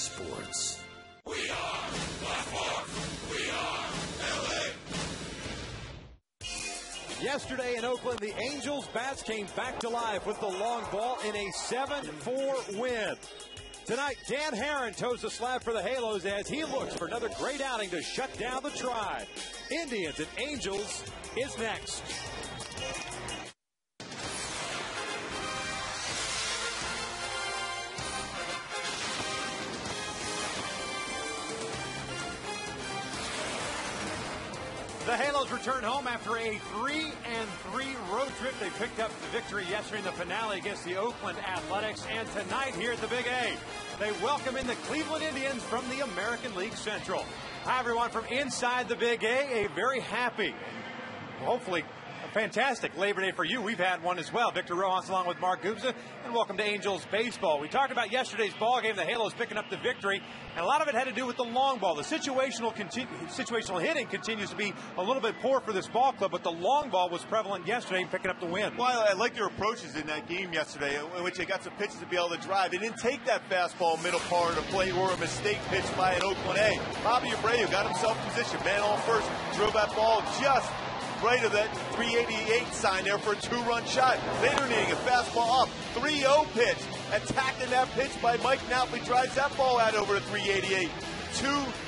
sports. We are Blackmore. We are LA. Yesterday in Oakland, the Angels bats came back to life with the long ball in a 7-4 win. Tonight, Dan Herron toes the slab for the Halos as he looks for another great outing to shut down the Tribe. Indians and Angels is next. The Halos return home after a 3-3 road trip. They picked up the victory yesterday in the finale against the Oakland Athletics. And tonight here at the Big A, they welcome in the Cleveland Indians from the American League Central. Hi, everyone, from inside the Big A, a very happy, hopefully a fantastic Labor Day for you. We've had one as well. Victor Rojas along with Mark Gubza, and welcome to Angels Baseball. We talked about yesterday's ball game, the Halos picking up the victory, and a lot of it had to do with the long ball. The situational hitting continues to be a little bit poor for this ball club, but the long ball was prevalent yesterday, picking up the win. Well, I like their approaches in that game yesterday, in which they got some pitches to be able to drive. They didn't take that fastball middle part of the plate or a mistake pitch by an Oakland A. Bobby Abreu got himself in position, man on first, drove that ball just right of that 388 sign there for a two-run shot. Later in the inning, a fastball up, 3-0 pitch. Attacking that pitch by Mike Napoli, drives that ball out over to 388.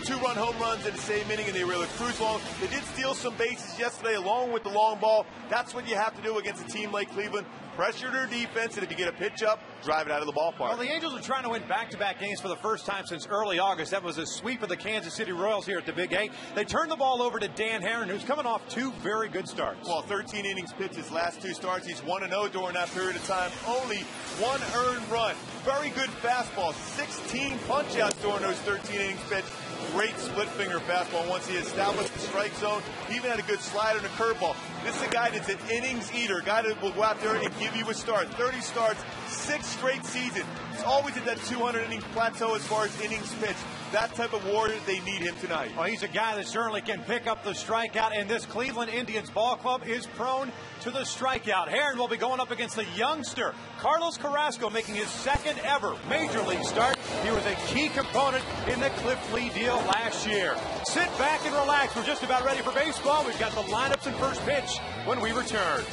Two-run home runs in the same inning, and they were able to cruise along. They did steal some bases yesterday along with the long ball. That's what you have to do against a team like Cleveland. Pressure their defense, and if you get a pitch up, drive it out of the ballpark. Well, the Angels are trying to win back-to-back games for the first time since early August. That was a sweep of the Kansas City Royals here at the Big A. They turned the ball over to Dan Herron, who's coming off two very good starts. Well, 13 innings pitched his last two starts. He's 1-0 during that period of time. Only one earned run. Very good fastball. 16 punch-outs during those 13 innings pitched. Great split-finger fastball once he established the strike zone. He even had a good slider and a curveball. This is a guy that's an innings eater, a guy that will go out there and give you a start. 30 starts, 6 straight seasons. He's always at that 200-inning plateau as far as innings pitched. That type of warrior, they need him tonight. Well, he's a guy that certainly can pick up the strikeout, and this Cleveland Indians ball club is prone to the strikeout. Herron will be going up against the youngster, Carlos Carrasco, making his second ever Major League start. He was a key component in the Cliff Lee deal last year. Sit back and relax. We're just about ready for baseball. We've got the lineups and first pitch when we return.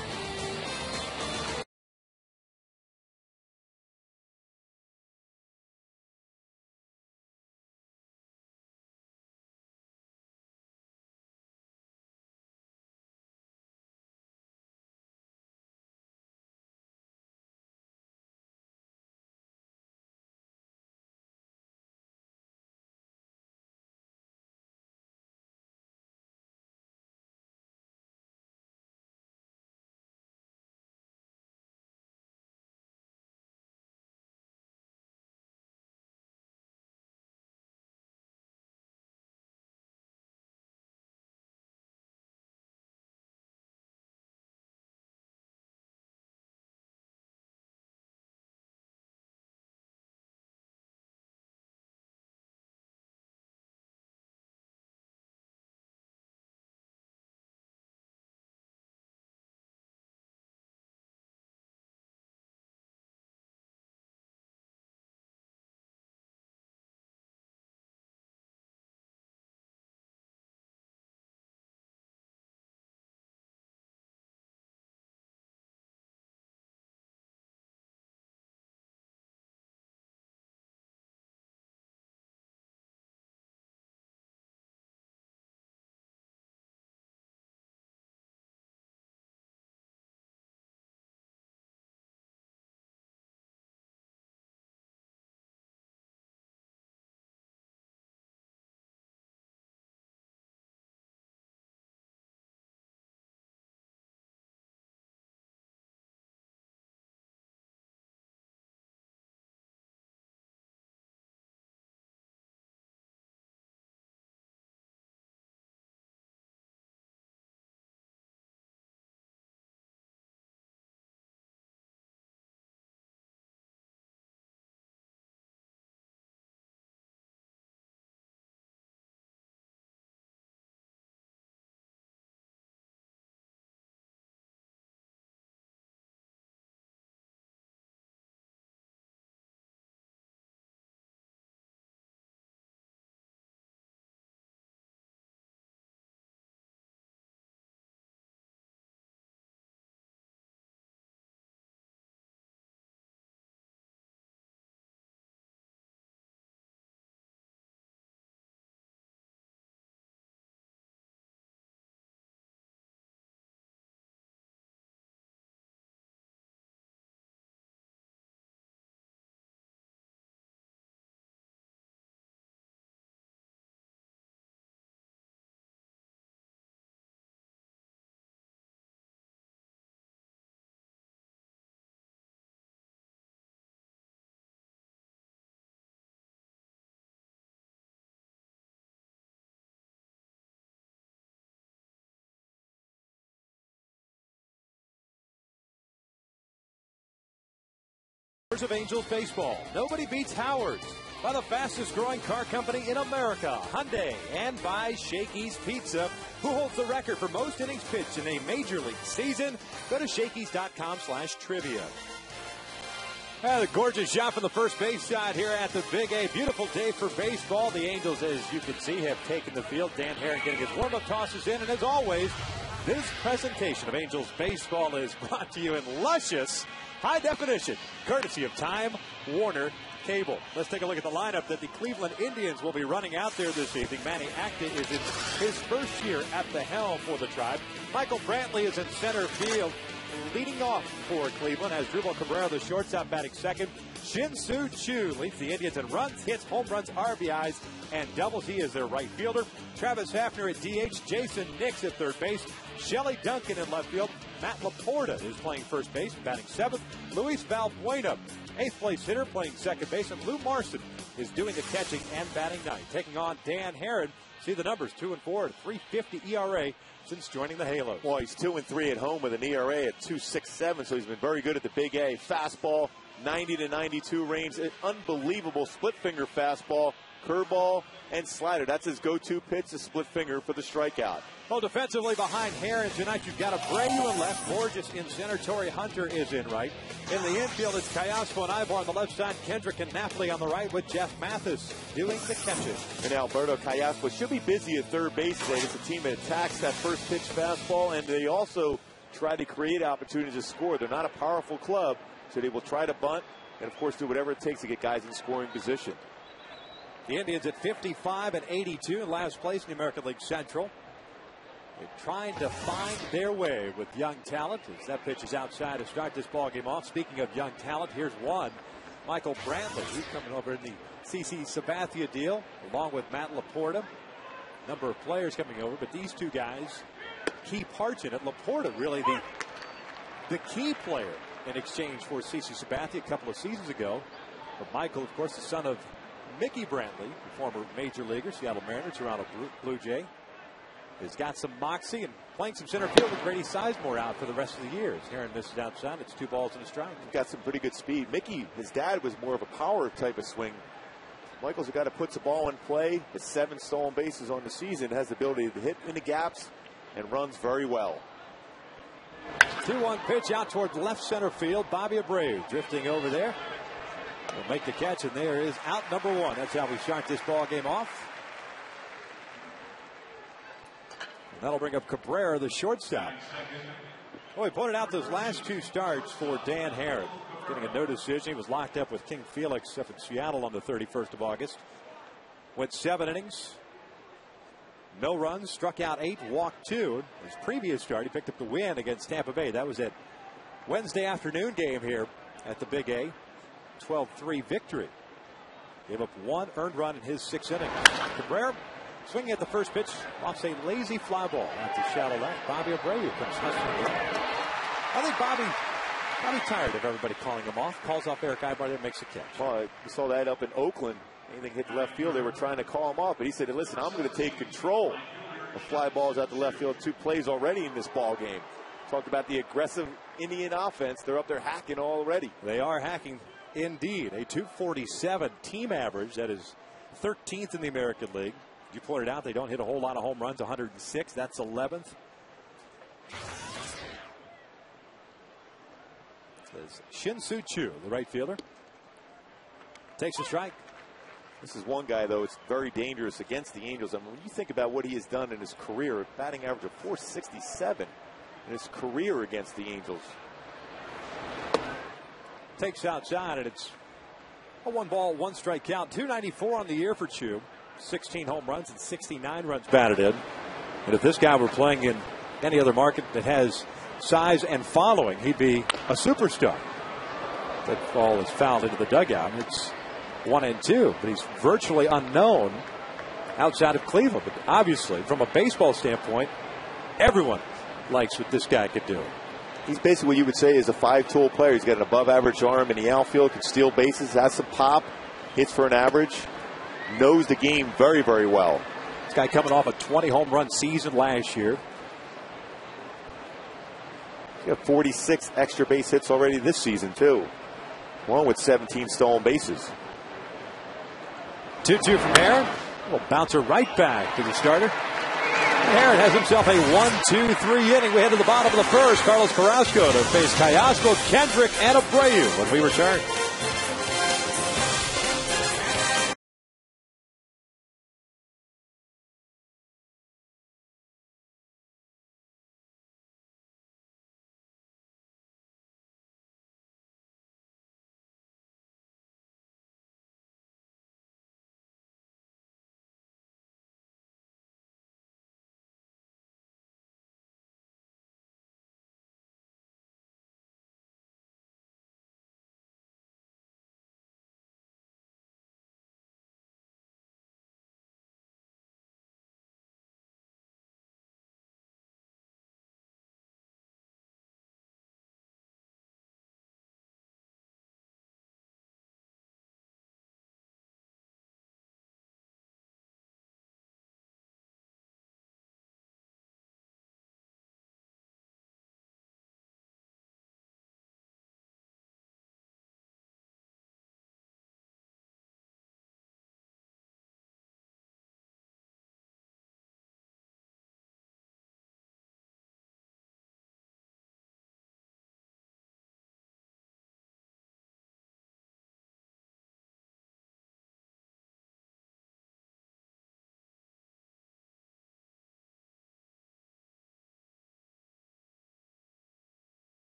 Of Angels baseball. Nobody beats Howard's. By the fastest growing car company in America, Hyundai, and by Shakey's Pizza, who holds the record for most innings pitched in a major league season. Go to Shakey's.com/trivia. The gorgeous shot from the first base side here at the Big A. Beautiful day for baseball. The Angels, as you can see, have taken the field. Dan Herron getting his warm-up tosses in, and as always, this presentation of Angels baseball is brought to you in luscious high definition, courtesy of Time Warner Cable. Let's take a look at the lineup that the Cleveland Indians will be running out there this evening. Manny Acta is in his first year at the helm for the Tribe. Michael Brantley is in center field, leading off for Cleveland as Drupal Cabrera, the shortstop, batting second. Shin-Soo Choo leads the Indians in runs, hits, home runs, RBIs, and doubles. He is their right fielder. Travis Hafner at DH. Jason Nix at third base. Shelley Duncan in left field. Matt Laporta is playing first base, batting seventh. Luis Valbuena, eighth place hitter, playing second base. And Lou Marson is doing the catching and batting ninth. Taking on Dan Herron. See the numbers, 2-4, 3.50 ERA since joining the Halos. Well, he's 2-3 at home with an ERA at 2.67, so he's been very good at the Big A. Fastball, 90 to 92 range. An unbelievable split finger fastball, curveball, and slider. That's his go-to pitch, the split finger for the strikeout. Well, defensively behind Herron tonight, you've got Abreu in left, Borges in center, Torrey Hunter is in right. In the infield, it's Cayasco and Ibar on the left side, Kendrick and Napoli on the right, with Jeff Mathis doing the catches. And Alberto Cayasco should be busy at third base today. It's a team that attacks that first pitch fastball, and they also try to create opportunities to score. They're not a powerful club, so they will try to bunt and, of course, do whatever it takes to get guys in scoring position. The Indians at 55 and 82 in last place in the American League Central. They're trying to find their way with young talent as that pitch is outside to start this ball game off. Speaking of young talent, here's one. Michael Brantley, he's coming over in the CC Sabathia deal along with Matt Laporta. Number of players coming over, but these two guys, key parts in it. Laporta really the key player in exchange for CC Sabathia a couple of seasons ago. But Michael, of course, the son of Mickey Brantley, former major leaguer, Seattle Mariners, Toronto Blue Jay, has got some moxie and playing some center field with Grady Sizemore out for the rest of the year. Herron misses outside. It's 2 balls and a strike. He's got some pretty good speed. Mickey, his dad, was more of a power type of swing. Michael's a guy that puts the ball in play. Has 7 stolen bases on the season. Has the ability to hit in the gaps and runs very well. 2-1 pitch out toward left center field. Bobby Abreu drifting over there. Will make the catch, and there is out number 1. That's how we start this ball game off. And that'll bring up Cabrera, the shortstop. Well, we pointed out those last 2 starts for Dan Herron. Getting a no decision. He was locked up with King Felix up in Seattle on the 31st of August. Went 7 innings. No runs, struck out 8, walked 2. His previous start, he picked up the win against Tampa Bay. That was at Wednesday afternoon game here at the Big A. 12-3 victory. Gave up 1 earned run in his 6 innings. Cabrera swinging at the first pitch off a lazy fly ball out to shallow left. Bobby Abreu comes hustling in. I think Bobby tired of everybody calling him off. Calls off Eric Ibar there, makes a catch. Well, we saw that up in Oakland. Anything hit the left field, they were trying to call him off, but he said, listen, I'm going to take control. The fly ball is out the left field. 2 plays already in this ball game. Talked about the aggressive Indian offense. They're up there hacking already. They are hacking. Indeed, a 247 team average. That is 13th in the American League. You pointed out they don't hit a whole lot of home runs, 106. That's 11th. Shin-Soo Choo, the right fielder, takes a strike. This is one guy, though, it's very dangerous against the Angels. I mean, when you think about what he has done in his career, batting average of 467 in his career against the Angels. Takes outside, and it's a 1-ball, 1-strike count. 294 on the year for Choo. 16 home runs and 69 runs batted in. And if this guy were playing in any other market that has size and following, he'd be a superstar. That ball is fouled into the dugout. It's 1-2, but he's virtually unknown outside of Cleveland. But obviously, from a baseball standpoint, everyone likes what this guy could do. He's basically what you would say is a 5-tool player. He's got an above-average arm in the outfield, can steal bases, has some pop, hits for an average, knows the game very, very well. This guy coming off a 20-home-run season last year. He's got 46 extra base hits already this season, too. along with 17 stolen bases. 2-2 from Aaron. Will bouncer right back to the starter. And Aaron has himself a 1-2-3 inning. We head to the bottom of the first. Carlos Carrasco to face Callasco, Kendrick, and Abreu when we return.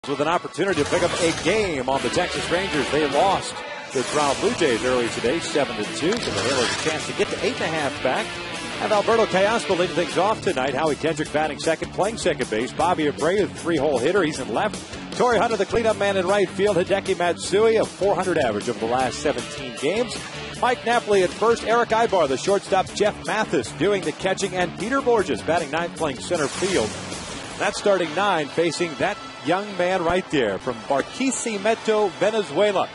With an opportunity to pick up a game on the Texas Rangers. They lost to Toronto Blue Jays earlier today, 7-2. So the Halos a chance to get to 8.5 back. And Alberto Callasco leading things off tonight. Howie Kendrick batting second, playing second base. Bobby Abreu, three-hole hitter. He's in left. Torrey Hunter, the cleanup man in right field. Hideki Matsui, a .400 average over the last 17 games. Mike Napoli at first. Eric Ibar, the shortstop. Jeff Mathis doing the catching. And Peter Borges batting ninth, playing center field. That's starting nine, facing that young man right there from Barquisimeto, Venezuela.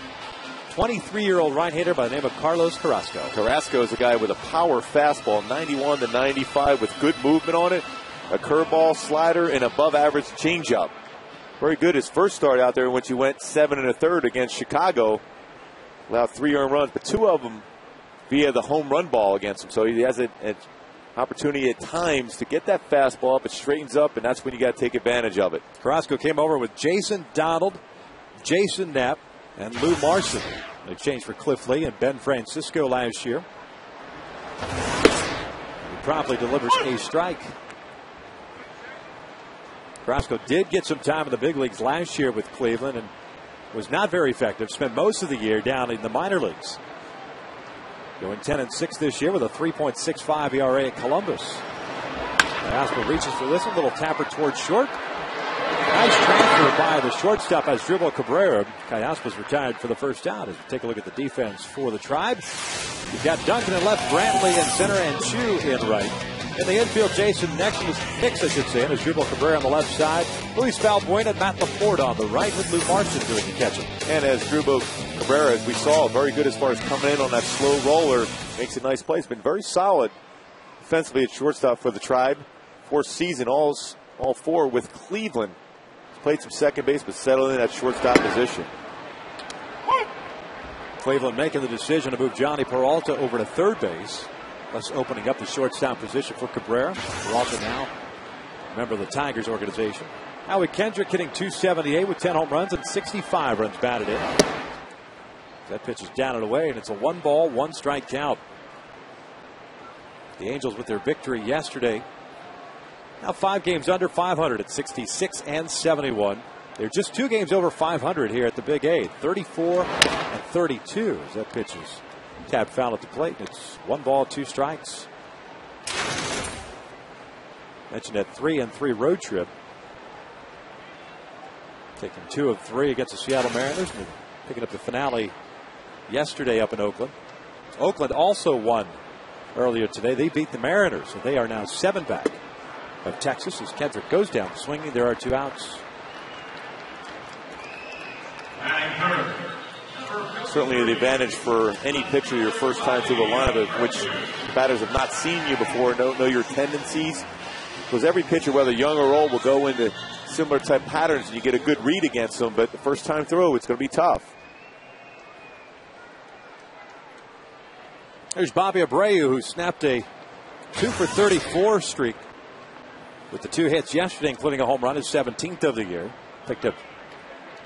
23-year-old right-hander by the name of Carlos Carrasco. Carrasco is a guy with a power fastball, 91 to 95, with good movement on it, a curveball, slider, and above-average changeup. Very good his first start out there in which he went 7 1/3 against Chicago. Allowed 3 earned runs, but 2 of them via the home run ball against him. So he has an opportunity at times to get that fastball up. It straightens up, and that's when you got to take advantage of it. Carrasco came over with Jason Donald, Jason Knapp, and Lou Marson. They changed for Cliff Lee and Ben Francisco last year. He promptly delivers a strike. Carrasco did get some time in the big leagues last year with Cleveland and was not very effective. Spent most of the year down in the minor leagues. Going 10-6 this year with a 3.65 ERA at Columbus. Carrasco reaches for this one, little tapper towards short. Nice transfer by the shortstop as Dribble Cabrera. Callasco's retired for the first out. As we take a look at the defense for the Tribe, you've got Duncan in left, Brantley in center, and Chu in right. In the infield, Jason Hicks, I should say, and as Dribble Cabrera on the left side. Luis Valbuena and Matt LaPorte on the right, with Lou Marson doing the catching. And as Dribble Cabrera, as we saw, very good as far as coming in on that slow roller. Makes a nice play. He's been very solid defensively at shortstop for the Tribe. 4th season, all 4 with Cleveland. He's played some second base, but settled in at shortstop position. Cleveland making the decision to move Johnny Peralta over to third base, thus opening up the shortstop position for Cabrera. Peralta now a member of the Tigers organization. Howie Kendrick hitting .278 with 10 home runs and 65 runs batted in. That pitch is down and away, and it's a 1-ball, 1-strike count. The Angels with their victory yesterday. Now 5 games under 500 at 66 and 71. They're just 2 games over 500 here at the Big A. 34 and 32 as that pitch is tapped foul at the plate. It's 1 ball, 2 strikes. Mentioned that 3-3 road trip. Taking 2 of 3 against the Seattle Mariners. And picking up the finale yesterday up in Oakland. Oakland also won earlier today. They beat the Mariners, so they are now 7 back of Texas as Kendrick goes down swinging. There are 2 outs. certainly an advantage for any pitcher your first time through the lineup, which batters have not seen you before, don't know your tendencies. Because every pitcher, whether young or old, will go into similar type patterns and you get a good read against them, but the first time through, it's going to be tough. There's Bobby Abreu, who snapped a 2 for 34 streak with the 2 hits yesterday, including a home run, his 17th of the year. Picked up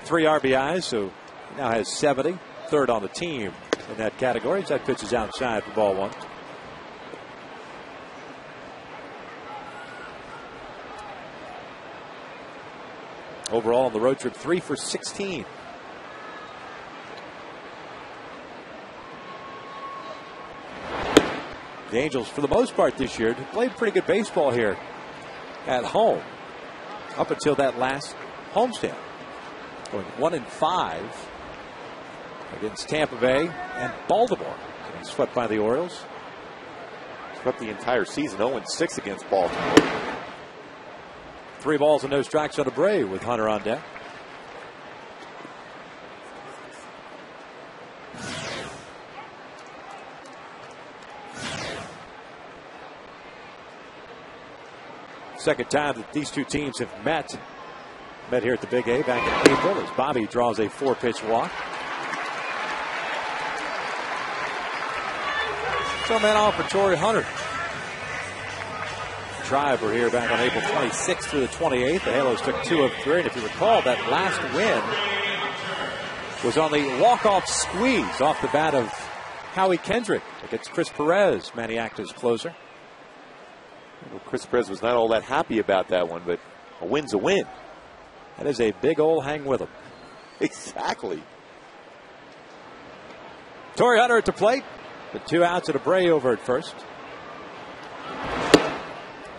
3 RBIs, so he now has 70, third on the team in that category. That pitch is outside for ball 1. Overall on the road trip, 3 for 16. The Angels, for the most part this year, played pretty good baseball here at home up until that last homestand. Going 1-5 against Tampa Bay and Baltimore. Getting swept by the Orioles. Swept the entire season, 0-6 against Baltimore. 3 balls and no strikes on Abreu with Hunter on deck. Second time that these two teams have met here at the Big A back in April as Bobby draws a 4-pitch walk. So man off for Torrey Hunter. Drive were here back on April 26th through the 28th. The Halos took 2 of 3. And if you recall, that last win was on the walk-off squeeze off the bat of Howie Kendrick against Chris Perez, Maniacta's closer. Well, Chris Perez was not all that happy about that one, but a win's a win. That is a big old hang with him. Exactly. Torrey Hunter at the plate. The 2 outs at Abreu over at first.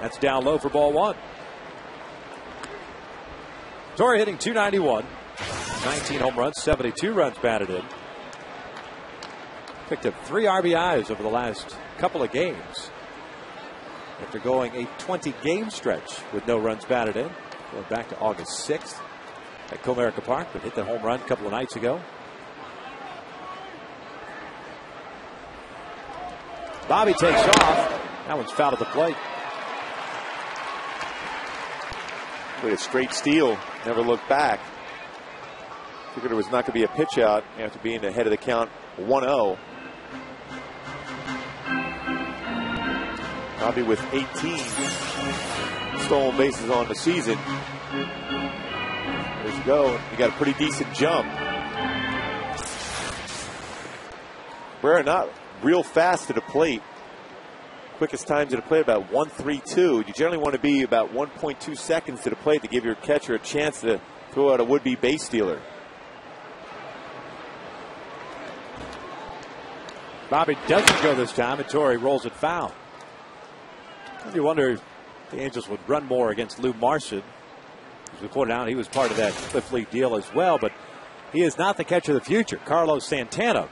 That's down low for ball 1. Torrey hitting .291. 19 home runs, 72 runs batted in. Picked up 3 RBIs over the last couple of games. After going a 20-game stretch with no runs batted in. Going back to August 6th at Comerica Park, but hit the home run a couple of nights ago. Bobby takes off. That one's fouled at the plate. With a straight steal, never looked back. Figured it was not going to be a pitch out after being ahead of the count 1-0. Bobby with 18 stolen bases on the season. There you go. You got a pretty decent jump. We're not real fast to the plate. Quickest time to the plate about 1.32. You generally want to be about 1.2 seconds to the plate to give your catcher a chance to throw out a would-be base stealer. Bobby doesn't go this time, and Torrey rolls it foul. You wonder if the Angels would run more against Lou Marson. As we pointed out, he was part of that Cliff Lee deal as well, but he is not the catcher of the future. Carlos Santana,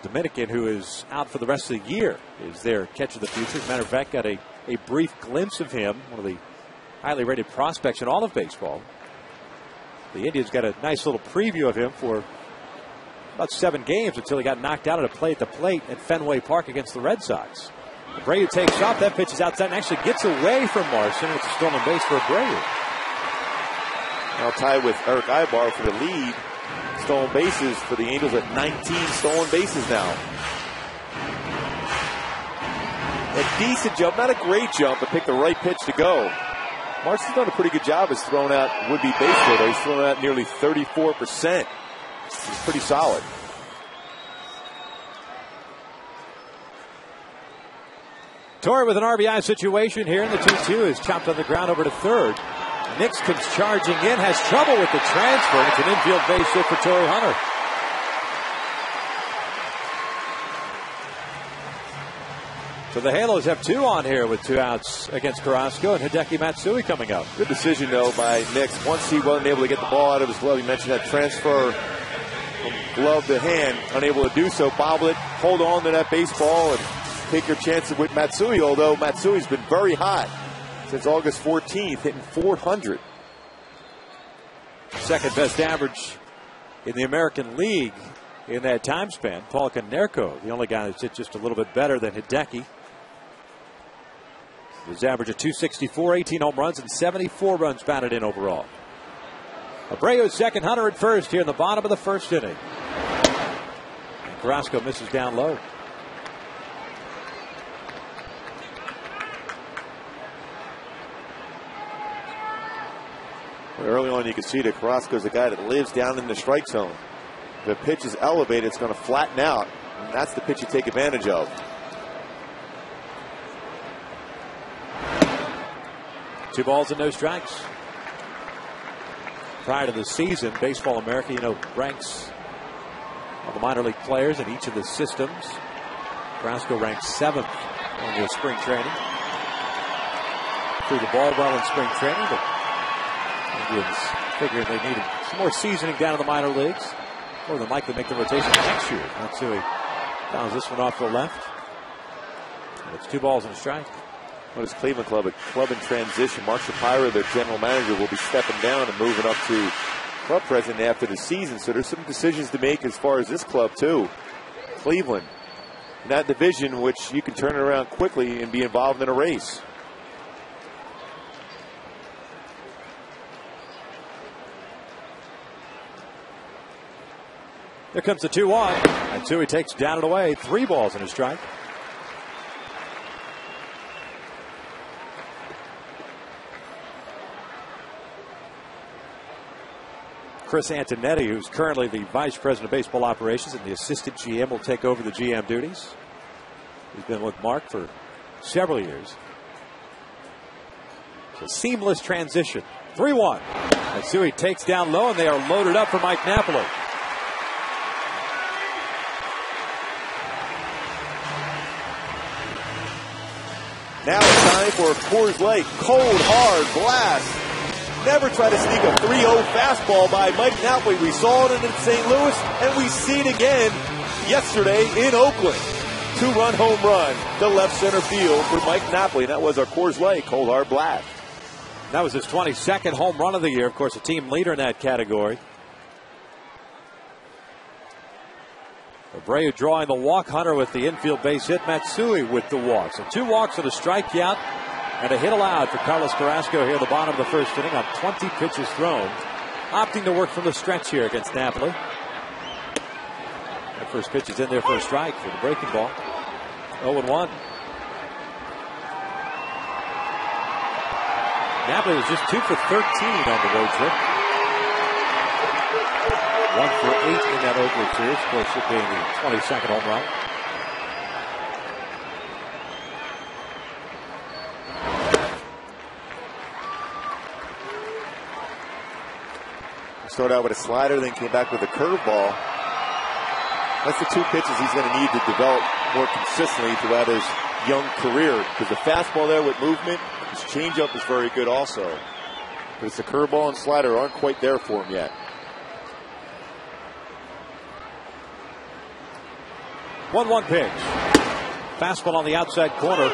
Dominican, who is out for the rest of the year, is their catcher of the future. As a matter of fact, got a brief glimpse of him, one of the highly rated prospects in all of baseball. The Indians got a nice little preview of him for about 7 games until he got knocked out at the plate at Fenway Park against the Red Sox. Abreu takes off. That pitch is outside and actually gets away from Marson. It's a stolen base for Abreu. Now tied with Eric Ibar for the lead. Stolen bases for the Angels at 19 stolen bases now. A decent jump, not a great jump, but picked the right pitch to go. Marson's done a pretty good job as throwing out would-be base hit. He's thrown out nearly 34%. He's pretty solid. Torrey with an RBI situation here, and the 2-2 is chopped on the ground over to third. Nix comes charging in, has trouble with the transfer, and it's an infield base hit for Torrey Hunter. So the Halos have 2 on here with 2 outs against Carrasco and Hideki Matsui coming up. Good decision, though, by Nix. Once he wasn't able to get the ball out of his glove, you mentioned that transfer from glove to hand, unable to do so. Bobble it, hold on to that baseball, and take your chances with Matsui, although Matsui's been very hot since August 14th, hitting .400. Second best average in the American League in that time span. Paul Konerko, the only guy that's hit just a little bit better than Hideki. His average of 264, 18 home runs, and 74 runs batted in overall. Abreu's second, Hunter at first here in the bottom of the first inning. And Carrasco misses down low. Early on, you can see that Carrasco's a guy that lives down in the strike zone. If the pitch is elevated, it's going to flatten out, and that's the pitch you take advantage of. Two balls and no strikes. Prior to the season, Baseball America, ranks all the minor league players in each of the systems. Carrasco ranks 7th in the spring training. Threw the ball well in spring training, but Indians figured they needed some more seasoning down in the minor leagues. More than likely make the rotation next year. Matsui fouls this one off to the left. And it's 2 balls and a strike. Well, this Cleveland club, a club in transition. Mark Shapiro, their general manager, will be stepping down and moving up to club president after the season. So there's some decisions to make as far as this club, too. Cleveland, in that division, which you can turn it around quickly and be involved in a race. Here comes the 2-1. Matsui takes down and away. 3 balls and a strike. Chris Antonetti, who's currently the Vice President of Baseball Operations and the Assistant GM, will take over the GM duties. He's been with Mark for several years. It's a seamless transition. 3-1. Matsui takes down low, and they are loaded up for Mike Napoli. Now it's time for a Coors Light cold, hard blast. Never try to sneak a 3-0 fastball by Mike Napoli. We saw it in St. Louis, and we see it again yesterday in Oakland. 2-run home run to left center field for Mike Napoli. That was our Coors Light cold, hard blast. That was his 22nd home run of the year. Of course, a team leader in that category. Abreu drawing the walk. Hunter with the infield base hit. Matsui with the walk. So 2 walks and a strikeout and a hit allowed for Carlos Carrasco here at the bottom of the first inning on 20 pitches thrown. Opting to work from the stretch here against Napoli. That first pitch is in there for a strike for the breaking ball. 0-1. Napoli was just 2 for 13 on the road trip. 1 for 8 in that Oakland series. Of course, it being the 22nd home run. Started out with a slider, then came back with a curveball. That's the 2 pitches he's going to need to develop more consistently throughout his young career. Because the fastball there with movement, his changeup is very good also. But it's the curveball and slider aren't quite there for him yet. 1-1 pitch. Fastball on the outside corner.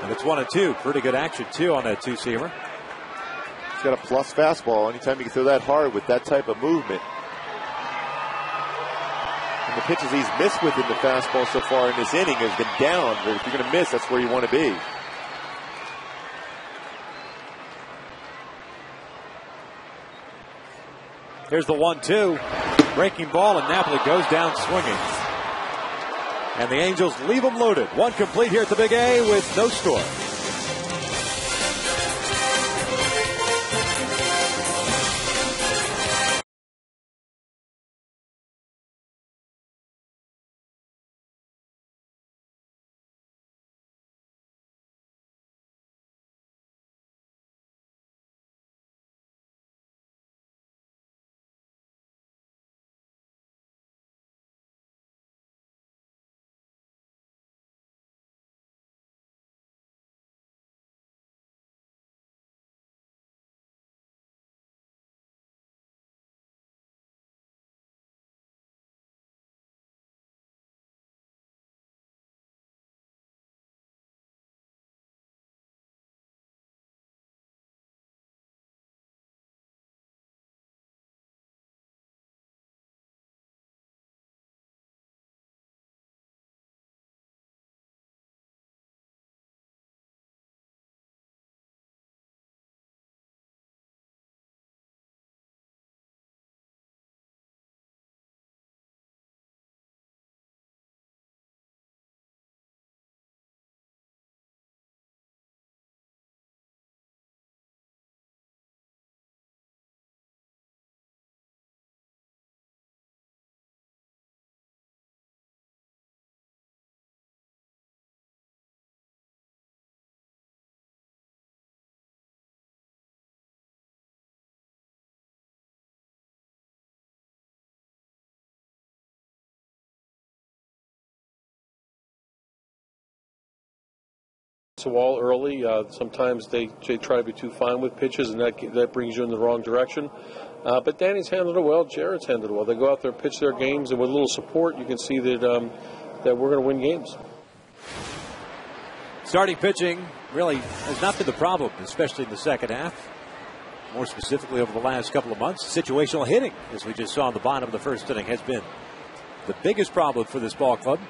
And it's 1-2. Pretty good action, too, on that 2-seamer. He's got a plus fastball. Anytime you can throw that hard with that type of movement. And the pitches he's missed with in the fastball so far in this inning has been down. But if you're going to miss, that's where you want to be. Here's the 1-2. Breaking ball, and Napoli goes down swinging. And the Angels leave them loaded. 1 complete here at the Big A with no score. hits the wall early. Sometimes they try to be too fine with pitches, and that brings you in the wrong direction. But Danny's handled it well. Jared's handled it well. They go out there, pitch their games, and with a little support, you can see that that we're going to win games. Starting pitching really has not been the problem, especially in the second half. More specifically over the last couple of months, situational hitting, as we just saw in the bottom of the first inning, has been the biggest problem for this ball club.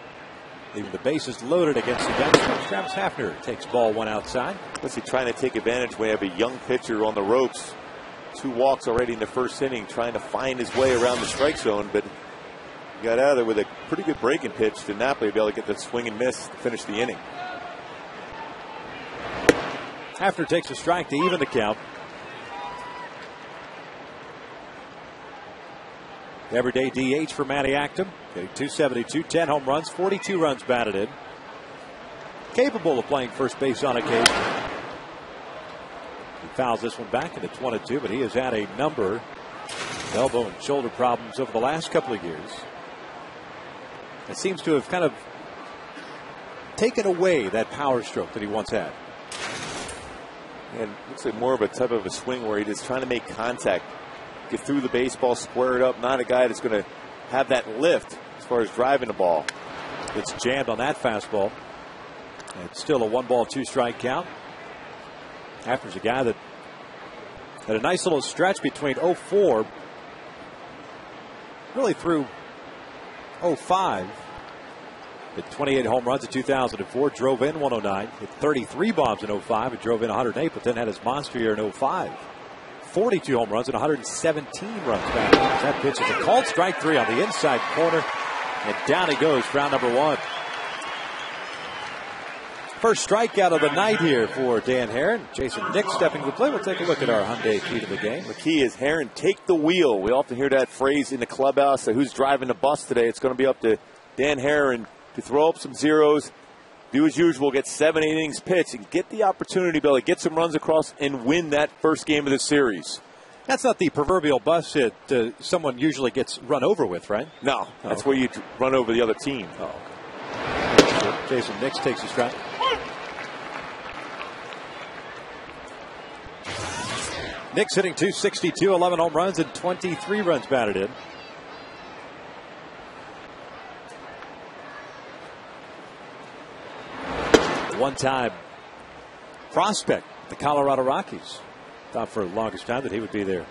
Leaving the bases loaded against the bench. Travis Hafner takes ball one outside. What's he trying to take advantage? We have a young pitcher on the ropes. 2 walks already in the first inning, trying to find his way around the strike zone, but he got out of there with a pretty good breaking pitch to Napoli to be able to get that swing and miss to finish the inning. Hafner takes a strike to even the count. Everyday DH for Matty Acton. Getting 272, 10 home runs, 42 runs batted in. Capable of playing first base on occasion. He fouls this one back into 22, but he has had a number of elbow and shoulder problems over the last couple of years. It seems to have kind of taken away that power stroke that he once had. And looks like more of a type of a swing where he's just trying to make contact, get through the baseball, square it up. Not a guy that's going to have that lift as far as driving the ball. It's jammed on that fastball. It's still a 1-ball, 2-strike count. Hafner's a guy that had a nice little stretch between 04 really through 05. Hit 28 home runs in 2004, drove in 109, hit 33 bombs in 05, and drove in 108, but then had his monster year in 05. 42 home runs and 117 runs batted. That pitch is a called strike 3 on the inside corner, and down he goes for round number 1. First strikeout of the night here for Dan Herron. Jason Nix stepping to the plate. We'll take a look at our Hyundai key to the game. The key is Herron, take the wheel. We often hear that phrase in the clubhouse. So who's driving the bus today? It's going to be up to Dan Herron to throw up some zeros, do as usual, get 7 innings pitched, and get the opportunity to be able to get some runs across and win that first game of the series. That's not the proverbial bus that someone usually gets run over with, right? No, that's where you run over the other team. Okay. Jason Nix takes a strike. Nix hitting 262, 11 home runs, and 23 runs batted in. One-time prospect, the Colorado Rockies. Thought for the longest time that he would be their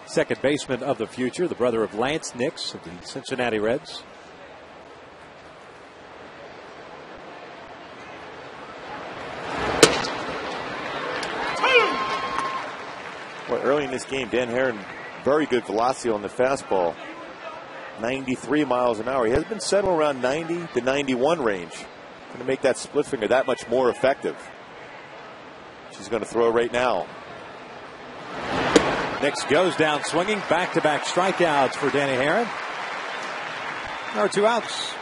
second baseman of the future, the brother of Lance Nix of the Cincinnati Reds. Well, early in this game, Dan Herron, very good velocity on the fastball. 93 miles an hour. He has been settling around 90 to 91 range. Going to make that split finger that much more effective. She's going to throw right now. Nix goes down swinging. Back-to-back strikeouts for Danny Herron. There are 2 outs.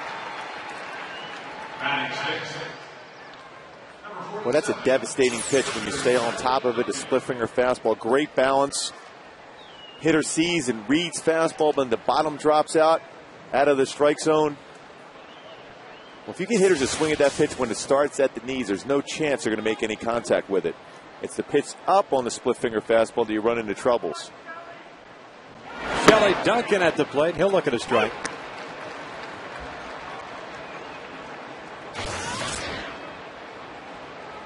Well, that's a devastating pitch when you stay on top of it. A split finger fastball. Great balance. Hitter sees and reads fastball, but the bottom drops out of the strike zone. Well, if you get hitters to swing at that pitch when it starts at the knees, there's no chance they're going to make any contact with it. It's the pitch up on the split finger fastball that you run into troubles. Shelley Duncan at the plate. He'll look at a strike.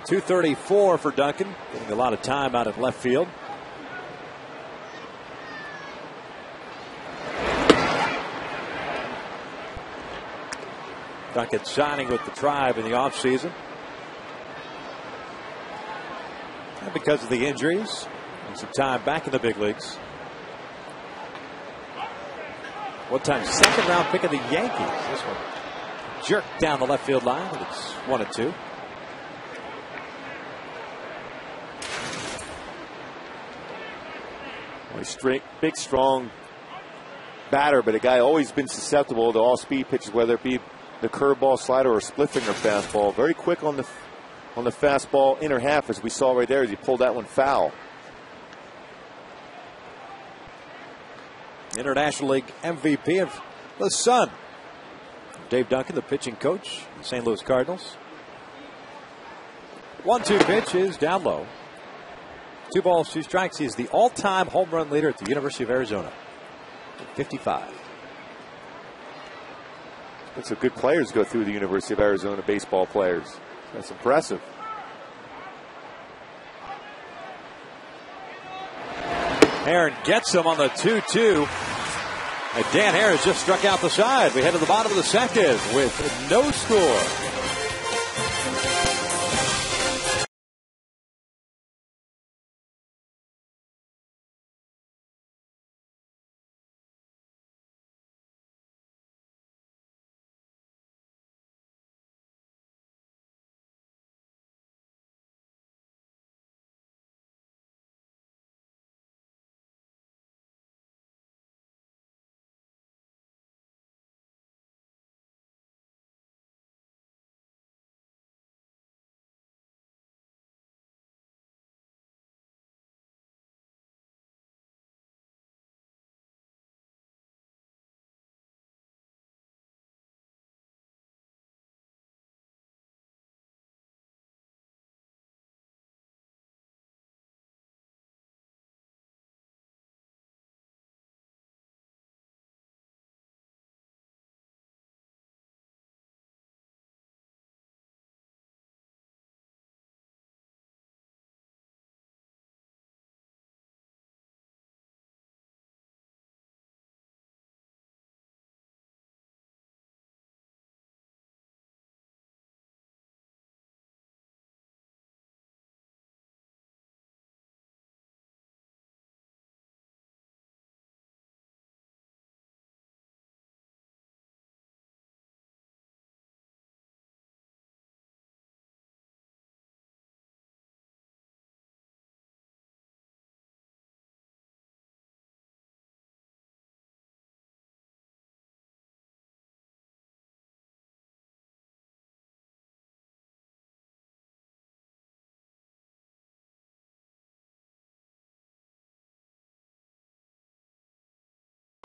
.234 for Duncan. Getting a lot of time out of left field. Duncan signing with the Tribe in the offseason. And because of the injuries, and some time back in the big leagues. One time second round pick of the Yankees. This one jerked down the left field line, and it's 1-2. Straight, big, strong batter, but a guy always been susceptible to all speed pitches, whether it be the curveball, slider, or split finger fastball. Very quick on the fastball inner half, as we saw right there as he pulled that one foul. International League MVP of the son, Dave Duncan, the pitching coach of the St. Louis Cardinals. 1-2 pitch is down low. 2 balls, 2 strikes. He's the all-time home run leader at the University of Arizona. 55. That's some good players go through the University of Arizona, baseball players. That's impressive. Aaron gets him on the 2-2. And Dan Harris just struck out the side. We head to the bottom of the second with no score.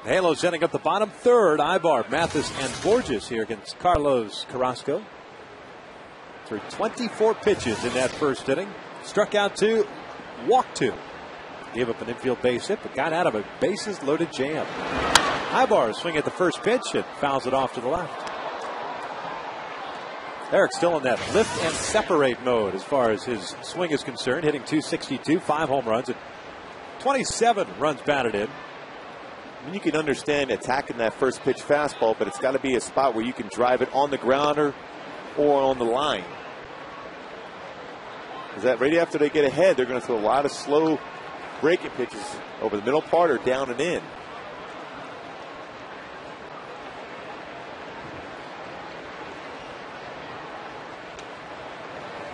Halo setting up the bottom third. Ibar, Mathis, and Borges here against Carlos Carrasco. Through 24 pitches in that first inning. Struck out 2, walked 2. Gave up an infield base hit, but got out of a bases loaded jam. Ibar swing at the first pitch and fouls it off to the left. Eric still in that lift and separate mode as far as his swing is concerned, hitting .262, 5 home runs, and 27 runs batted in. I mean, you can understand attacking that first pitch fastball, but it's got to be a spot where you can drive it on the grounder or on the line. Because that right after they get ahead, they're going to throw a lot of slow breaking pitches over the middle part or down and in.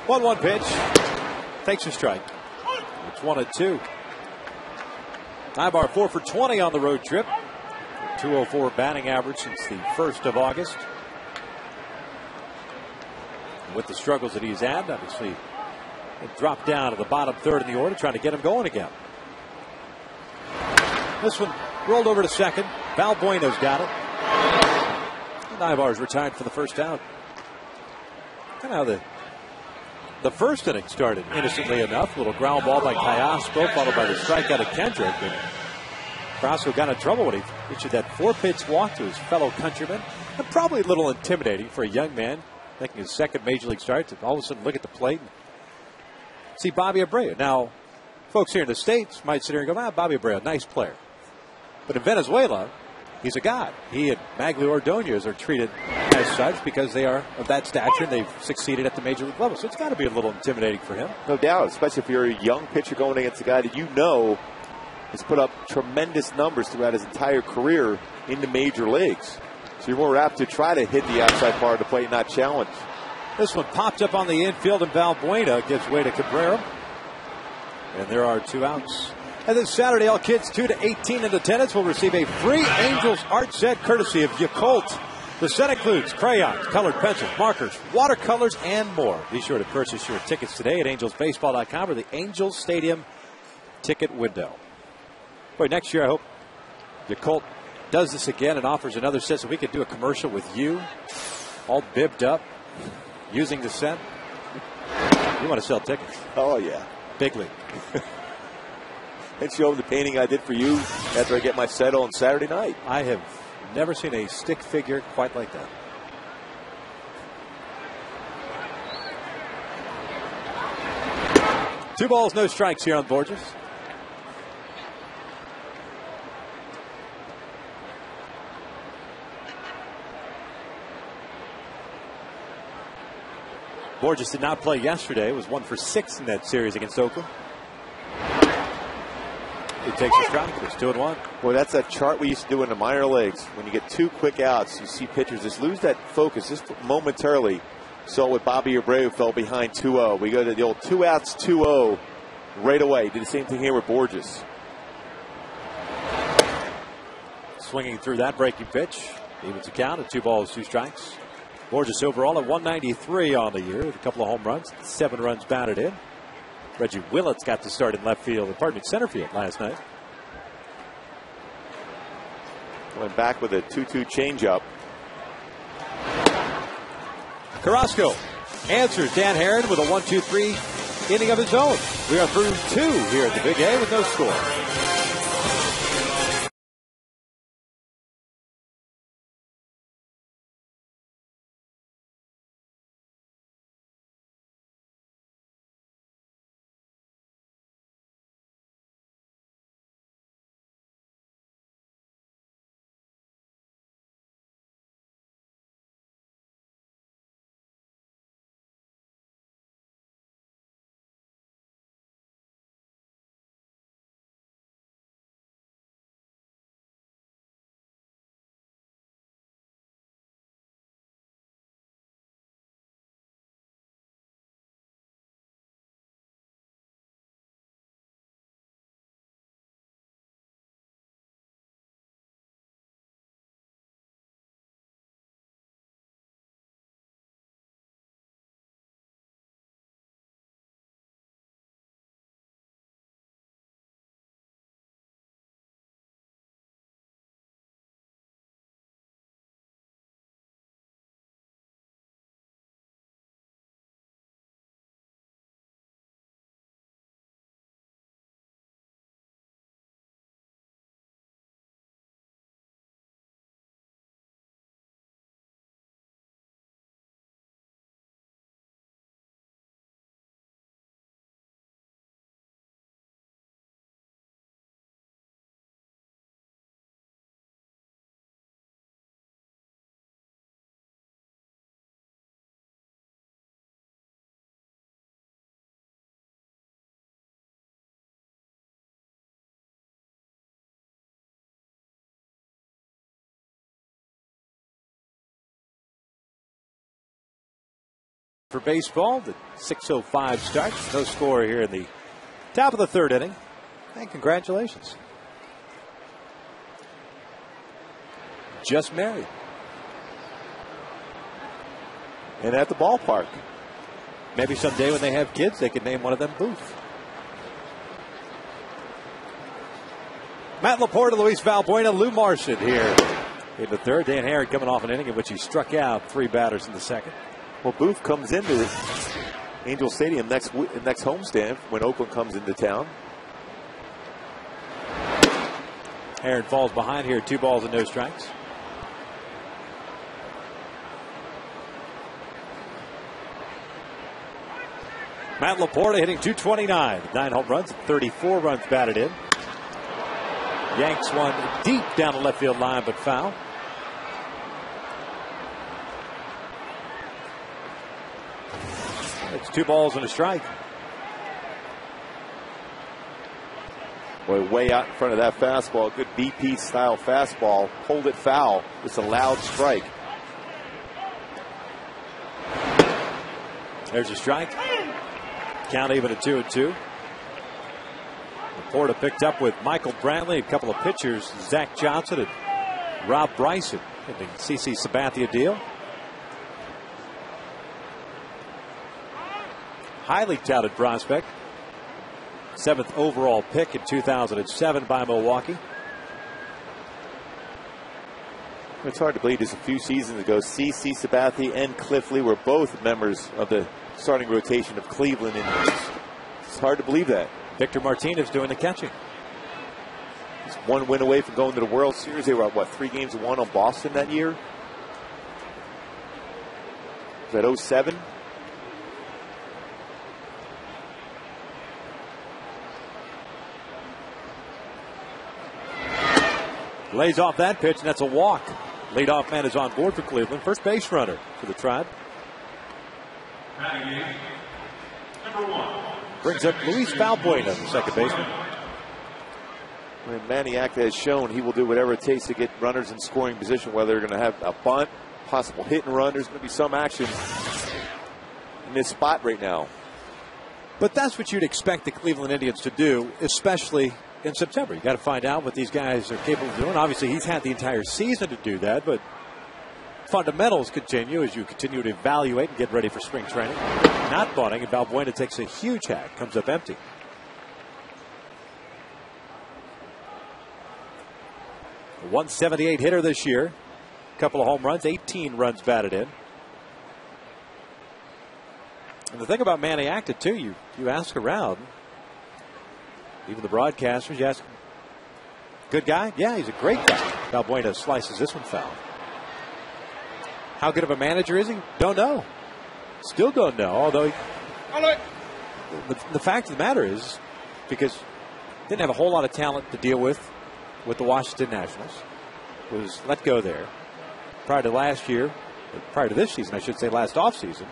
One pitch. Takes a strike. It's 1-2. Ibar 4 for 20 on the road trip. 204 batting average since the 1st of August. And with the struggles that he's had, obviously, it dropped down to the bottom third in the order, trying to get him going again. This one rolled over to second. Valbueno's got it. And Ibar's retired for the first out. Kind of how the first inning started innocently enough. A little ground ball by Cayasco, followed by the strikeout of Kendrick. And Carrasco got in trouble when he issued that 4-pitch walk to his fellow countryman. And probably a little intimidating for a young man making his second major league start to all of a sudden look at the plate and see Bobby Abreu. Now, folks here in the States might sit here and go, Bobby Abreu, nice player. But in Venezuela, he's a god. He and Magglio Ordonez are treated as such because they are of that stature and they've succeeded at the major league level. So it's got to be a little intimidating for him. No doubt, especially if you're a young pitcher going against a guy that you know has put up tremendous numbers throughout his entire career in the major leagues. So you're more apt to try to hit the outside part of the plate, not challenge. This one popped up on the infield and Valbuena gives way to Cabrera. And there are 2 outs. And this Saturday, all kids 2 to 18 in attendance will receive a free Angels art set courtesy of Yakult. The set includes crayons, colored pencils, markers, watercolors, and more. Be sure to purchase your tickets today at angelsbaseball.com or the Angels Stadium ticket window. Boy, next year I hope Yakult does this again and offers another set so we could do a commercial with you, all bibbed up, using the set. You want to sell tickets? Oh, yeah. Big league. And show them the painting I did for you after I get my settle on Saturday night. I have never seen a stick figure quite like that. Two balls, no strikes here on Borges. Borges did not play yesterday. It was 1 for 6 in that series against Oakland. He takes a strike. It's 2-1. Well, that's that chart we used to do in the minor leagues. When you get 2 quick outs, you see pitchers just lose that focus just momentarily. Saw with Bobby Abreu fell behind 2-0. We go to the old 2 outs, 2-0 right away. Did the same thing here with Borges. Swinging through that breaking pitch. Evens the count at 2 balls, 2 strikes. Borges overall at 193 on the year with a couple of home runs, 7 runs batted in. Reggie Willits got to start in left field, center field last night. Went back with a 2-2 changeup. Carrasco answers Dan Herron with a 1-2-3 inning of his own. We are through 2 here at the Big A with no score. For baseball, the 6:05 start. No score here in the top of the 3rd inning. And congratulations. Just married. And at the ballpark. Maybe someday when they have kids, they could name one of them Booth. Matt Laporta, Luis Valbuena, Lou Marchand here in the 3rd. Dan Herron coming off an inning in which he struck out 3 batters in the 2nd. Well, Booth comes into Angel Stadium next homestand when Oakland comes into town. Herron falls behind here, 2 balls and no strikes. Matt Laporta hitting .229, 9 home runs, 34 runs batted in. Yanks one deep down the left field line, but foul. It's 2 balls and a strike. Boy, way out in front of that fastball. Good BP style fastball. Hold it foul. It's a loud strike. There's a strike. Count even at 2-2. Laporta picked up with Michael Brantley, a couple of pitchers, Zach Johnson and Rob Bryson in the CC Sabathia deal. Highly touted prospect. 7th overall pick in 2007 by Milwaukee. It's hard to believe just a few seasons ago, C.C. Sabathia and Cliff Lee were both members of the starting rotation of Cleveland Indians. It's hard to believe that. Victor Martinez doing the catching. He's one win away from going to the World Series. They were, what, 3 games to 1 on Boston that year? Was that 07? Lays off that pitch, and that's a walk. Leadoff man is on board for Cleveland. First base runner for the Tribe. Brings up Luis Valbuena, the second baseman. When Manny Acta has shown he will do whatever it takes to get runners in scoring position, whether they're going to have a bunt, possible hit and run. There's going to be some action in this spot right now. But that's what you'd expect the Cleveland Indians to do, especially in September. You got to find out what these guys are capable of doing. Obviously, he's had the entire season to do that, but fundamentals continue as you continue to evaluate and get ready for spring training. Not bunting, and Valbuena takes a huge hack, comes up empty. A 178 hitter this year. A couple of home runs, 18 runs batted in. And the thing about Manny Acta, too, you ask around, even the broadcasters, you ask, good guy? Yeah, he's a great guy. Valbuena slices this one foul. How good of a manager is he? Don't know. Still don't know, although the fact of the matter is, because didn't have a whole lot of talent to deal with the Washington Nationals, was let go there. Prior to last year, prior to this season, I should say last offseason,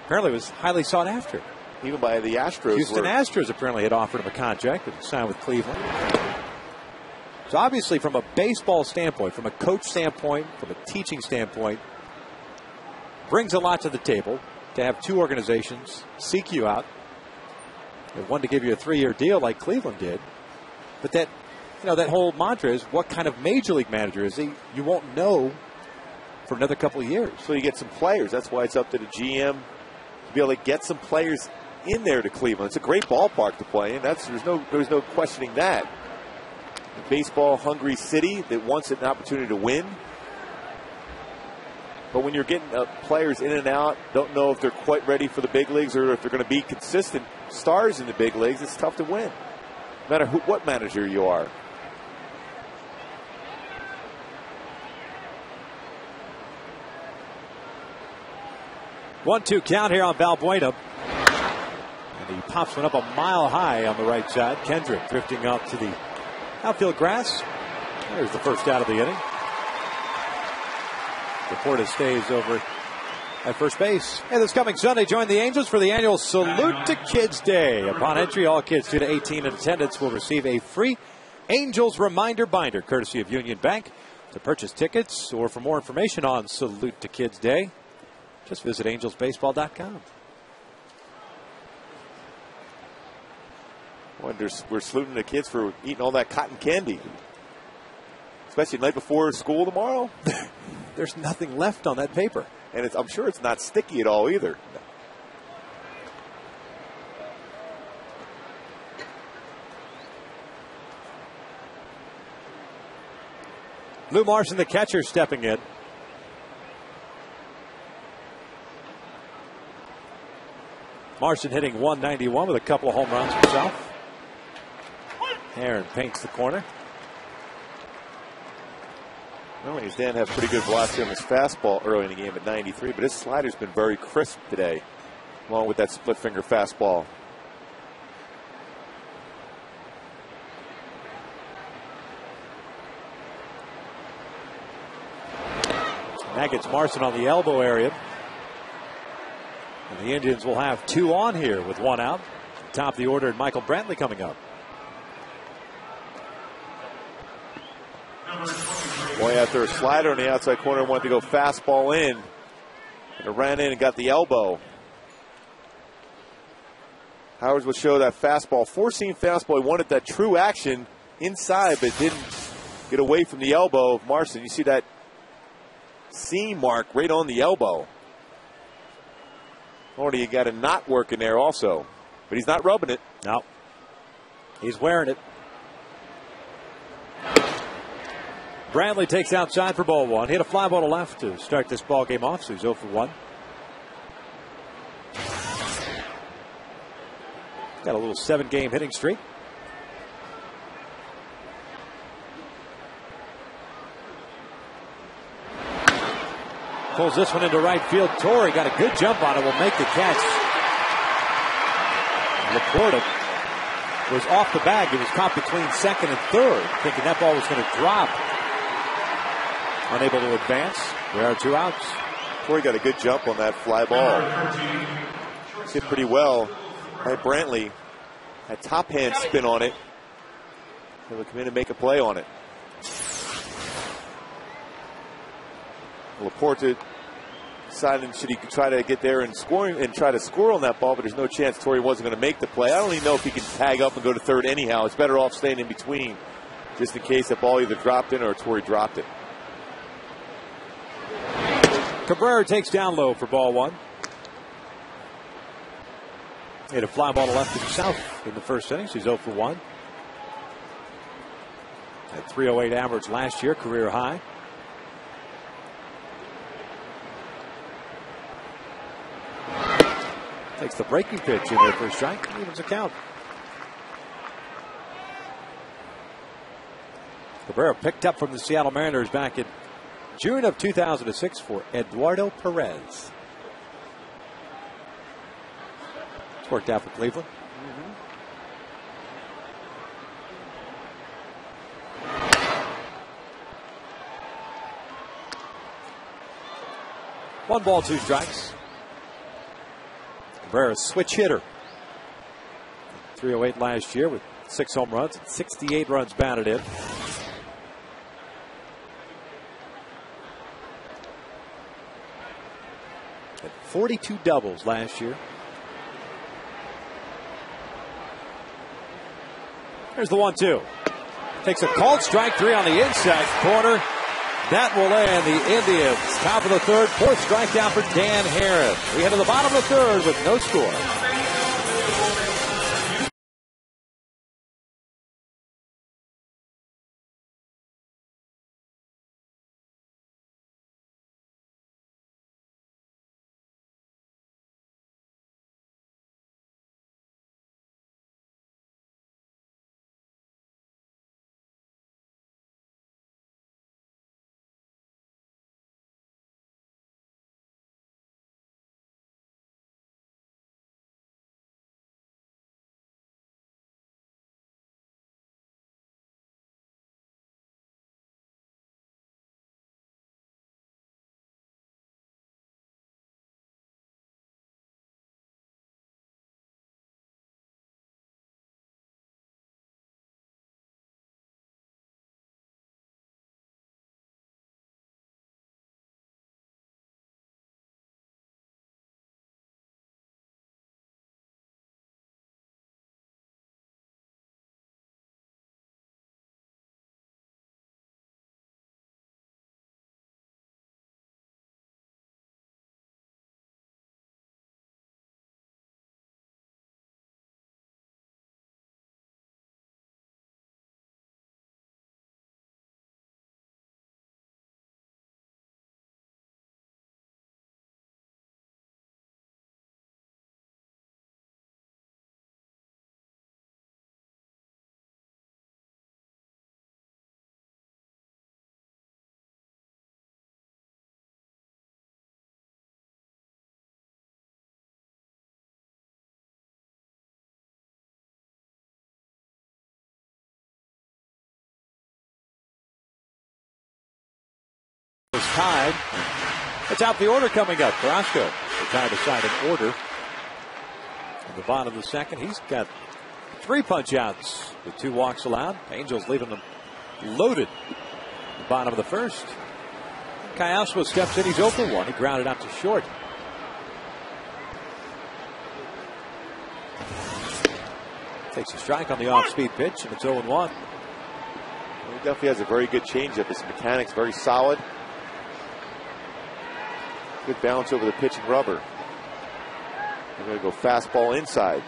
apparently was highly sought after. Even by the Astros. Houston Astros apparently had offered him a contract and signed with Cleveland. So obviously from a baseball standpoint, from a coach standpoint, from a teaching standpoint, brings a lot to the table to have two organizations seek you out. And one to give you a 3-year deal like Cleveland did. But that, that whole mantra is, what kind of major league manager is he? You won't know for another couple of years. So you get some players. That's why it's up to the GM to be able to get some players in there to Cleveland. It's a great ballpark to play in. There's no questioning that. A baseball hungry city that wants an opportunity to win. But when you're getting players in and out, don't know if they're quite ready for the big leagues or if they're going to be consistent stars in the big leagues, it's tough to win. No matter what manager you are. One-two count here on Valbuena. And he pops one up a mile high on the right side. Kendrick drifting up to the outfield grass. There's the first out of the inning. Laporta stays over at first base. And this coming Sunday, join the Angels for the annual Salute to Kids Day. Upon entry, all kids 2 to 18 in attendance will receive a free Angels Reminder Binder, courtesy of Union Bank. To purchase tickets or for more information on Salute to Kids Day, just visit angelsbaseball.com. We're saluting the kids for eating all that cotton candy. Especially the night before school tomorrow. There's nothing left on that paper. And I'm sure it's not sticky at all either. Lou Marson, the catcher, stepping in. Marson hitting 191 with a couple of home runs himself. Aaron paints the corner. Well, he's Dan have pretty good velocity on his fastball early in the game at 93, but his slider's been very crisp today, along with that split finger fastball. And that gets Marson on the elbow area. And the Indians will have 2 on here with 1 out. Top of the order, and Michael Brantley coming up. Boy, after a slider on the outside corner, wanted to go fastball in. And it ran in and got the elbow. Howard will show that fastball. 4-seam fastball. He wanted that true action inside, but didn't get away from the elbow of Marson. You see that seam mark right on the elbow. Already you got a knot working there also. But he's not rubbing it. No. He's wearing it. Brantley takes outside for ball one. Hit a fly ball to left to start this ball game off, so he's 0 for 1. Got a little 7-game hitting streak. Pulls this one into right field. Torrey got a good jump on it. Will make the catch. Laporta was off the bag. It was caught between second and third, thinking that ball was going to drop. Unable to advance. There are 2 outs. Torrey got a good jump on that fly ball. Hit pretty well. Right, Brantley had top hand spin on it. He would come in and make a play on it. Laporta decided should he try to get there and try to score on that ball, but there's no chance Torrey wasn't going to make the play. I don't even know if he can tag up and go to third anyhow. It's better off staying in between, just in case that ball either dropped in or Torrey dropped it. Cabrera takes down low for ball one. Hit a fly ball to left to the south in the first inning. He's 0 for 1. At 308 average last year, career high. Takes the breaking pitch in there for a strike. Evens the count. Cabrera picked up from the Seattle Mariners back in June of 2006 for Eduardo Perez. It's worked out for Cleveland. One ball, 2 strikes. Cabrera, switch hitter. 308 last year with 6 home runs and 68 runs batted in. Had 42 doubles last year. Here's the 1-2. Takes a called strike 3 on the inside corner. That will end the Indians. Top of the third, 4th strikeout for Dan Harris. We head to the bottom of the third with no score. Is tied. It's out the order coming up. Carrasco, the tie to side in order. In the bottom of the second, he's got 3 punch outs with 2 walks allowed. Angels leaving them loaded. The bottom of the first. Kayaswa steps in. He's 0 for 1. He grounded out to short. Takes a strike on the off-speed pitch, and it's 0-1. Well, he definitely has a very good changeup. His mechanics very solid. Good balance over the pitch and rubber. We're going to go fastball inside.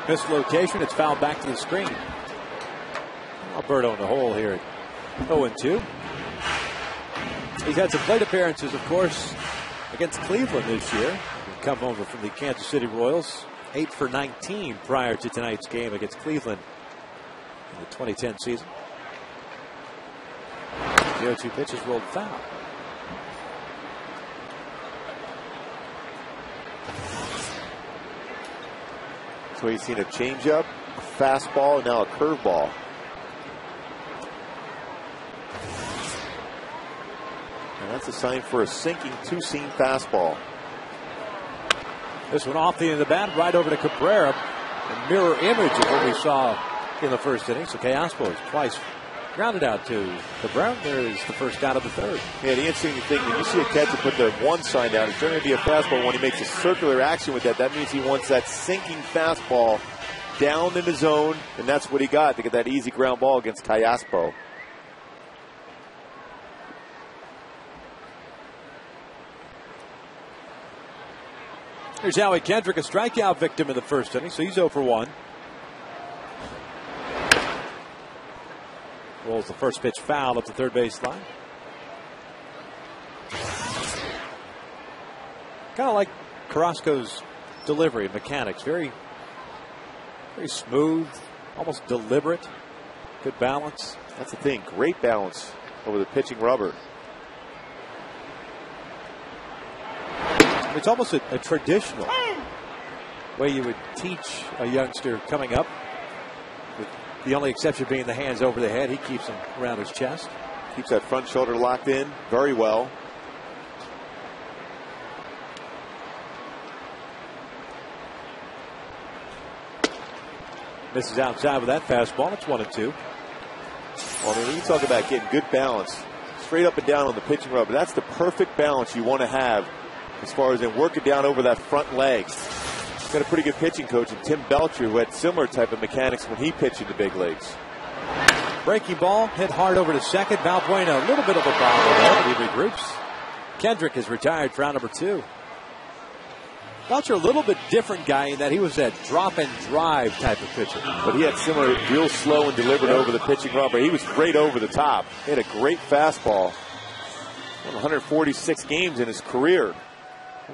Missed location. It's fouled back to the screen. Alberto in the hole here at 0-2. He's had some plate appearances, of course, against Cleveland this year. He's come over from the Kansas City Royals. 8 for 19 prior to tonight's game against Cleveland in the 2010 season. 0-2 pitches rolled foul. So he's seen a changeup, a fastball, and now a curveball. And that's a sign for a sinking two-seam fastball. This one off the end of the bat, right over to Cabrera. A mirror image of what we saw in the first inning. So Callaspo is twice grounded out to Cabrera. There is the first out of the third. Yeah, the interesting thing, when you see a catcher put the one sign down, it's going to be a fastball. When he makes a circular action with that, that means he wants that sinking fastball down in the zone, and that's what he got to get that easy ground ball against Callaspo. Here's Howie Kendrick, a strikeout victim in the first inning, so he's 0 for 1. Rolls the first pitch foul up the third base line. Kind of like Carrasco's delivery and mechanics. Very smooth, almost deliberate. Good balance. That's the thing. Great balance over the pitching rubber. It's almost a traditional way you would teach a youngster coming up. With the only exception being the hands over the head. He keeps them around his chest. Keeps that front shoulder locked in very well. Misses outside with that fastball. It's 1-2. Well, I mean, when you talk about getting good balance, straight up and down on the pitching rubber, that's the perfect balance you want to have as far as in working down over that front leg. Got a pretty good pitching coach in Tim Belcher, who had similar type of mechanics when he pitched in the big leagues. Breaking ball, hit hard over to second. Valbuena, a little bit of a bobble there, but he regroups. Kendrick is retired for round number 2. Belcher, a little bit different guy in that he was that drop and drive type of pitcher. But he had similar, real slow and deliberate over the pitching rubber. He was great over the top. He had a great fastball. 146 games in his career.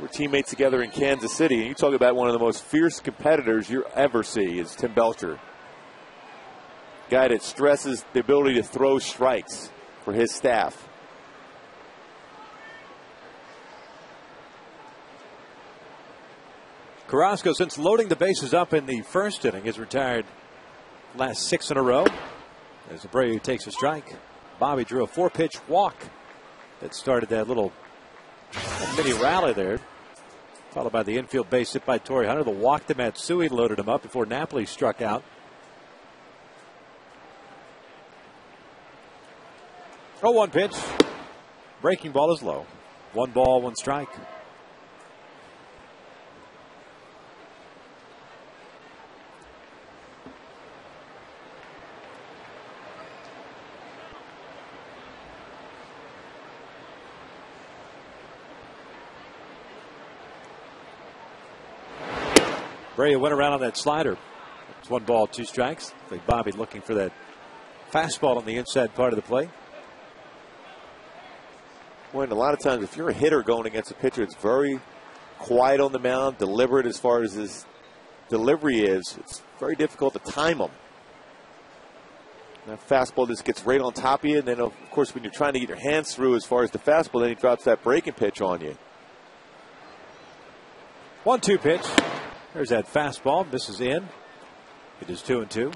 We're teammates together in Kansas City. And you talk about one of the most fierce competitors you ever see is Tim Belcher. Guy that stresses the ability to throw strikes for his staff. Carrasco, since loading the bases up in the first inning, has retired last 6 in a row. As Abreu takes a strike. Bobby drew a 4-pitch walk that started that little mini rally there. Followed by the infield base hit by Torrey Hunter. The walk to Matsui loaded him up before Napoli struck out. 0-1 pitch. Breaking ball is low. 1 ball, 1 strike. Abreu went around on that slider. It's 1 ball, 2 strikes. I think Bobby looking for that fastball on the inside part of the plate. Well, and a lot of times if you're a hitter going against a pitcher, it's very quiet on the mound, deliberate as far as his delivery is. It's very difficult to time him. That fastball just gets right on top of you. And then, of course, when you're trying to get your hands through as far as the fastball, then he drops that breaking pitch on you. 1-2 pitch. There's that fastball. Misses in. It is 2-2.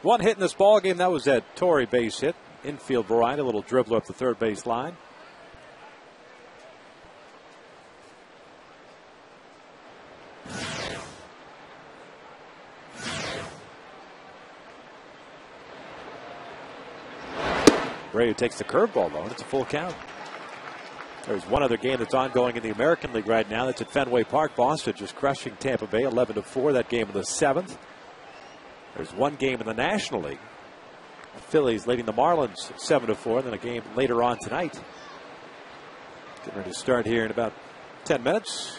1 hit in this ball game. That was that Torrey base hit. Infield variety. A little dribbler up the third base line. Abreu takes the curveball though, and it's a full count. There's one other game that's ongoing in the American League right now. That's at Fenway Park. Boston just crushing Tampa Bay 11-4. That game in the 7th. There's one game in the National League. The Phillies leading the Marlins 7-4. And then a game later on tonight. Getting ready to start here in about 10 minutes.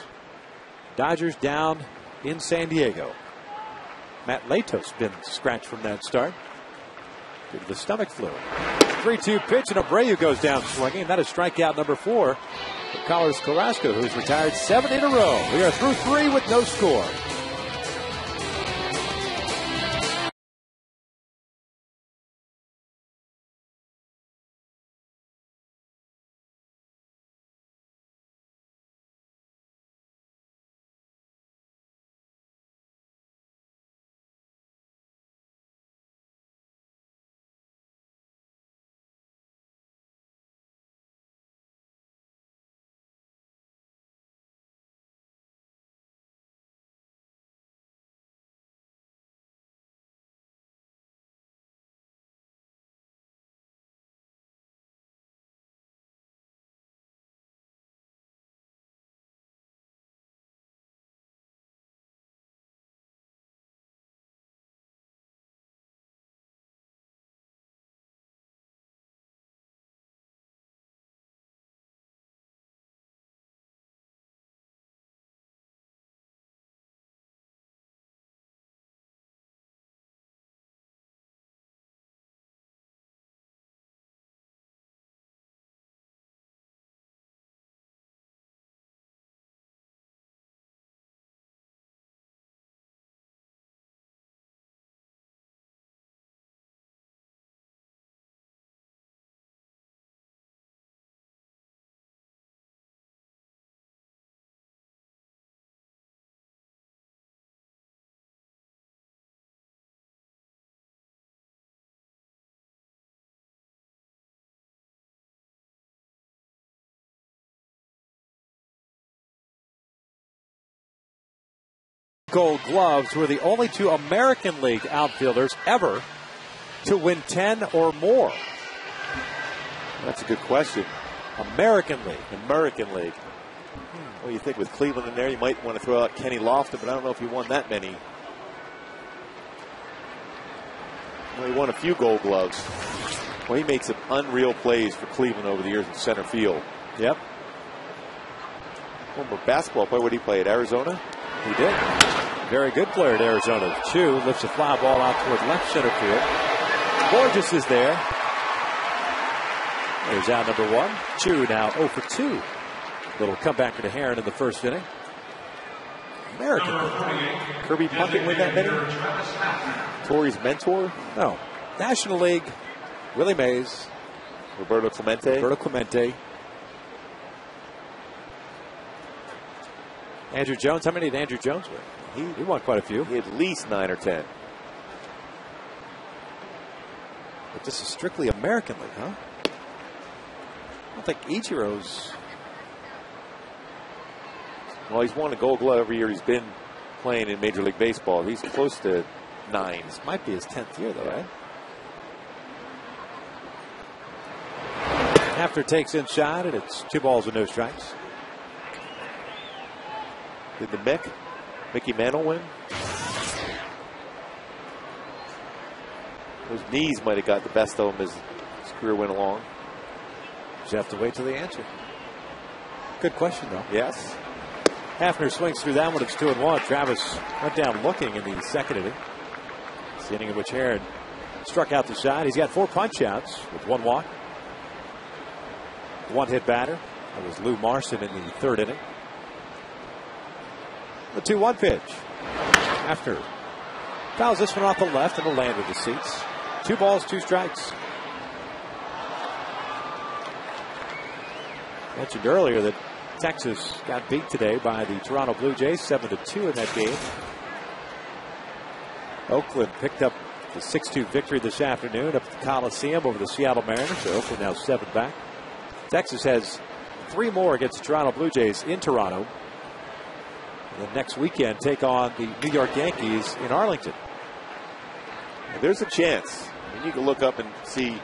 Dodgers down in San Diego. Matt Latos been scratched from that start due to the stomach flu. 3-2 pitch, and Abreu goes down swinging. And that is strikeout number 4 for Carlos Carrasco, who's retired 7 in a row. We are through 3 with no score. Gold Gloves were the only 2 American League outfielders ever to win 10 or more. That's a good question. American League. American League. Well, you think with Cleveland in there, you might want to throw out Kenny Lofton, but I don't know if he won that many. Well, he won a few Gold Gloves. Well, he made some unreal plays for Cleveland over the years in center field. Yep. Former basketball player. What did he play at Arizona? He did. Very good player at Arizona. Chu lifts a fly ball out toward left center field. Borges is there. There's out number 1. Chu now 0 for 2. Little comebacker to Heron in the first inning. American League. Kirby Puckett win that many? Torrey's mentor? No. National League. Willie Mays. Roberto Clemente. Andrew Jones. How many did Andrew Jones win? He won quite a few. He had at least 9 or 10. But this is strictly American League, huh? I don't think Ichiro's. Well, he's won a Gold Glove every year he's been playing in Major League Baseball. He's close to 9. This might be his 10th year, though, right? After takes inside, and it's 2 balls and no strikes. Did the Mickey Mantle win? Those knees might have got the best of him as his career went along. You have to wait till the answer. Good question, though. Yes. Hafner swings through that one. It's 2-1. Travis went down looking in the second inning. It's the inning in which Heron struck out the side. He's got 4 punch outs with 1 walk. 1 hit batter. That was Lou Marson in the 3rd inning. The 2-1 pitch. Hafner fouls this one off the left and will land with the seats. 2 balls, 2 strikes. Mentioned earlier that Texas got beat today by the Toronto Blue Jays, 7-2 in that game. Oakland picked up the 6-2 victory this afternoon up at the Coliseum over the Seattle Mariners. So Oakland now 7 back. Texas has 3 more against the Toronto Blue Jays in Toronto. And then next weekend take on the New York Yankees in Arlington. There's a chance. I mean, you can look up and see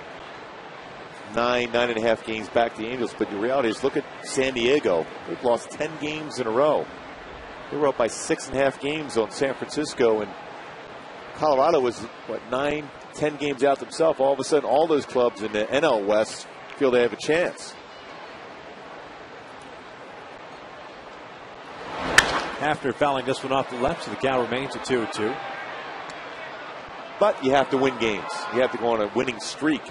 9.5 games back to the Angels, but the reality is, look at San Diego. They've lost 10 games in a row. They were up by 6.5 games on San Francisco, and Colorado was, 9, 10 games out themselves. All of a sudden, all those clubs in the NL West feel they have a chance. After fouling this one off the left, so the count remains at 2-2. But you have to win games. You have to go on a winning streak.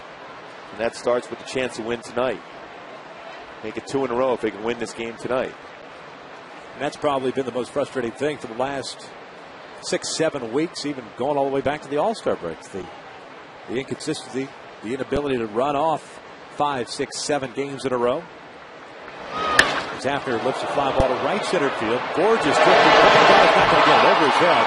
And that starts with the chance to win tonight. Make it 2 in a row if they can win this game tonight. And that's probably been the most frustrating thing for the last 6-7 weeks, even going all the way back to the All-Star breaks. The inconsistency, the inability to run off 5, 6, 7 games in a row. As Hafner lifts the fly ball to right center field. Gorgeous drifting back. Not going to get it over his head.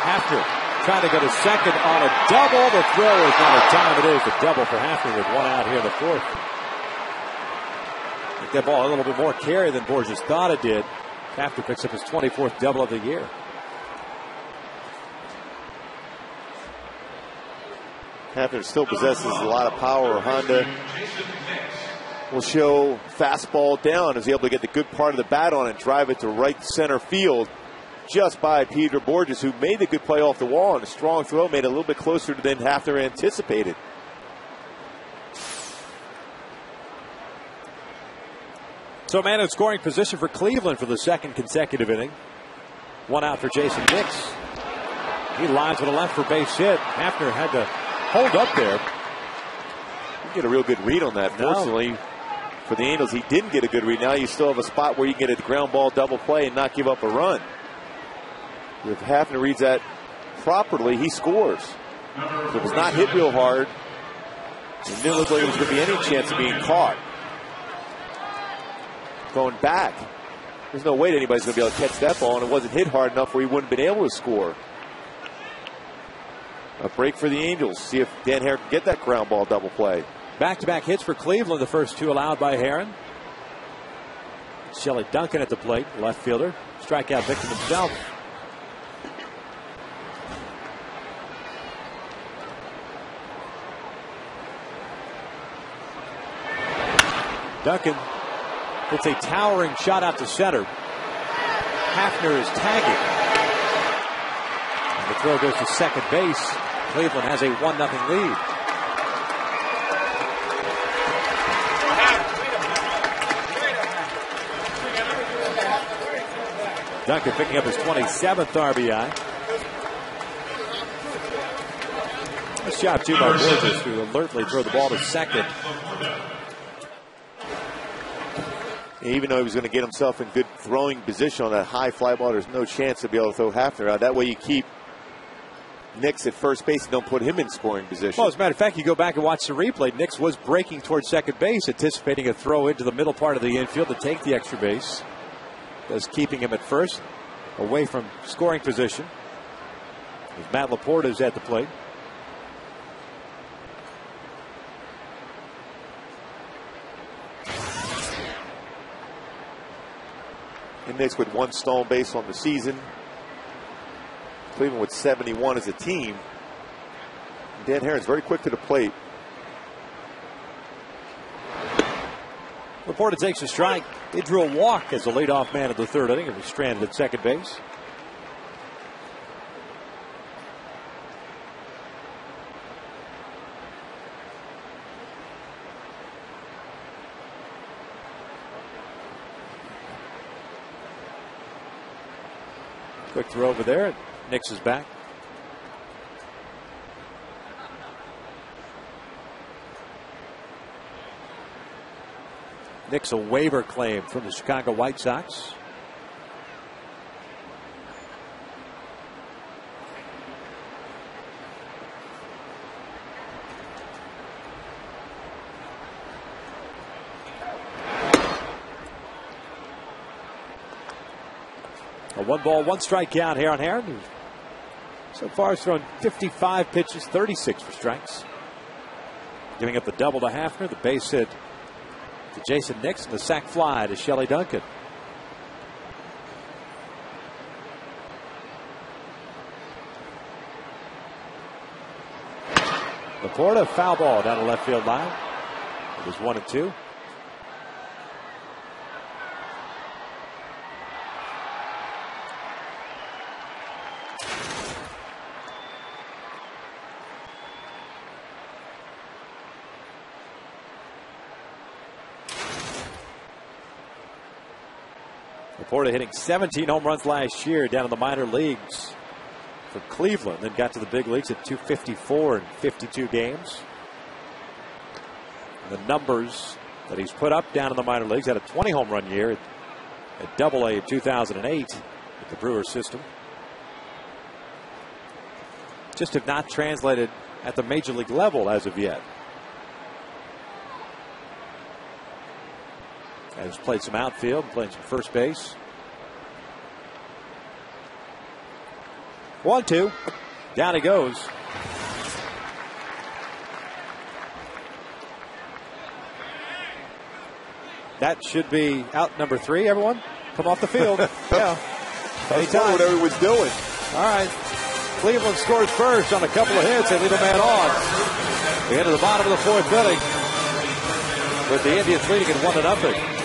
Hafner trying to go to second on a double. The throw is not a time. It is a double for Hafner with 1 out here in the 4th. I think that ball a little bit more carry than Borges thought it did. Hafner picks up his 24th double of the year. Hafner still possesses a lot of power. Honda will show fastball down. Is able to get the good part of the bat on and drive it to right center field just by Peter Borges, who made the good play off the wall, and a strong throw made it a little bit closer than Hafner anticipated. So man in scoring position for Cleveland for the 2nd consecutive inning. 1 out for Jason Nix. He lines to the left for base hit. Hafner had to hold up there. You get a real good read on that. Fortunately for the Angels, he didn't get a good read. Now you still have a spot where you can get a ground ball double play and not give up a run. If Hafner reads that properly, he scores. If it was not hit real hard, it didn't look like there was going to be any chance of being caught. Going back, there's no way that anybody's going to be able to catch that ball, and it wasn't hit hard enough where he wouldn't have been able to score. A break for the Angels. See if Dan Hare can get that ground ball double play. Back-to-back hits for Cleveland, the first 2 allowed by Heron. Shelley Duncan at the plate, left fielder. Strikeout victim himself. Duncan hits a towering shot out to center. Hafner is tagging. And the throw goes to second base. Cleveland has a 1-0 lead. Duncan picking up his 27th RBI. Nice job too by Borges to alertly throw the ball to second. Even though he was going to get himself in good throwing position on that high fly ball, there's no chance to be able to throw Hafner out. That way you keep Nix at first base and don't put him in scoring position. Well, as a matter of fact, you go back and watch the replay. Nix was breaking towards second base, anticipating a throw into the middle part of the infield to take the extra base. Thus keeping him at first, away from scoring position. As Matt Laporta is at the plate. And Nix with 1 stolen base on the season. Cleveland with 71 as a team. And Dan Heron's very quick to the plate. Laporta takes a strike. They drew a walk as the leadoff man of the 3rd inning and was stranded at second base. Quick throw over there. Nix is back. Nix a waiver claim from the Chicago White Sox. A 1-ball, 1-strike count here on Heron. So far has thrown 55 pitches, 36 for strikes. Giving up the double to Hafner, the base hit to Jason Nix, and the sac fly to Shelley Duncan. Laporta, foul ball down the left field line. It was 1-2. Laporta hitting 17 home runs last year down in the minor leagues. for Cleveland, then got to the big leagues at 254 in 52 games. And the numbers that he's put up down in the minor leagues, had a 20 home run year at Double-A in 2008 with the Brewers system. Just have not translated at the major league level as of yet. Has played some outfield, played some first base. 1-2. Down he goes. That should be out number 3, everyone. Come off the field. Yeah. Anytime. What everyone's doing. All right. Cleveland scores first on a couple of hits. They leave a man on. We get to the bottom of the 4th inning with the Indians leading at 1-0.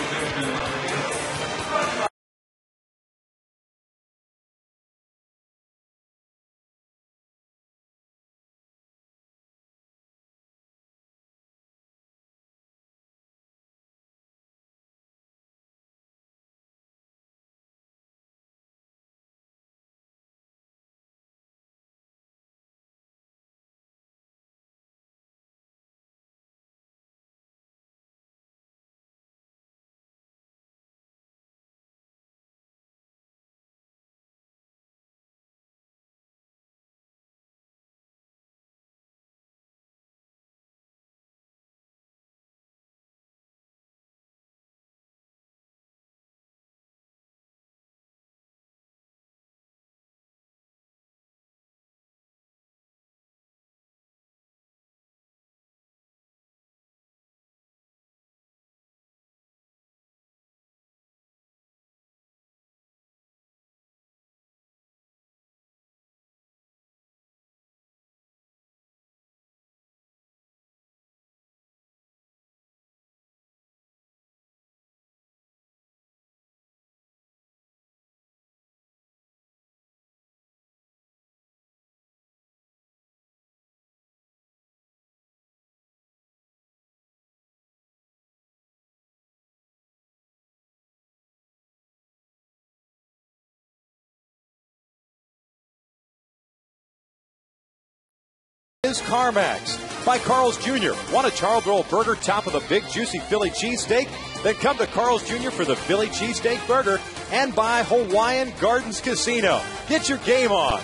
Is CarMax by Carl's Jr. Want a charred roll burger, top of the big juicy Philly cheesesteak? Then come to Carl's Jr. for the Philly cheesesteak burger, and by Hawaiian Gardens Casino. Get your game on.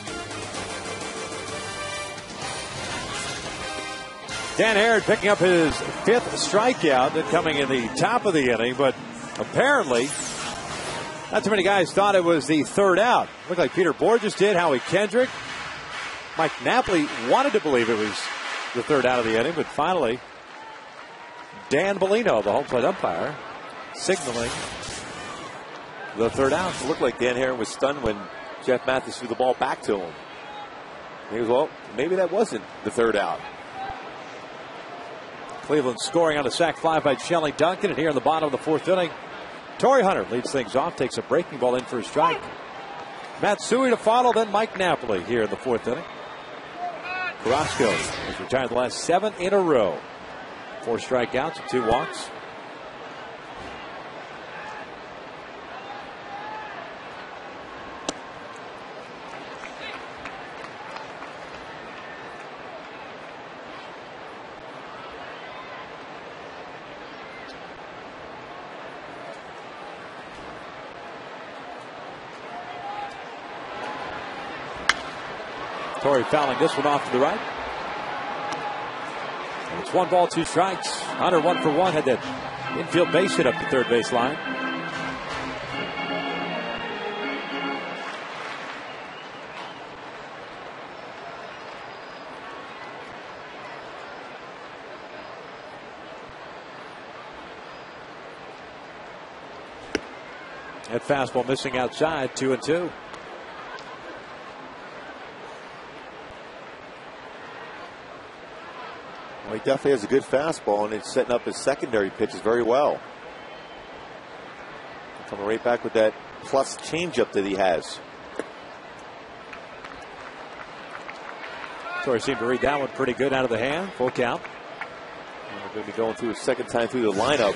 Dan Herod picking up his 5th strikeout, then coming in the top of the inning, but apparently not too many guys thought it was the 3rd out. Looked like Peter Borges did, Howie Kendrick. Mike Napoli wanted to believe it was the 3rd out of the inning, but finally, Dan Bellino, the home plate umpire, signaling the 3rd out. It looked like Dan Herron was stunned when Jeff Mathis threw the ball back to him. He was, well, maybe that wasn't the 3rd out. Cleveland scoring on a sac fly by Shelley Duncan, and here in the bottom of the 4th inning, Torrey Hunter leads things off, takes a breaking ball in for a strike. Matsui to follow, then Mike Napoli here in the 4th inning. Carrasco has retired the last 7 in a row. 4 strikeouts and 2 walks. Torrey fouling this one off to the right. And it's 1 ball, 2 strikes. Hunter 1 for 1, had that infield base hit up the 3rd base line. That fastball missing outside, 2-2. Well, he definitely has a good fastball, and it's setting up his secondary pitches very well. Coming right back with that plus changeup that he has. Torrey seemed to read that one pretty good out of the hand. Full count. And we're going to be going through a second time through the lineup,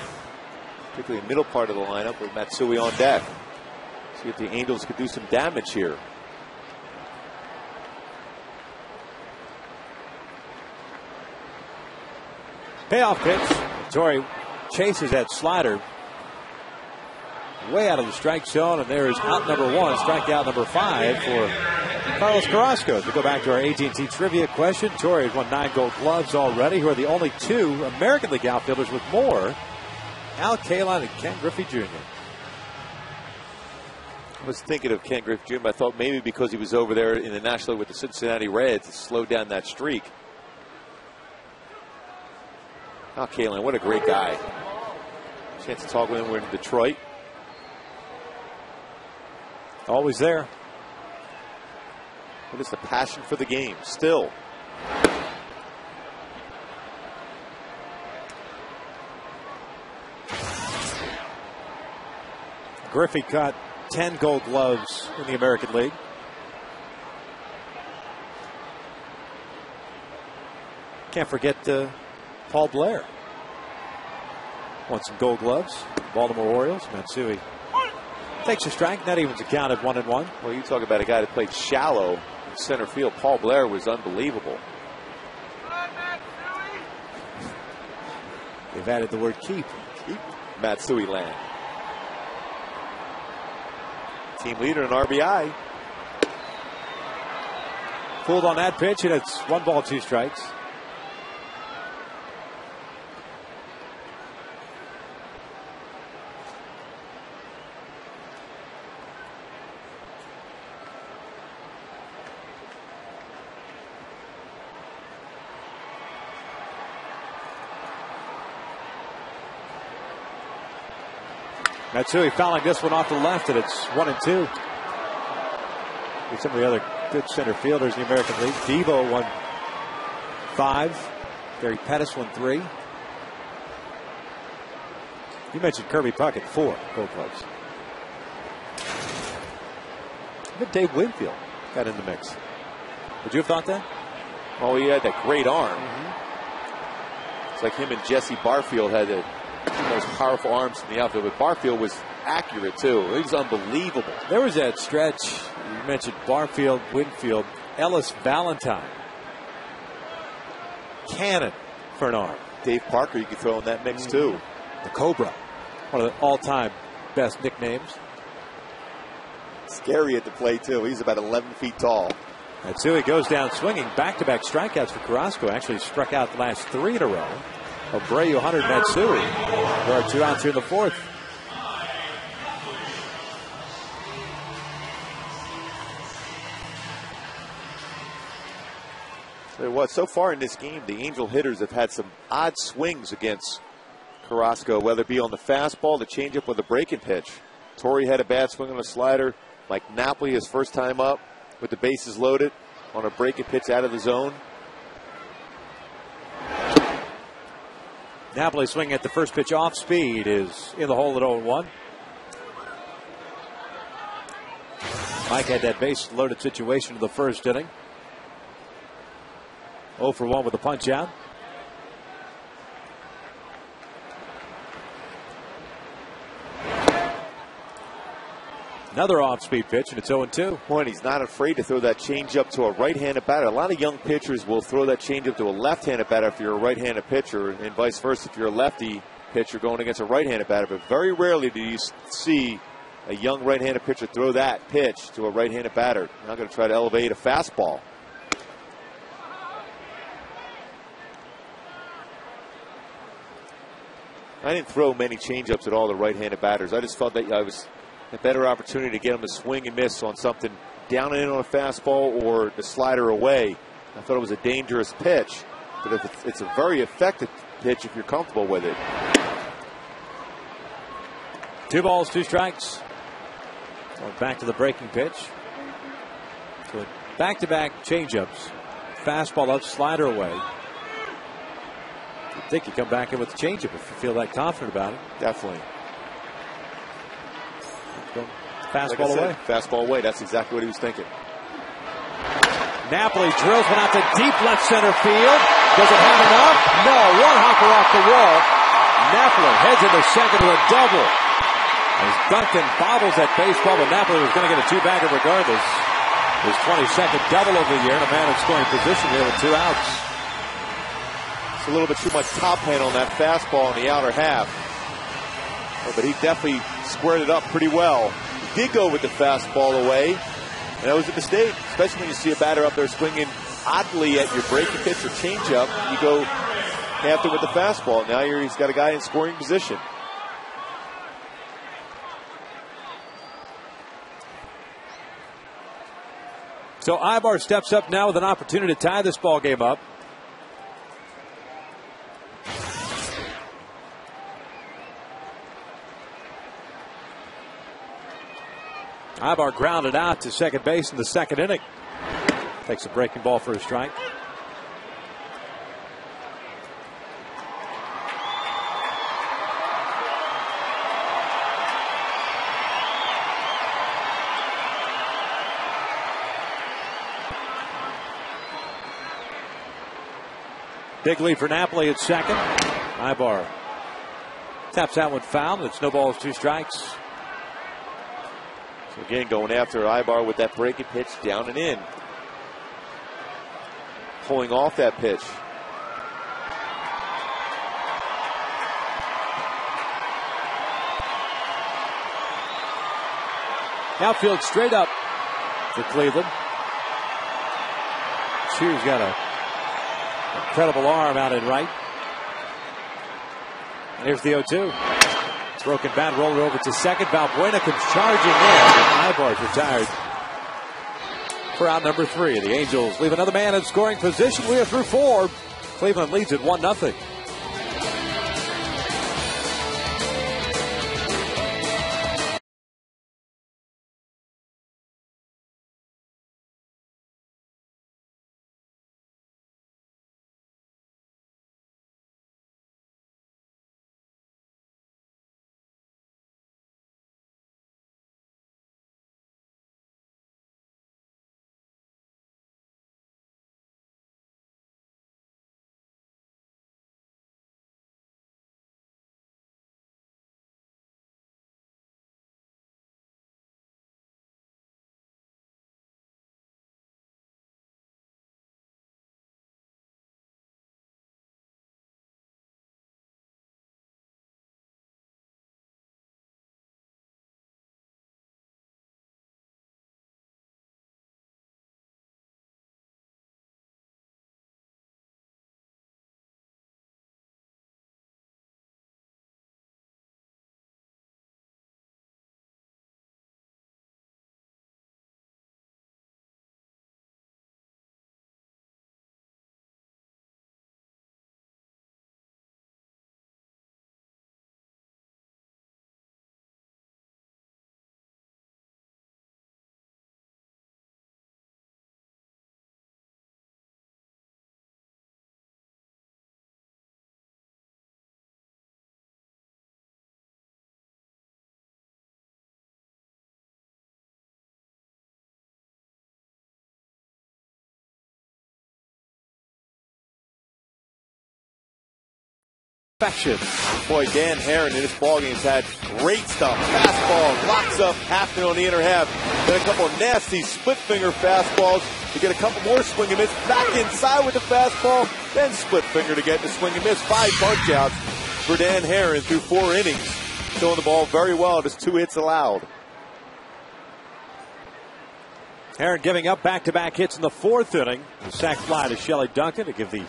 particularly the middle part of the lineup with Matsui on deck. See if the Angels could do some damage here. Payoff pitch. Torrey chases that slider way out of the strike zone, and there is out number 1, strikeout number 5 for Carlos Carrasco. To go back to our AT&T trivia question, Torrey has won 9 Gold Gloves already, who are the only 2 American League outfielders with more. Al Kaline and Ken Griffey Jr. I was thinking of Ken Griffey Jr., but I thought maybe because he was over there in the National League with the Cincinnati Reds, it slowed down that streak. Al Kaline, what a great guy. Chance to talk with him. We're in Detroit. Always there. What is the passion for the game still? Griffey caught 10 Gold Gloves in the American League. Can't forget Paul Blair. Won some Gold Gloves. Baltimore Orioles. Matsui takes a strike. That evens the count at 1-1. Well, you talk about a guy that played shallow in center field. Paul Blair was unbelievable. They've added the word keep. Keep Matsui land. Team leader in RBI. Fooled on that pitch, and it's 1 ball, 2 strikes. Matsui fouling this one off the left, and it's 1-2. Some of the other good center fielders in the American League. Devo won 5. Gary Pettis won 3. You mentioned Kirby Puckett, 4 Gold Gloves. Even Dave Winfield got in the mix. Would you have thought that? Oh, he had that great arm. It's like him and Jesse Barfield had the most powerful arms in the outfield, but Barfield was accurate too. He was unbelievable. There was that stretch, you mentioned Barfield, Winfield, Ellis Valentine. Cannon for an arm. Dave Parker, you could throw in that mix too. The Cobra, one of the all-time best nicknames. Scary at the plate too. He's about 11 feet tall. Matsui goes down swinging. Back-to-back strikeouts for Carrasco. Actually struck out the last 3 in a row. Abreu, Hunter, Matsui. There are 2 outs here in the 4th. Tell you what, so far in this game, the Angel hitters have had some odd swings against Carrasco, whether it be on the fastball, the changeup, or the breaking pitch. Torrey had a bad swing on a slider. Mike Napoli, his first time up with the bases loaded on a breaking pitch out of the zone. Napoli swinging at the first pitch off speed is in the hole at 0-1. Mike had that base loaded situation in the first inning. 0 for 1 with a punch out. Another off-speed pitch, and it's 0-2. Boy, and he's not afraid to throw that changeup to a right-handed batter. A lot of young pitchers will throw that changeup to a left-handed batter if you're a right-handed pitcher, and vice versa if you're a lefty pitcher going against a right-handed batter. But very rarely do you see a young right-handed pitcher throw that pitch to a right-handed batter. Now going to try to elevate a fastball. I didn't throw many changeups at all to right-handed batters. I just felt that I was a better opportunity to get him to swing and miss on something down and in on a fastball or the slider away. I thought it was a dangerous pitch, but if it's a very effective pitch if you're comfortable with it. 2 balls, 2 strikes. Going back to the breaking pitch. So back-to-back changeups. Fastball up, slider away. I think you come back in with the changeup if you feel that confident about it. Definitely. Fastball away. Fastball away. That's exactly what he was thinking. Napoli drills one out to deep left center field. Does it have enough? No. One hopper off the wall. Napoli heads into second with a double. As Duncan bobbles that baseball, but Napoli was going to get a 2-bagger regardless. His 22nd double of the year, and a man in scoring position here with 2 outs. a little bit too much top hand on that fastball in the outer half. But he definitely squared it up pretty well. He did go with the fastball away, and that was a mistake, especially when you see a batter up there swinging oddly at your breaking pitch or changeup. You go after with the fastball. Now he's got a guy in scoring position. So Ibar steps up now with an opportunity to tie this ball game up. Ibar grounded out to second base in the second inning. Takes a breaking ball for a strike. Big lead for Napoli at second. Ibar taps that one foul. It's no balls, 2 strikes. So again, going after Ibar with that breaking pitch down and in. Pulling off that pitch. Outfield straight up for Cleveland. Chu's got a incredible arm out in right. And here's the 0-2. Broken bat, rolled over to second. Valbuena comes charging in. Ibar's retired for out number 3. The Angels leave another man in scoring position. We are through 4. Cleveland leads at 1-0. Perfection. Boy, Dan Herron in this ballgame has had great stuff. Fastball, locks up Hafner on the inner half. Then a couple of nasty split finger fastballs to get a couple more swing and miss. Back inside with the fastball, then split finger to get the swing and miss. 5 punch outs for Dan Herron through 4 innings. Throwing the ball very well, just 2 hits allowed. Herron giving up back-to-back hits in the 4th inning. The sac fly to Shelley Duncan to give the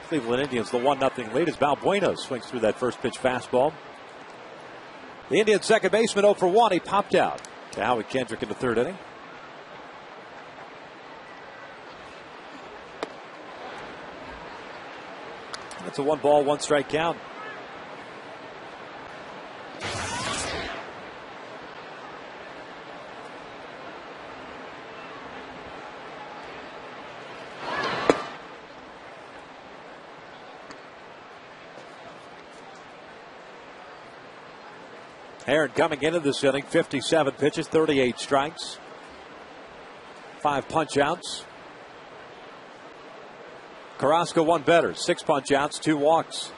Cleveland Indians the 1-0 lead as Valbuena swings through that first pitch fastball. The Indians second baseman 0 for 1. He popped out to Howie Kendrick in the 3rd inning. That's a 1-ball, 1-strike count. Herron coming into this inning, 57 pitches, 38 strikes, 5 punch outs. Carrasco 1 better, 6 punch outs, 2 walks.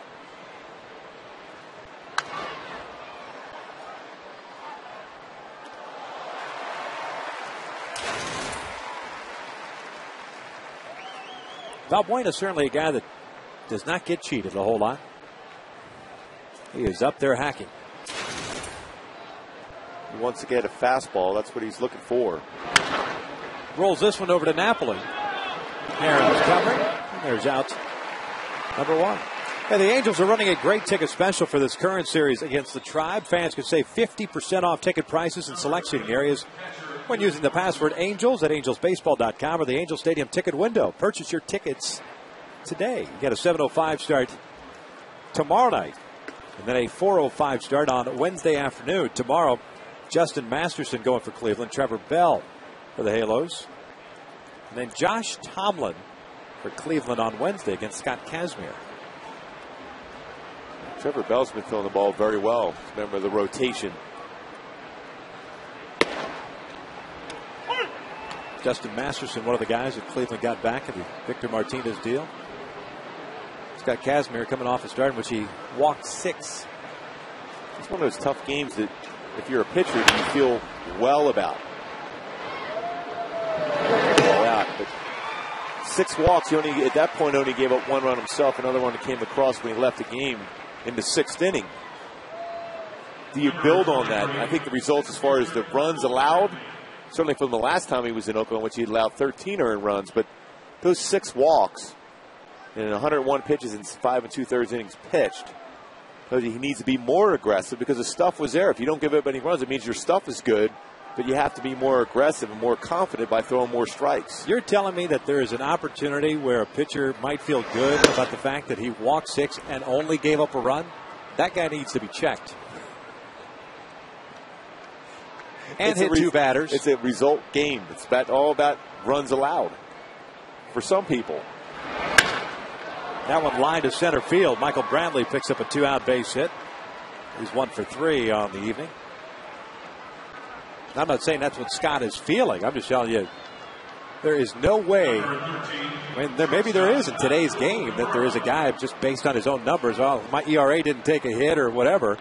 Valbuena certainly a guy that does not get cheated a whole lot. He is up there hacking. He wants to get a fastball. That's what he's looking for. Rolls this one over to Napoli. Aaron's covering. And there's out number 1. And the Angels are running a great ticket special for this current series against the Tribe. Fans can save 50% off ticket prices in select seating areas when using the password ANGELS at angelsbaseball.com or the Angel Stadium ticket window. Purchase your tickets today. You get a 7:05 start tomorrow night, and then a 4:05 start on Wednesday afternoon. Tomorrow, Justin Masterson going for Cleveland, Trevor Bell for the Halos, and then Josh Tomlin for Cleveland on Wednesday against Scott Kazmir. Trevor Bell's been throwing the ball very well. Remember the rotation. Justin Masterson, one of the guys that Cleveland got back in the Victor Martinez deal. Scott Kazmir coming off a start in which he walked 6. It's one of those tough games that if you're a pitcher, you feel well about. Ball out, but 6 walks. He only, at that point, only gave up 1 run himself. Another one that came across when he left the game in the 6th inning. Do you build on that? I think the results as far as the runs allowed, certainly from the last time he was in Oakland, which he allowed 13 earned runs, but those 6 walks and 101 pitches in 5 2/3 innings pitched, he needs to be more aggressive because the stuff was there. If you don't give up any runs, it means your stuff is good, but you have to be more aggressive and more confident by throwing more strikes. You're telling me that there is an opportunity where a pitcher might feel good about the fact that he walked 6 and only gave up a run? That guy needs to be checked. And hit 2 batters. It's a result game. It's all about runs allowed for some people. That one lined to center field. Michael Brantley picks up a 2-out base hit. He's 1 for 3 on the evening. I'm not saying that's what Scott is feeling. I'm just telling you, there is no way, maybe there is in today's game, that there is a guy just based on his own numbers, oh, my ERA didn't take a hit or whatever,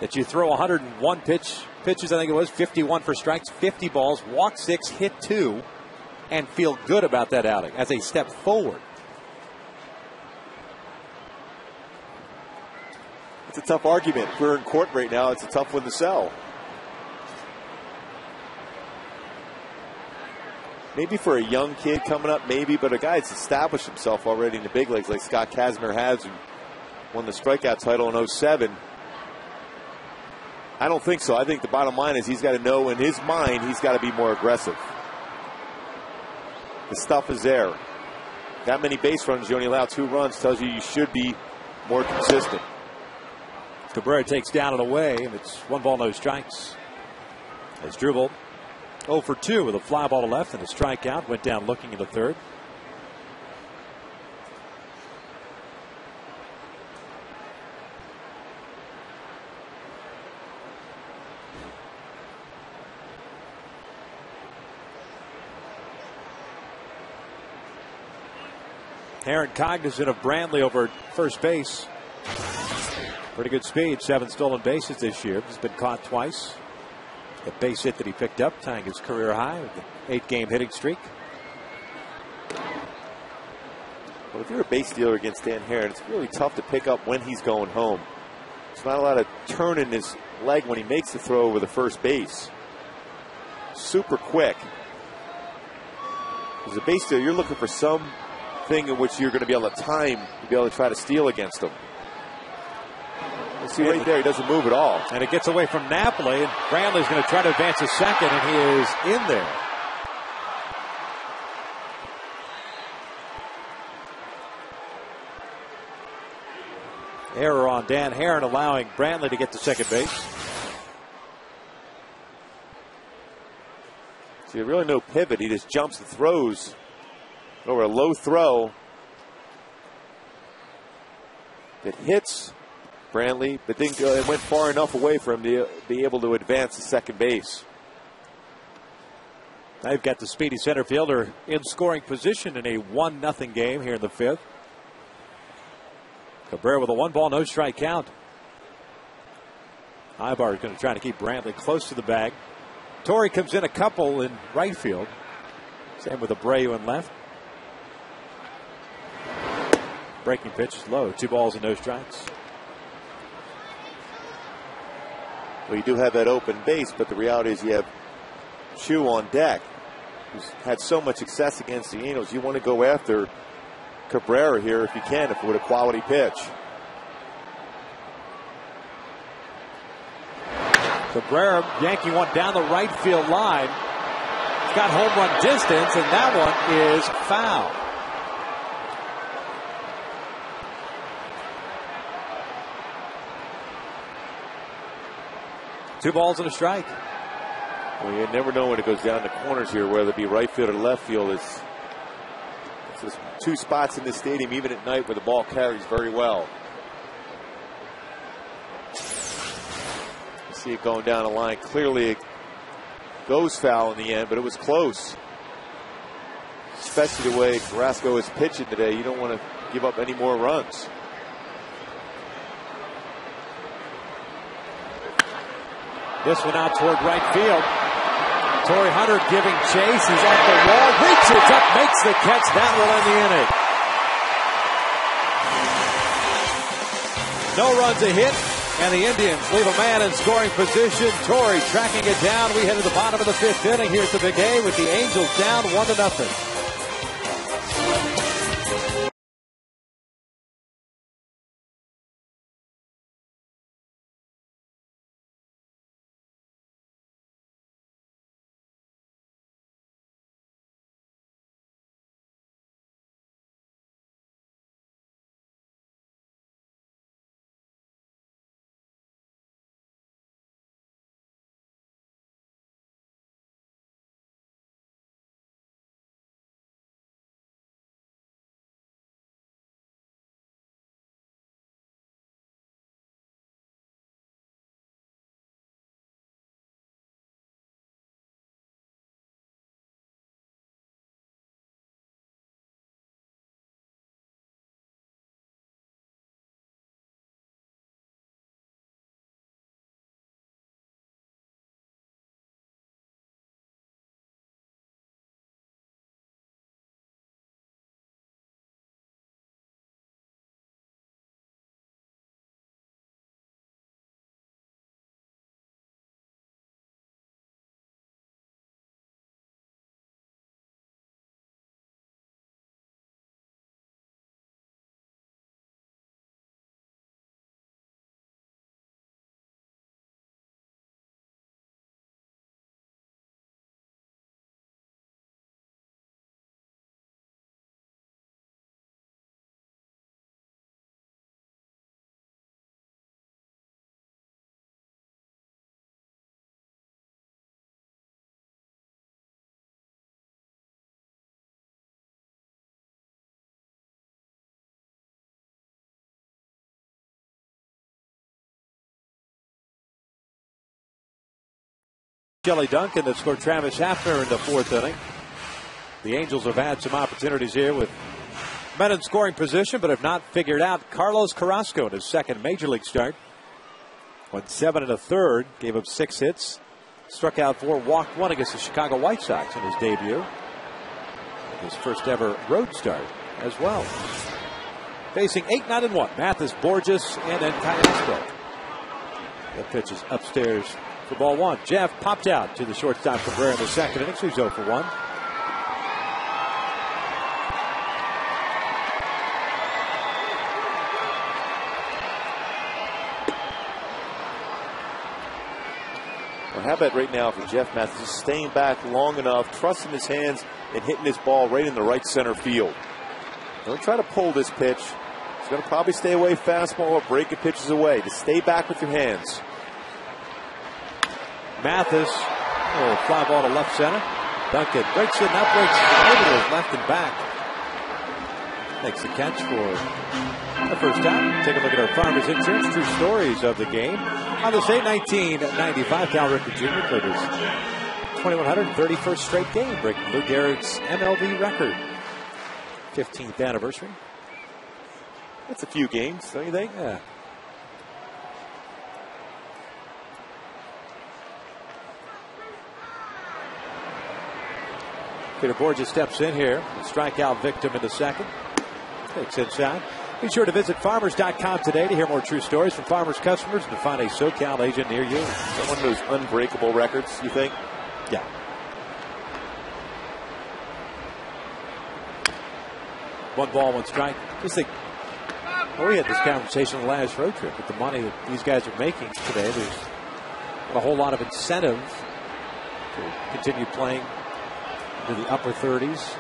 that you throw 101 pitches, I think it was, 51 for strikes, 50 balls, walk 6, hit 2, and feel good about that outing as a step forward. It's a tough argument. If we're in court right now, it's a tough one to sell. Maybe for a young kid coming up, maybe, but a guy that's established himself already in the big leagues like Scott Kazmir has, who won the strikeout title in 07. I don't think so. I think the bottom line is he's got to know in his mind he's got to be more aggressive. The stuff is there. That many base runs, you only allow 2 runs, tells you should be more consistent. Cabrera takes down and away, and it's 1 ball, no strikes. As Drubel 0 for 2 with a fly ball to left and a strikeout. Went down looking in the 3rd. Aaron cognizant of Brantley over at first base. Pretty good speed. 7 stolen bases this year. He's been caught twice. The base hit that he picked up, tying his career high with the 8-game hitting streak. Well, if you're a base stealer against Dan Herron, it's really tough to pick up when he's going home. There's not a lot of turn in his leg when he makes the throw over the first base. Super quick. As a base stealer, you're looking for something in which you're going to be able to time to be able to try to steal against him. See right there, he doesn't move at all. And it gets away from Napoli, and Brantley's going to try to advance a second, and he is in there. Error on Dan Herron, allowing Brantley to get to second base. See, really no pivot. He just jumps and throws over a low throw that hits Brantley, but didn't go, it went far enough away for him to be able to advance to second base. They've got the speedy center fielder in scoring position in a 1-0 game here in the 5th. Cabrera with a 1 ball, no strike count. Ibar is going to try to keep Brantley close to the bag. Torrey comes in a couple in right field. Same with Abreu in left. Breaking pitch is low. 2 balls and no strikes. Well, you do have that open base, but the reality is you have Chu on deck, who's had so much success against the Angels. You want to go after Cabrera here if you can, if with a quality pitch. Cabrera yanking one down the right field line. It's got home run distance, and that one is foul. Two balls and a strike. Well, you never know when it goes down the corners here, whether it be right field or left field. It's just 2 spots in this stadium, even at night, where the ball carries very well. You see it going down the line. Clearly, it goes foul in the end, but it was close. Especially the way Carrasco is pitching today, you don't want to give up any more runs. This one out toward right field. Torrey Hunter giving chase. He's at the wall. Reaches up, makes the catch. That will end the inning. No runs, a hit, and the Indians leave a man in scoring position. Torrey tracking it down. We head to the bottom of the 5th inning. Here's the Big A with the Angels down 1-0. Kelly Duncan that scored Travis Hafner in the 4th inning. The Angels have had some opportunities here with men in scoring position, but have not figured out Carlos Carrasco in his 2nd major league start. Went 7 1/3, gave up 6 hits, struck out 4, walked 1 against the Chicago White Sox in his debut. His first ever road start as well. Facing 8-9-1, Mathis, Borges, and then Carrasco. The pitch is upstairs for ball 1. Jeff popped out to the shortstop Cabrera in the 2nd inning, so he's 0 for 1. Well, how about right now for Jeff Mathis, just staying back long enough, trusting his hands, and hitting his ball right in the right center field. Don't try to pull this pitch. He's going to probably stay away fastball or breaking pitches away. Just stay back with your hands. Mathis, fly ball to left center. Duncan breaks it, now breaks it left and back. Makes the catch for the first time. Take a look at our Farmers Insurance true stories of the game. On this day, 1995, Cal Ripken Jr. played his 2131st straight game, breaking Lou Gehrig's MLB record. 15th anniversary. That's a few games, don't you think? Yeah. Peter Borges steps in here. Strikeout victim in the 2nd. Takes inside. Be sure to visit farmers.com today to hear more true stories from Farmers customers and to find a SoCal agent near you. Is that one of those unbreakable records, you think? Yeah. One ball, one strike. Just think, well, we had this conversation on the last road trip. With the money that these guys are making today, there's not a whole lot of incentive to continue playing into the upper 30s.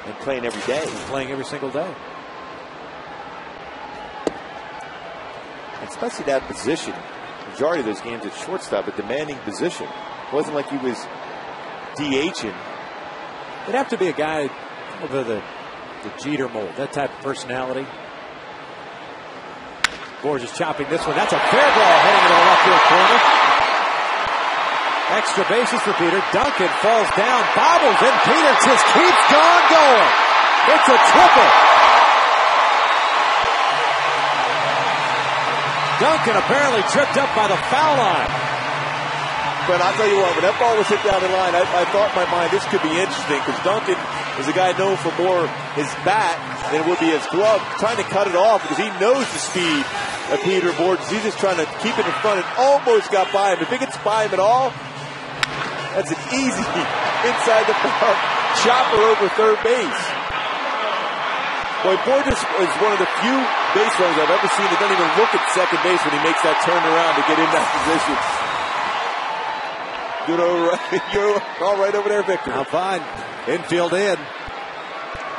And playing every day. And playing every single day. Especially that position. Majority of those games at shortstop, a demanding position. It wasn't like he was DHing. It'd have to be a guy with the Jeter mold, that type of personality. Borges chopping this one. That's a fair ball heading into the left field corner. Extra bases for Peter. Duncan falls down, bobbles, and Peter just keeps on going. It's a triple. Duncan apparently tripped up by the foul line. But I'll tell you what, when that ball was hit down the line, I thought in my mind this could be interesting because Duncan is a guy known for more his bat than it would be his glove, trying to cut it off because he knows the speed of Peter Borges. He's just trying to keep it in front and almost got by him. If it gets by him at all, that's an easy inside the park chopper over third base. Boy, Borges is one of the few base runners I've ever seen that doesn't even look at second base when he makes that turn around to get in that position. You're all right over there, Victor. Now fine. Infield in.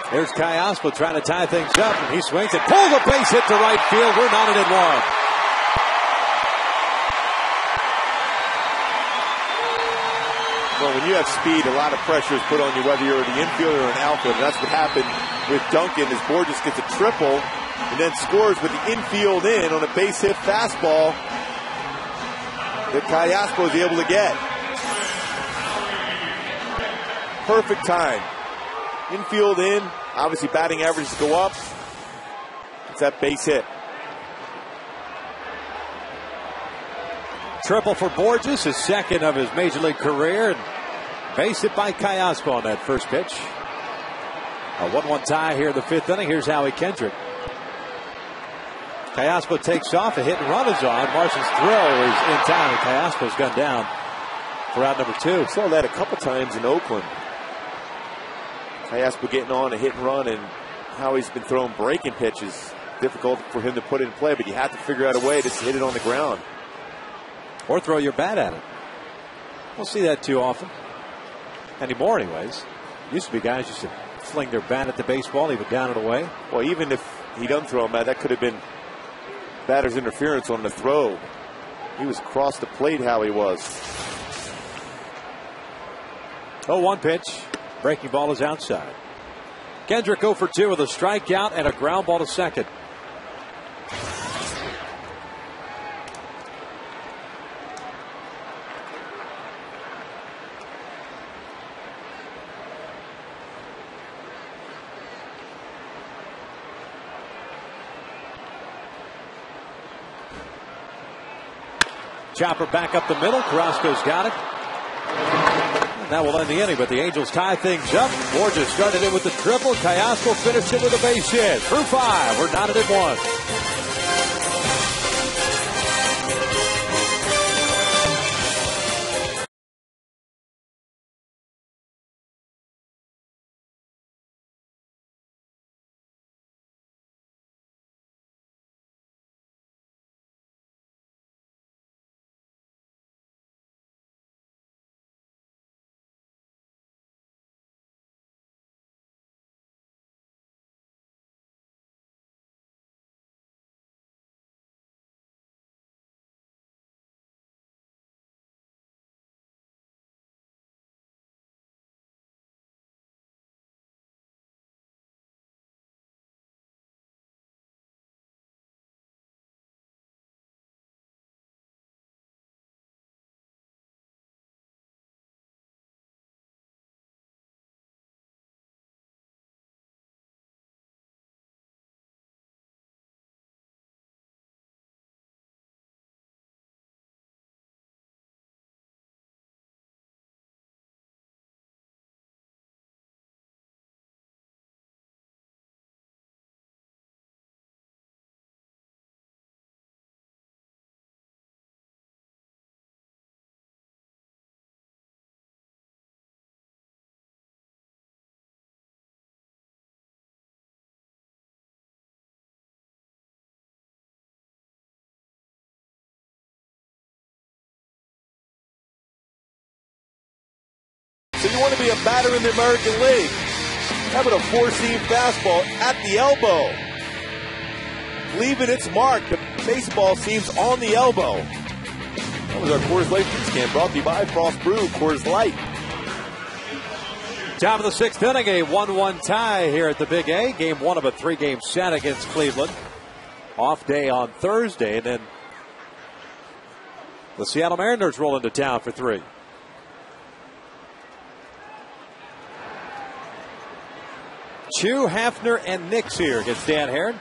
There's Cayaspo trying to tie things up, and he swings and pulls a base hit to right field. We're knotted at one. Well, when you have speed, a lot of pressure is put on you, whether you're the infielder or an outfielder. That's what happened with Duncan as Borges gets a triple and then scores with the infield in on a base hit fastball that Cayaspo is able to get. Perfect time. Infield in. Obviously batting averages go up. It's that base hit. Triple for Borges, his second of his major league career. And base hit by Cayaspo on that first pitch. A 1-1 tie here in the fifth inning. Here's Howie Kendrick. Cayaspo takes off. A hit and run is on. Marson's throw is in town, and Cayaspo's gone down for out number two. Saw that a couple times in Oakland. Cayaspo getting on a hit and run, and Howie's been throwing breaking pitches. Difficult for him to put it in play, but you have to figure out a way to hit it on the ground. Or throw your bat at it. We'll see that too often. Anymore, anyways. Used to be guys used to fling their bat at the baseball, leave it down and away. Well, even if he doesn't throw him, that could have been batter's interference on the throw. He was across the plate, how he was. 0-1 pitch. Breaking ball is outside. Kendrick 0 for 2 with a strikeout and a ground ball to second. Chopper back up the middle. Carrasco's got it. That will end the inning, but the Angels tie things up. Borges started it with the triple. Cayaspo finished it with a base hit. Through 5. We're knotted at 1. When you want to be a batter in the American League, how about a four-seam fastball at the elbow? Leaving its mark. The baseball seam's on the elbow. That was our Coors Light scan, brought to you by Frost Brew, Coors Light. Top of the sixth inning, a 1-1 tie here at the Big A. Game one of a three-game set against Cleveland. Off day on Thursday, and then the Seattle Mariners roll into town for three. Chu, Hafner, and Nix here against Dan Herron.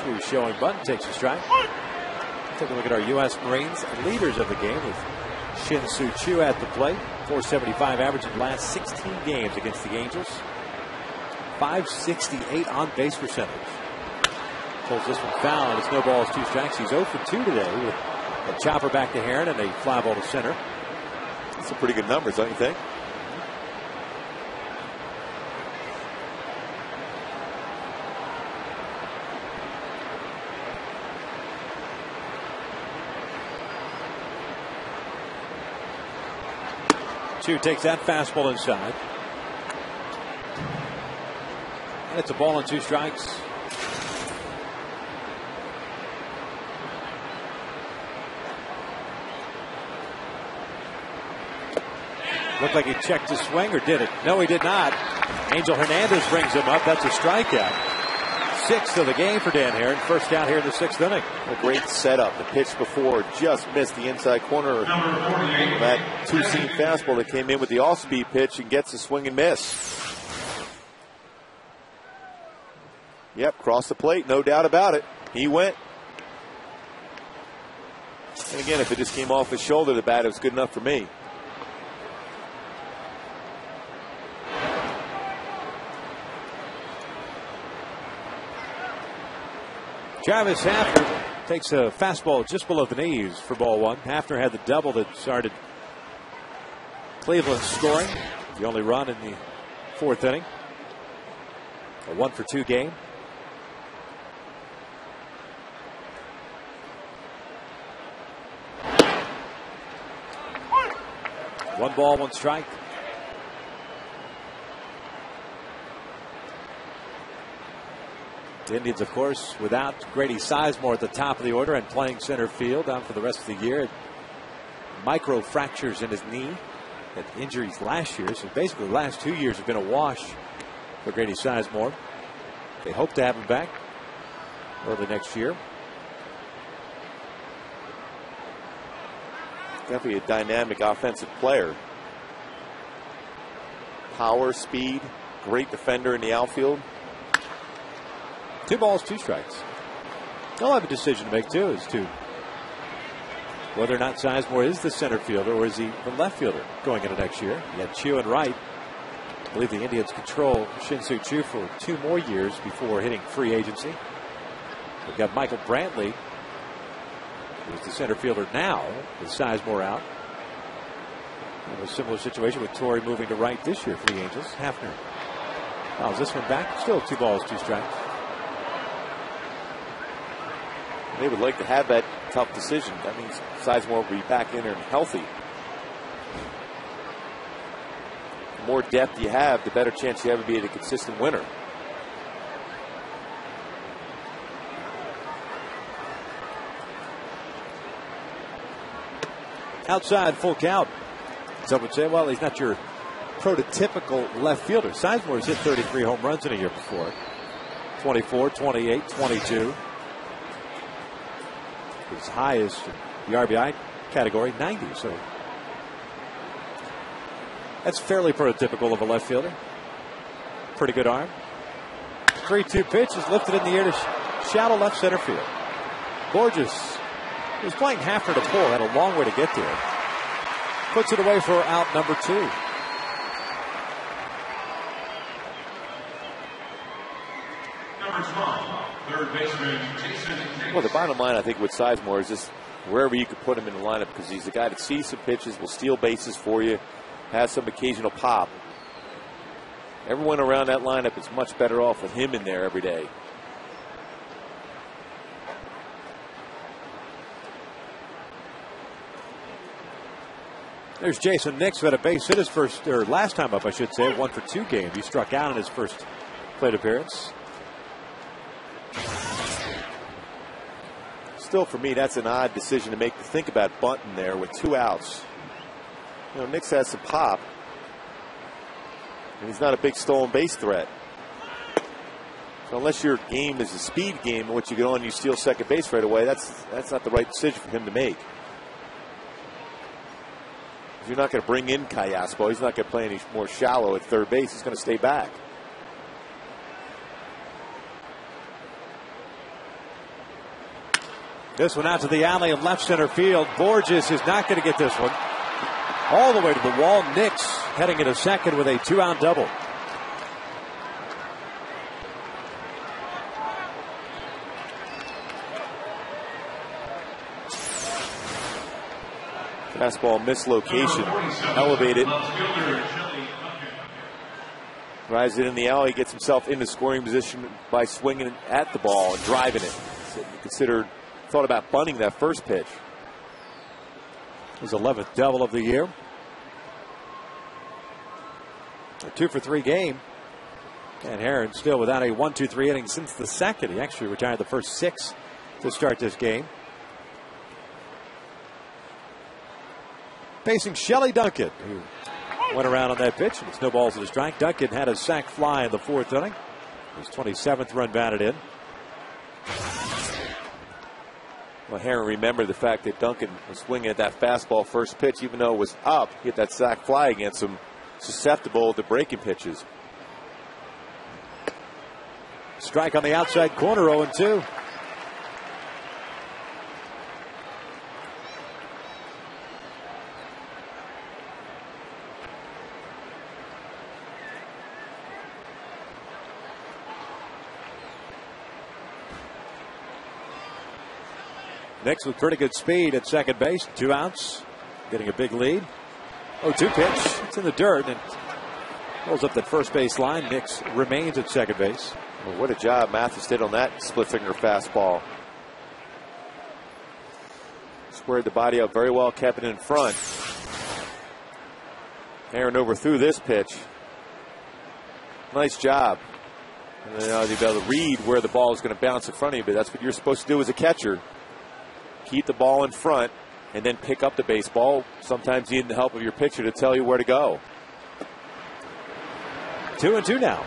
Chu showing bunt, takes a strike. Take a look at our U.S. Marines leaders of the game with Shin-Soo Choo at the plate. 475 average in the last 16 games against the Angels. 568 on base percentage. Pulls this one foul, and it's no balls, two strikes. He's 0 for 2 today with a chopper back to Herron and a fly ball to center. That's some pretty good numbers, don't you think? Chu takes that fastball inside. And it's a ball and two strikes. Looked like he checked his swing, or did it? No, he did not. Angel Hernandez brings him up. That's a strikeout. Sixth of the game for Dan Herron. First out here in the sixth inning. A great setup. The pitch before just missed the inside corner. That two-seam fastball that came in with the off-speed pitch and gets a swing and miss. Yep, crossed the plate, no doubt about it. He went. And again, if it just came off his shoulder, the bat, it was good enough for me. Travis Hafner takes a fastball just below the knees for ball one. Hafner had the double that started Cleveland scoring. The only run in the fourth inning. A 1 for 2 game. One ball, one strike. The Indians, of course, without Grady Sizemore at the top of the order and playing center field down for the rest of the year. Micro fractures in his knee. Had injuries last year, so basically the last 2 years have been a wash for Grady Sizemore. They hope to have him back early next year. Definitely a dynamic offensive player. Power, speed, great defender in the outfield. 2 balls, 2 strikes. They'll have a decision to make, too, as to whether or not Sizemore is the center fielder or is he the left fielder going into next year. You had Chu and right. I believe the Indians control Shin-Soo Choo for 2 more years before hitting free agency. We've got Michael Brantley, who's the center fielder now, with Sizemore out. And a similar situation with Torrey moving to right this year for the Angels. Hafner fouls this one back. Still 2 balls, 2 strikes. They would like to have that tough decision. That means Sizemore will be back in there and healthy. The more depth you have, the better chance you have to be a consistent winner. Outside, full count. Some would say, well, he's not your prototypical left fielder. Sizemore's hit 33 home runs in a year before. 24, 28, 22. His highest in the RBI category, 90. So that's fairly prototypical of a left fielder. Pretty good arm. 3-2 pitch is lifted in the air to shallow left center field. Gorgeous. He was playing Hafner to pull, had a long way to get there. Puts it away for out number 2. Number 12, third baseman Jason. Well, the bottom line, I think, with Sizemore is just wherever you could put him in the lineup, because he's a guy that sees some pitches, will steal bases for you, has some occasional pop. Everyone around that lineup is much better off with him in there every day. There's Jason Nix, who had a base hit his first, or last time up, I should say, 1 for 2 games. He struck out in his first plate appearance. Still, for me, that's an odd decision to make, to think about bunting there with 2 outs. You know, Nix has some pop, and he's not a big stolen base threat. So unless your game is a speed game in which you get on and you steal second base right away, that's not the right decision for him to make. You're not going to bring in Callaspo. He's not going to play any more shallow at third base. He's going to stay back. This one out to the alley in left center field. Borges is not going to get this one. All the way to the wall. Nix heading into second with a 2-out double. Fastball mislocation, elevated. Drives it in the alley, gets himself into scoring position by swinging at the ball and driving it. Thought about bunting that first pitch. His 11th double of the year. A 2 for 3 game. And Herron still without a 1-2-3 inning since the second. He actually retired the first 6 to start this game. Facing Shelley Duncan, who went around on that pitch and it's no balls at a strike. Duncan had a sac fly in the 4th inning. His 27th run batted in. Well, Herron remembered the fact that Duncan was swinging at that fastball first pitch, even though it was up. He hit that sac fly against him, susceptible to breaking pitches. Strike on the outside corner, 0-2. Nix with pretty good speed at second base. 2 outs. Getting a big lead. 0-2 pitch. It's in the dirt and rolls up that first base line. Nix remains at second base. Well, what a job Mathis did on that split finger fastball. Squared the body up very well, kept it in front. Herron overthrew this pitch. Nice job. And then you'll be able to read where the ball is going to bounce in front of you, but that's what you're supposed to do as a catcher. Keep the ball in front and then pick up the baseball. Sometimes you need the help of your pitcher to tell you where to go. 2-2 now.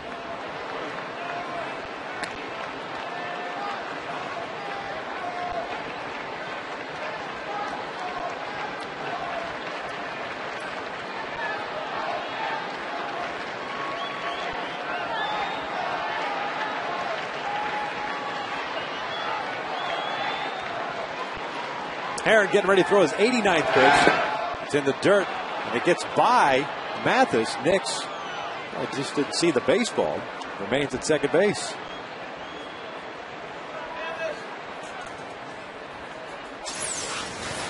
Herron getting ready to throw his 89th pitch. It's in the dirt, and it gets by Mathis. Nix just didn't see the baseball. Remains at second base.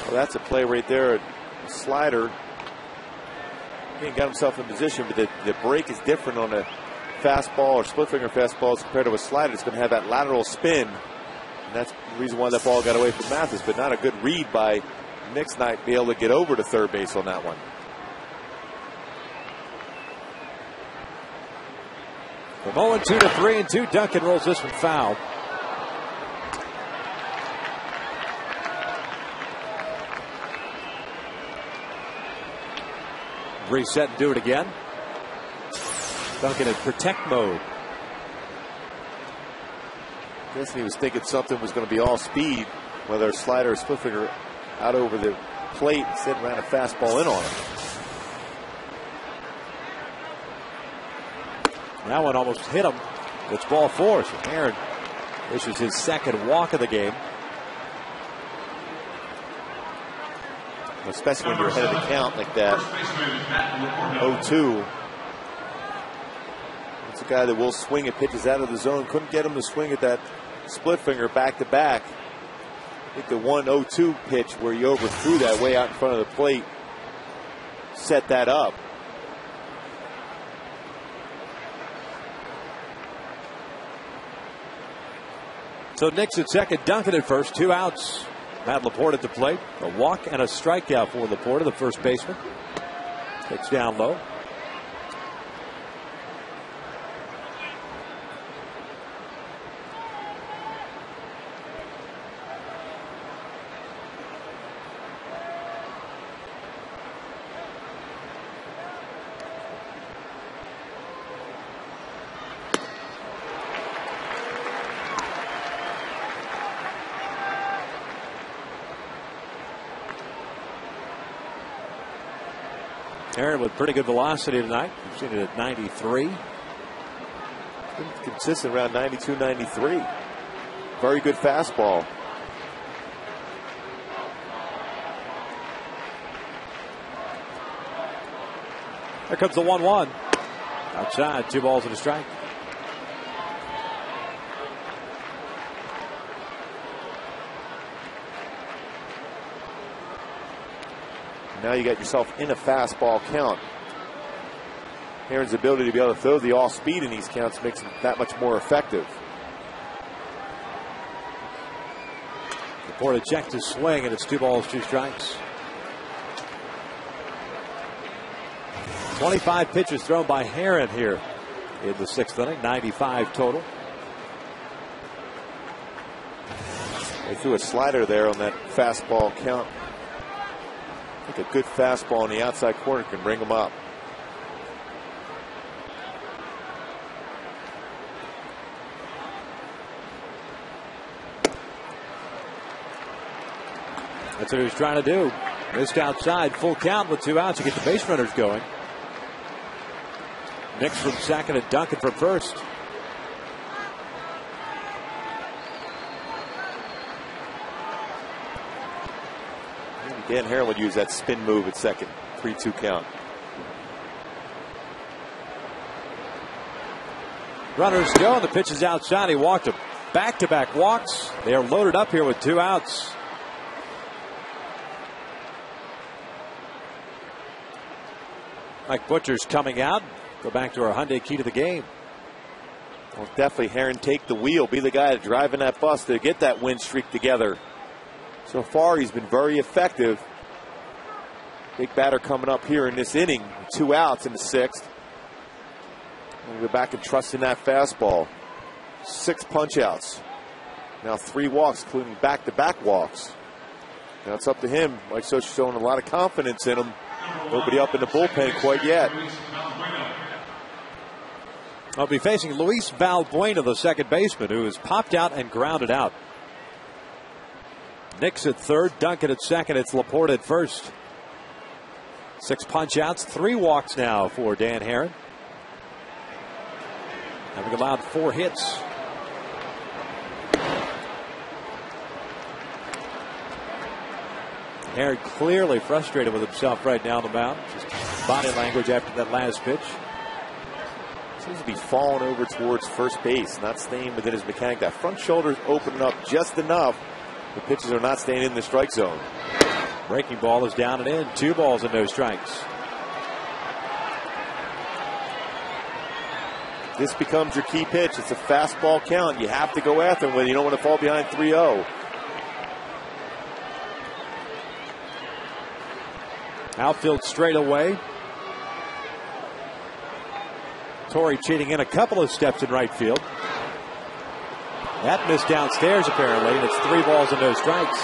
Well, that's a play right there. A slider. He got himself in position, but the break is different on a fastball or split finger fastball as compared to a slider. It's going to have that lateral spin. And that's the reason why that ball got away from Mathis, but not a good read by Nix not be able to get over to third base on that one. From 0-2 to 3-2, Duncan rolls this one foul. Reset and do it again. Duncan in protect mode. I guess he was thinking something was going to be all speed, whether a slider or split finger out over the plate, instead ran a fastball in on him. That one almost hit him. It's ball 4. So Herron issues his second walk of the game. Especially when you're ahead of the count like that. 0-2. It's a guy that will swing at pitches out of the zone. Couldn't get him to swing at that split finger back to back. I think the 1-0-2 pitch where he overthrew that way out in front of the plate set that up. So Nix at second, Duncan at first, 2 outs. Matt Laporte at the plate. A walk and a strikeout for Laporte, the first baseman. Takes down low. Aaron with pretty good velocity tonight. We've seen it at 93. Been consistent around 92, 93. Very good fastball. There comes the 1-1. Outside, 2 balls and a strike. Now you got yourself in a fastball count. Aaron's ability to be able to throw the off speed in these counts makes him that much more effective. Laporte checked his swing, and it's 2 balls, 2 strikes. 25 pitches thrown by Herron here in the 6th inning, 95 total. They threw a slider there on that fastball count. I think a good fastball in the outside corner can bring him up. That's what he was trying to do. Missed outside, full count with 2 outs to get the base runners going. Nix from second and Duncan from first. Dan Herron would use that spin move at second. 3-2 count. Runners go, and the pitch is outside. He walked him. Back-to-back walks. They are loaded up here with 2 outs. Mike Butcher's coming out. Go back to our Hyundai key to the game. Well, definitely Herron take the wheel. Be the guy driving that bus to get that win streak together. So far, he's been very effective. Big batter coming up here in this inning. 2 outs in the 6th. We'll go back and trust in that fastball. 6 punch outs. Now 3 walks, including back-to-back walks. Now it's up to him. Mike Scioscia's showing a lot of confidence in him. Nobody up in the bullpen quite yet. I'll be facing Luis Valbuena, the second baseman, who has popped out and grounded out. Nix at third, Duncan at second. It's Laporte at first. 6 punch outs, 3 walks now for Dan Herron. Having allowed 4 hits. Herron clearly frustrated with himself right now on the mound. Just body language after that last pitch. Seems to be falling over towards first base, not staying within his mechanic. That front shoulder's opening up just enough. The pitches are not staying in the strike zone. Breaking ball is down and in. 2 balls and no strikes. This becomes your key pitch. It's a fastball count. You have to go after him when you don't want to fall behind 3-0. Outfield straight away. Torrey cheating in a couple of steps in right field. That missed downstairs apparently, and it's 3 balls and no strikes.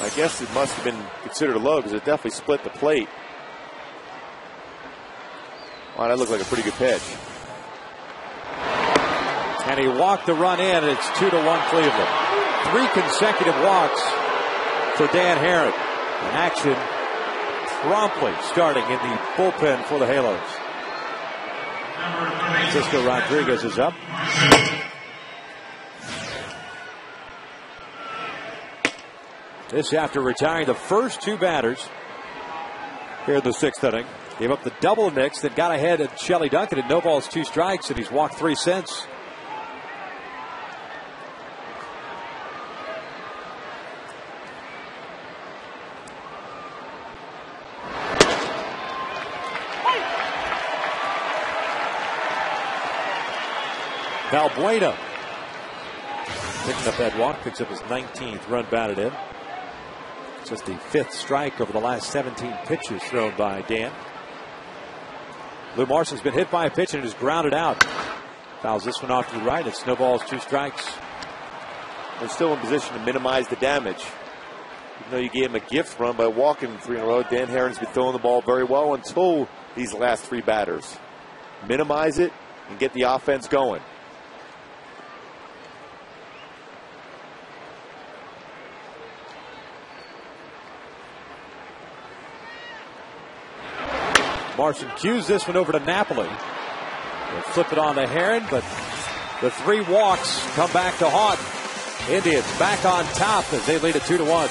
I guess it must have been considered a low because it definitely split the plate. Wow, that looked like a pretty good pitch. And he walked the run in, and it's 2-1 Cleveland. 3 consecutive walks for Dan Herron. Action promptly starting in the bullpen for the Halos. Francisco Rodriguez is up. This after retiring the first 2 batters here in the 6th inning. Gave up the double Nix, then got ahead at Shelley Duncan at no balls, 2 strikes, and he's walked 3 since. Valbuena picking up that walk, picks up his 19th run batted in. It's just the 5th strike over the last 17 pitches thrown by Dan. Lou Marson's been hit by a pitch and is grounded out. Fouls this one off to the right. It snowballs 2 strikes. They're still in position to minimize the damage. Even though you gave him a gift run by walking 3 in a row, Dan Herron's been throwing the ball very well until these last 3 batters. Minimize it and get the offense going. Marson cues this one over to Napoli. They'll flip it on to Herron, but the 3 walks come back to haunt. Indians back on top as they lead it 2-1.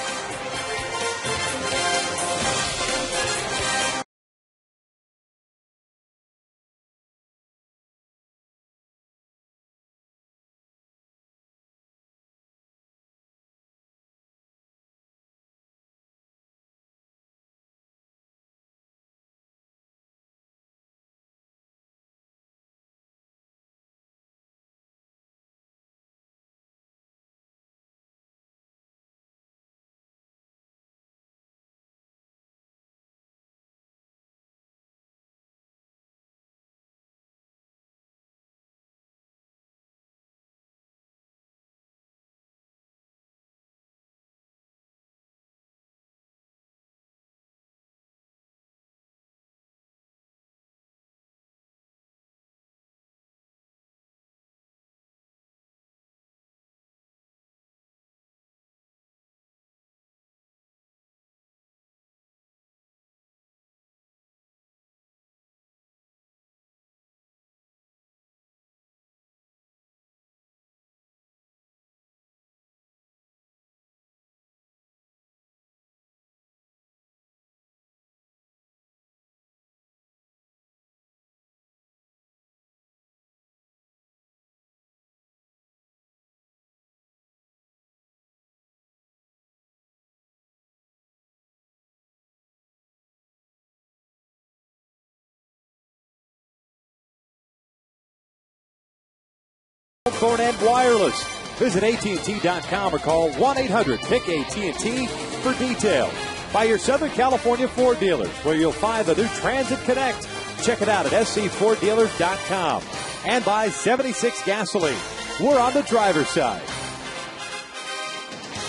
Phone and wireless. Visit AT&T.com or call 1-800-PICK-AT&T for details. By your Southern California Ford dealers, where you'll find the new Transit Connect. Check it out at scforddealers.com. And by 76 Gasoline. We're on the driver's side.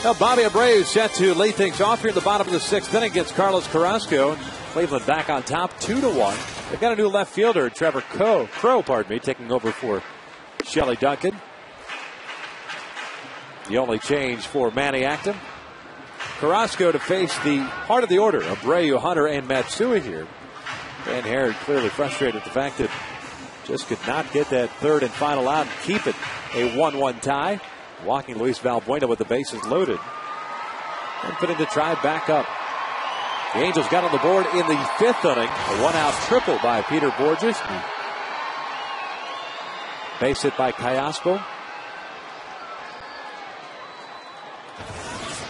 Now Bobby Abreu is set to lead things off here in the bottom of the 6th inning against Carlos Carrasco. Cleveland back on top 2-1. They've got a new left fielder, Trevor Crow, taking over for Shelley Duncan. The only change for Manny Acton. Carrasco to face the heart of the order, Abreu, Hunter, and Matsui here. Dan Herron clearly frustrated at the fact that just could not get that 3rd and final out and keep it a 1-1 tie. Walking Luis Valbuena with the bases loaded. And putting the Tribe back up. The Angels got on the board in the 5th inning. A 1-out triple by Peter Borges. Base hit by Callaspo.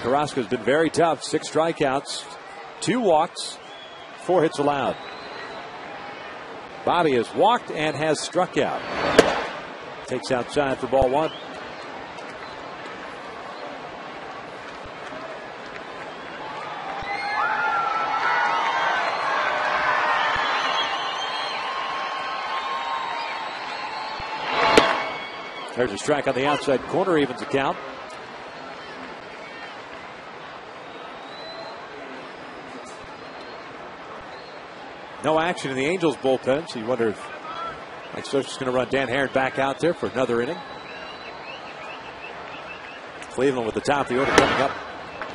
Carrasco's been very tough. 6 strikeouts, 2 walks, 4 hits allowed. Bobby has walked and has struck out. Takes outside for ball 1. There's a strike on the outside corner, evens the count. No action in the Angels bullpen, so you wonder if Mike Scioscia's going to run Dan Herron back out there for another inning. Cleveland with the top of the order coming up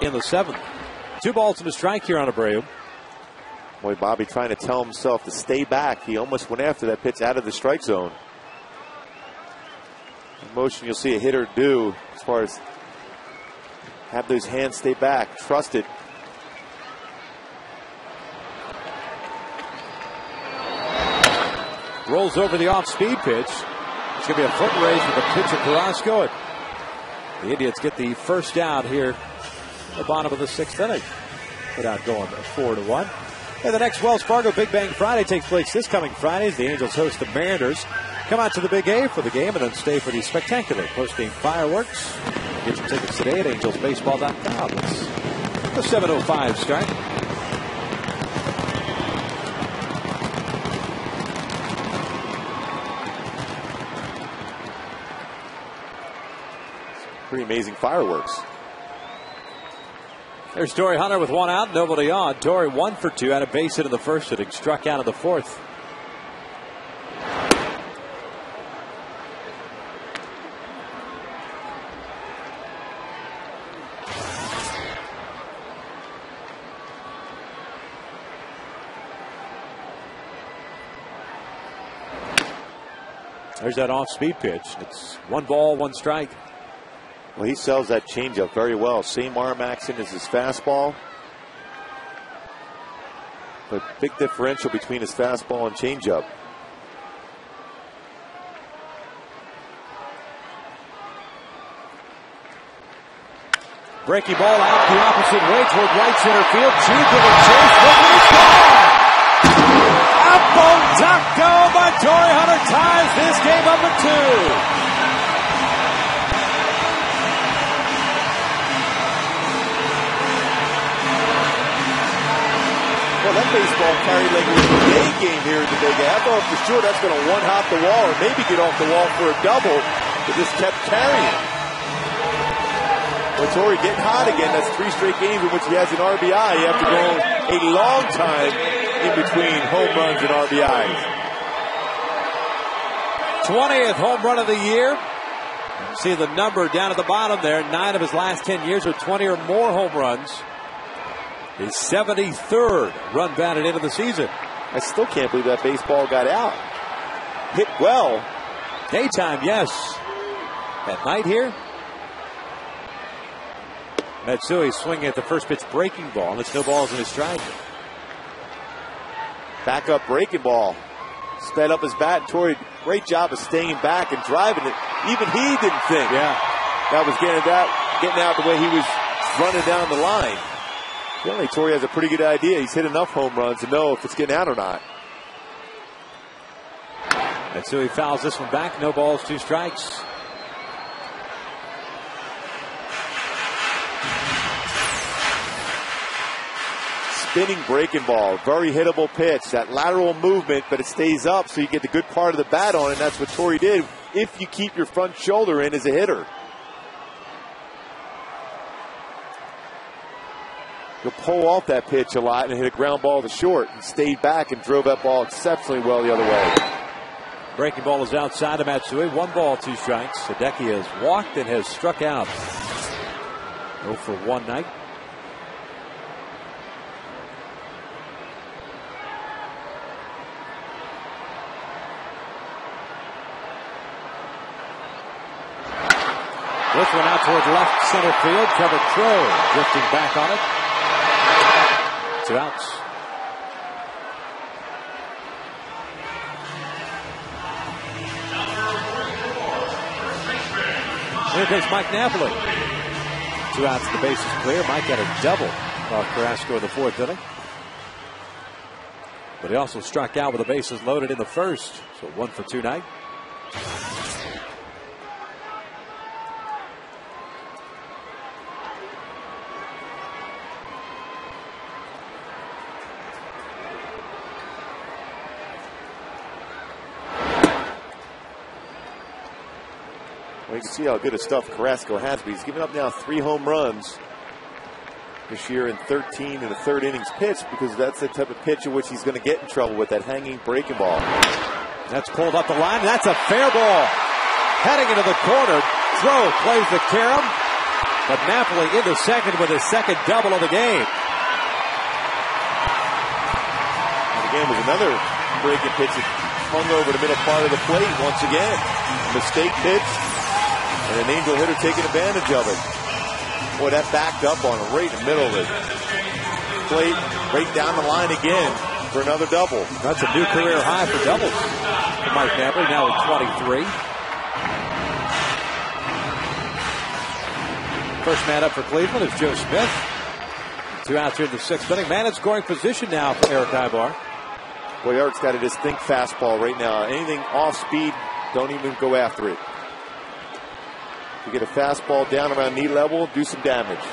in the 7th. 2 balls and a strike here on Abreu. Boy, Bobby trying to tell himself to stay back. He almost went after that pitch out of the strike zone. Motion you'll see a hitter do as far as have those hands stay back, trust it. Rolls over the off-speed pitch. It's going to be a foot raise with a pitch of Carrasco. The Indians get the first out here at the bottom of the 6th inning. Without going 4-1. And the next Wells Fargo Big Bang Friday takes place this coming Friday as the Angels host the Mariners. Come out to the Big A for the game and then stay for the spectacular post-game fireworks. Get your tickets today at angelsbaseball.com. It's the 7:05 start. Pretty amazing fireworks. There's Torrey Hunter with one out, nobody on. Torrey 1 for 2, had a base hit in the first inning, struck out in the fourth. There's that off-speed pitch. It's 1 ball, 1 strike. Well, he sells that changeup very well. Same arm action as his fastball. But big differential between his fastball and changeup. Breaking ball out the opposite way toward right center field. Two-hitter chase. Looking, it's gone! Apple-Ducko by Torrey Hunter ties this game up at 2. Well, that baseball carried like it was a day game here at the Big A. I thought for sure that's going to one-hop the wall or maybe get off the wall for a double, but just kept carrying. Well, Torrey getting hot again. That's 3 straight games in which he has an RBI. You have to go a long time in between home runs and RBIs. 20th home run of the year. See the number down at the bottom there. 9 of his last 10 years with 20 or more home runs. His 73rd run batted into the season. I still can't believe that baseball got out. Hit well. Daytime, yes. At night here. Matsui swinging at the first pitch breaking ball, and it's no balls in his strike. Back up breaking ball. Sped up his bat. Torrey, great job of staying back and driving it. Even he didn't think that was getting out the way he was running down the line. Generally, Torrey has a pretty good idea. He's hit enough home runs to know if it's getting out or not. Matsui fouls this one back. No balls, 2 strikes. Spinning breaking ball. Very hittable pitch. That lateral movement, but it stays up so you get the good part of the bat on it. And that's what Torrey did if you keep your front shoulder in as a hitter. He'll pull off that pitch a lot and hit a ground ball to short and stayed back and drove that ball exceptionally well the other way. Breaking ball is outside of Matsui. 1 ball, 2 strikes. Hideki has walked and has struck out. 0 for 1 night. This one out towards left center field. Trevor Crowe drifting back on it. 2 outs. Here comes Mike Napoli. 2 outs, the base is clear. Mike had a double off Carrasco in the 4th inning. But he also struck out with the bases loaded in the first. So 1 for 2 night. Well, you can see how good a stuff Carrasco has, but he's given up now 3 home runs this year in 13 and a third innings pitched, because that's the type of pitch in which he's going to get in trouble with, that hanging breaking ball. That's pulled up the line. That's a fair ball. Heading into the corner. Throw plays the carom, but Napoli into second with his second double of the game. And again, was another breaking pitch that hung over the middle part of the plate once again. Mistake pitch. And an Angel hitter taking advantage of it. Boy, that backed up on him right in the middle of the plate, right down the line again for another double. That's a new career high for doubles for Mike Napoli, now at 23. First man up for Cleveland is Joe Smith. 2 outs here in the 6th inning. Man in scoring position now for Eric Ibar. Boy, Eric's got a distinct fastball right now. Anything off speed don't even go after it. You get a fastball down around knee level, do some damage.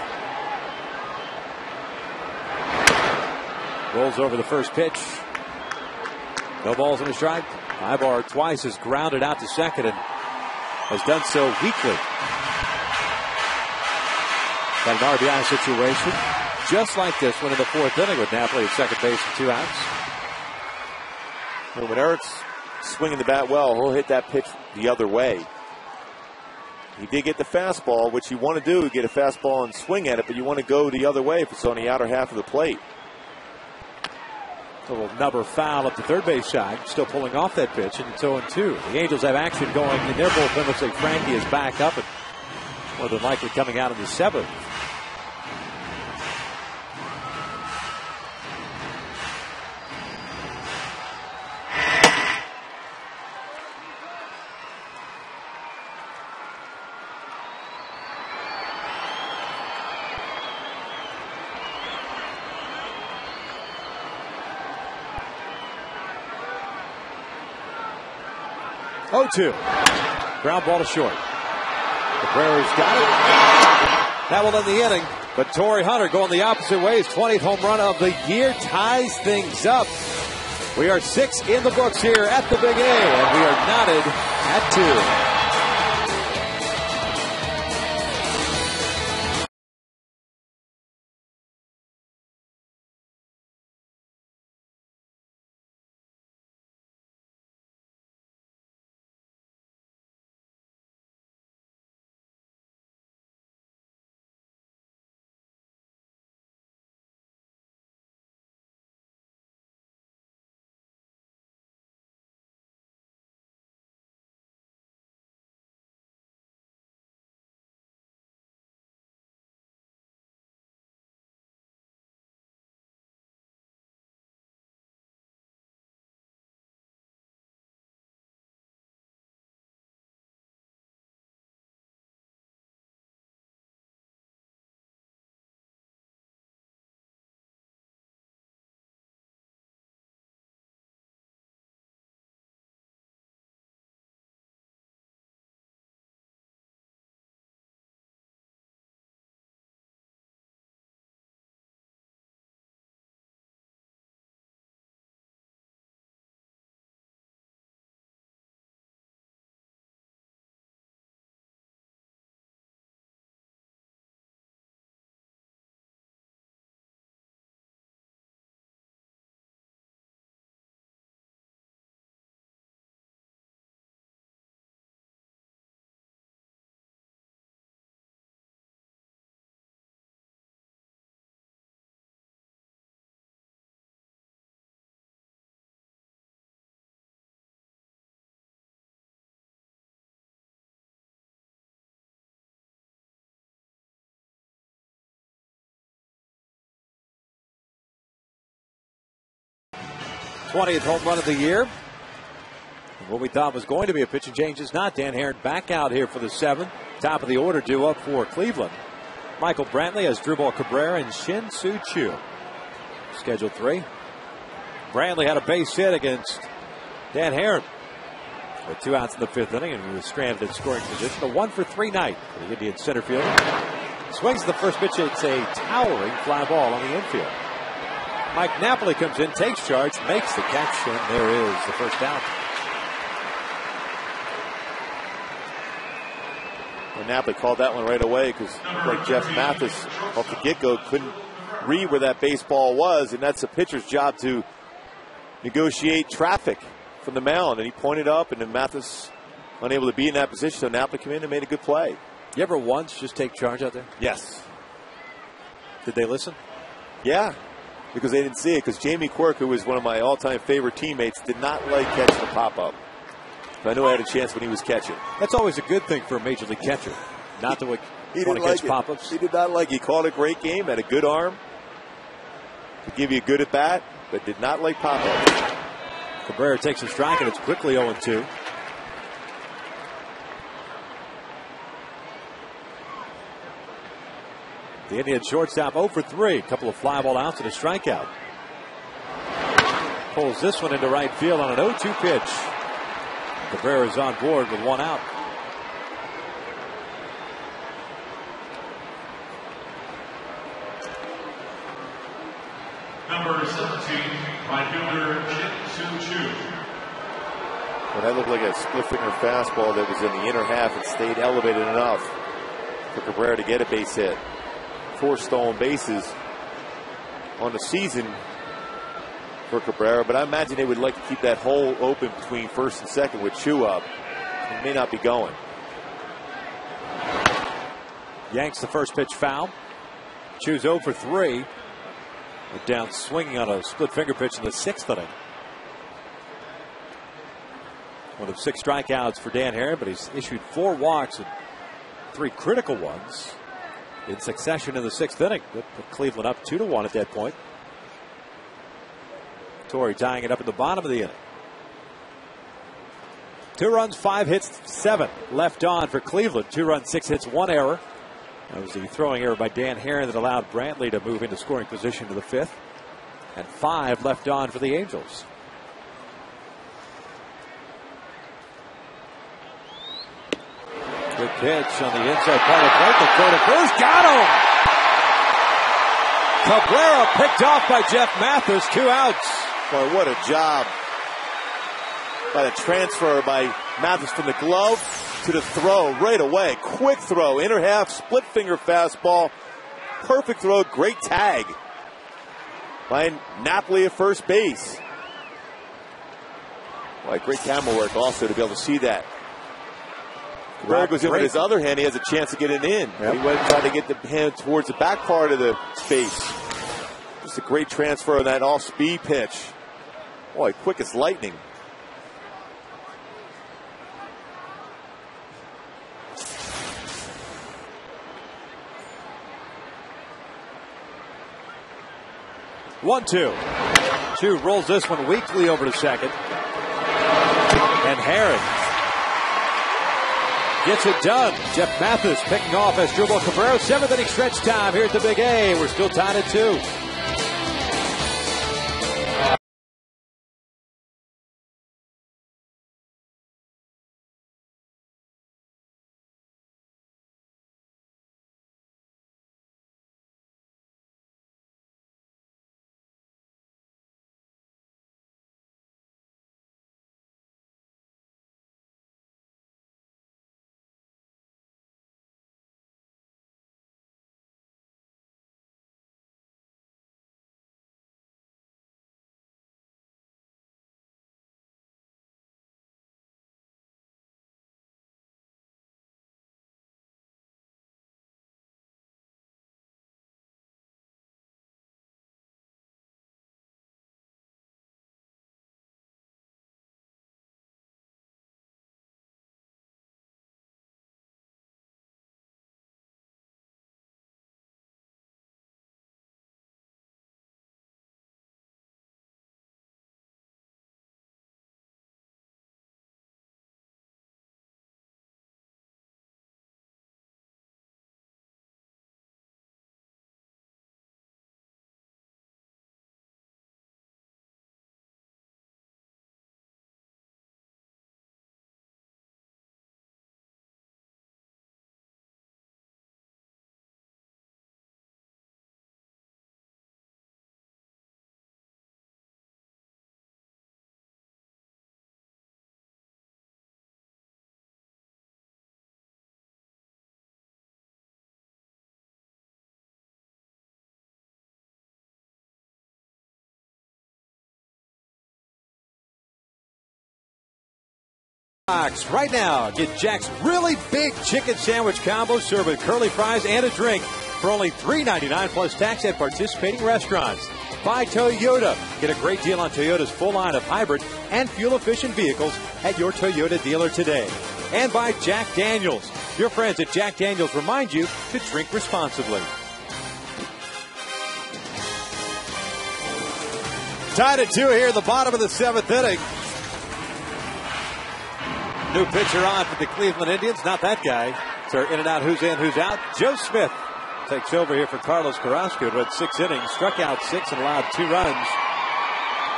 Rolls over the first pitch. No balls in a strike. Ibar twice has grounded out to second and has done so weakly. Got an RBI situation just like this one in the fourth inning with Napoli at second base and 2 outs. When Eric's swinging the bat well, he'll hit that pitch the other way. He did get the fastball, which you want to do, get a fastball and swing at it, but you want to go the other way if it's on the outer half of the plate. A little number foul up the third base side, still pulling off that pitch, and it's 0-2. The Angels have action going in their bullpen. Looks like Frankie is back up and more than likely coming out in the 7th. Ground ball to short. Cabrera's got it. That will end the inning. But Torrey Hunter going the opposite way. His 20th home run of the year ties things up. We are 6 in the books here at the Big A, and we are knotted at 2. '20th home run of the year. And what we thought was going to be a pitching change is not. Dan Herron back out here for the 7th. Top of the order due up for Cleveland. Michael Brantley has Drupal Cabrera and Shin Soo Choo. Scheduled 3. Brantley had a base hit against Dan Herron with 2 outs in the 5th inning, and he was stranded in scoring position. A 1-for-3 night for the Indian center fielder. Swings the first pitch. It's a towering fly ball on the infield. Mike Napoli comes in, takes charge, makes the catch, and there is the first out. Well, Napoli called that one right away because like Jeff Mathis off the get-go couldn't read where that baseball was, and that's a pitcher's job to negotiate traffic from the mound. And he pointed up, and then Mathis unable to be in that position, so Napoli came in and made a good play. You ever once just take charge out there? Yes. Did they listen? Yeah, because they didn't see it. Because Jamie Quirk, who was one of my all-time favorite teammates, did not like catching the pop-up. But I knew I had a chance when he was catching. That's always a good thing for a major league catcher. Not to want to catch pop-ups. He did not like it. He called a great game, had a good arm, could give you a good at-bat, but did not like pop-ups. Cabrera takes a strike, and it's quickly 0-2. The Indian shortstop 0-for-3. A couple of fly ball outs and a strikeout. Pulls this one into right field on an 0-2 pitch. Cabrera is on board with 1 out. Number 17, right fielder Chip Soo-Choo. Well, that looked like a split finger fastball that was in the inner half and stayed elevated enough for Cabrera to get a base hit. 4 stolen bases on the season for Cabrera, but I imagine they would like to keep that hole open between first and second with Chu up. He may not be going. Yanks the first pitch foul. Chu's 0 for 3. Went down swinging on a split finger pitch in the 6th inning. One of 6 strikeouts for Dan Haren, but he's issued 4 walks and 3 critical ones in succession in the 6th inning. That put Cleveland up 2-1 at that point. Torrey tying it up in the bottom of the inning. 2 runs, 5 hits, 7 left on for Cleveland. 2 runs, 6 hits, 1 error. That was the throwing error by Dan Haren that allowed Brantley to move into scoring position to the 5th. And 5 left on for the Angels. Good pitch on the inside part of the plate. The throw to first. Got him! Cabrera picked off by Jeff Mathis. 2 outs. Boy, what a job by the transfer by Mathis from the glove to the throw right away. Quick throw, inner half, split finger fastball. Perfect throw, great tag by Napoli at first base. Boy, great camera work also to be able to see that. Cabrera goes in with his other hand, he has a chance of getting in. Yep. He went trying to get the hand towards the back part of the space. Just a great transfer on that off-speed pitch. Boy, quick as lightning. One, 2. Chu rolls this one weakly over to second. And Haren gets it done. Jeff Mathis picking off as Asdrubal Cabrera. 7th inning stretch time here at the Big A. We're still tied at 2. Right now, get Jack's really big chicken sandwich combo served with curly fries and a drink for only $3.99 plus tax at participating restaurants. By Toyota. Get a great deal on Toyota's full line of hybrid and fuel-efficient vehicles at your Toyota dealer today. And by Jack Daniels. Your friends at Jack Daniels remind you to drink responsibly. Tied at 2 here at the bottom of the 7th inning. New pitcher on for the Cleveland Indians. Not that guy. So in and out, who's in, who's out. Joe Smith takes over here for Carlos Carrasco, who had 6 innings, struck out 6 and allowed 2 runs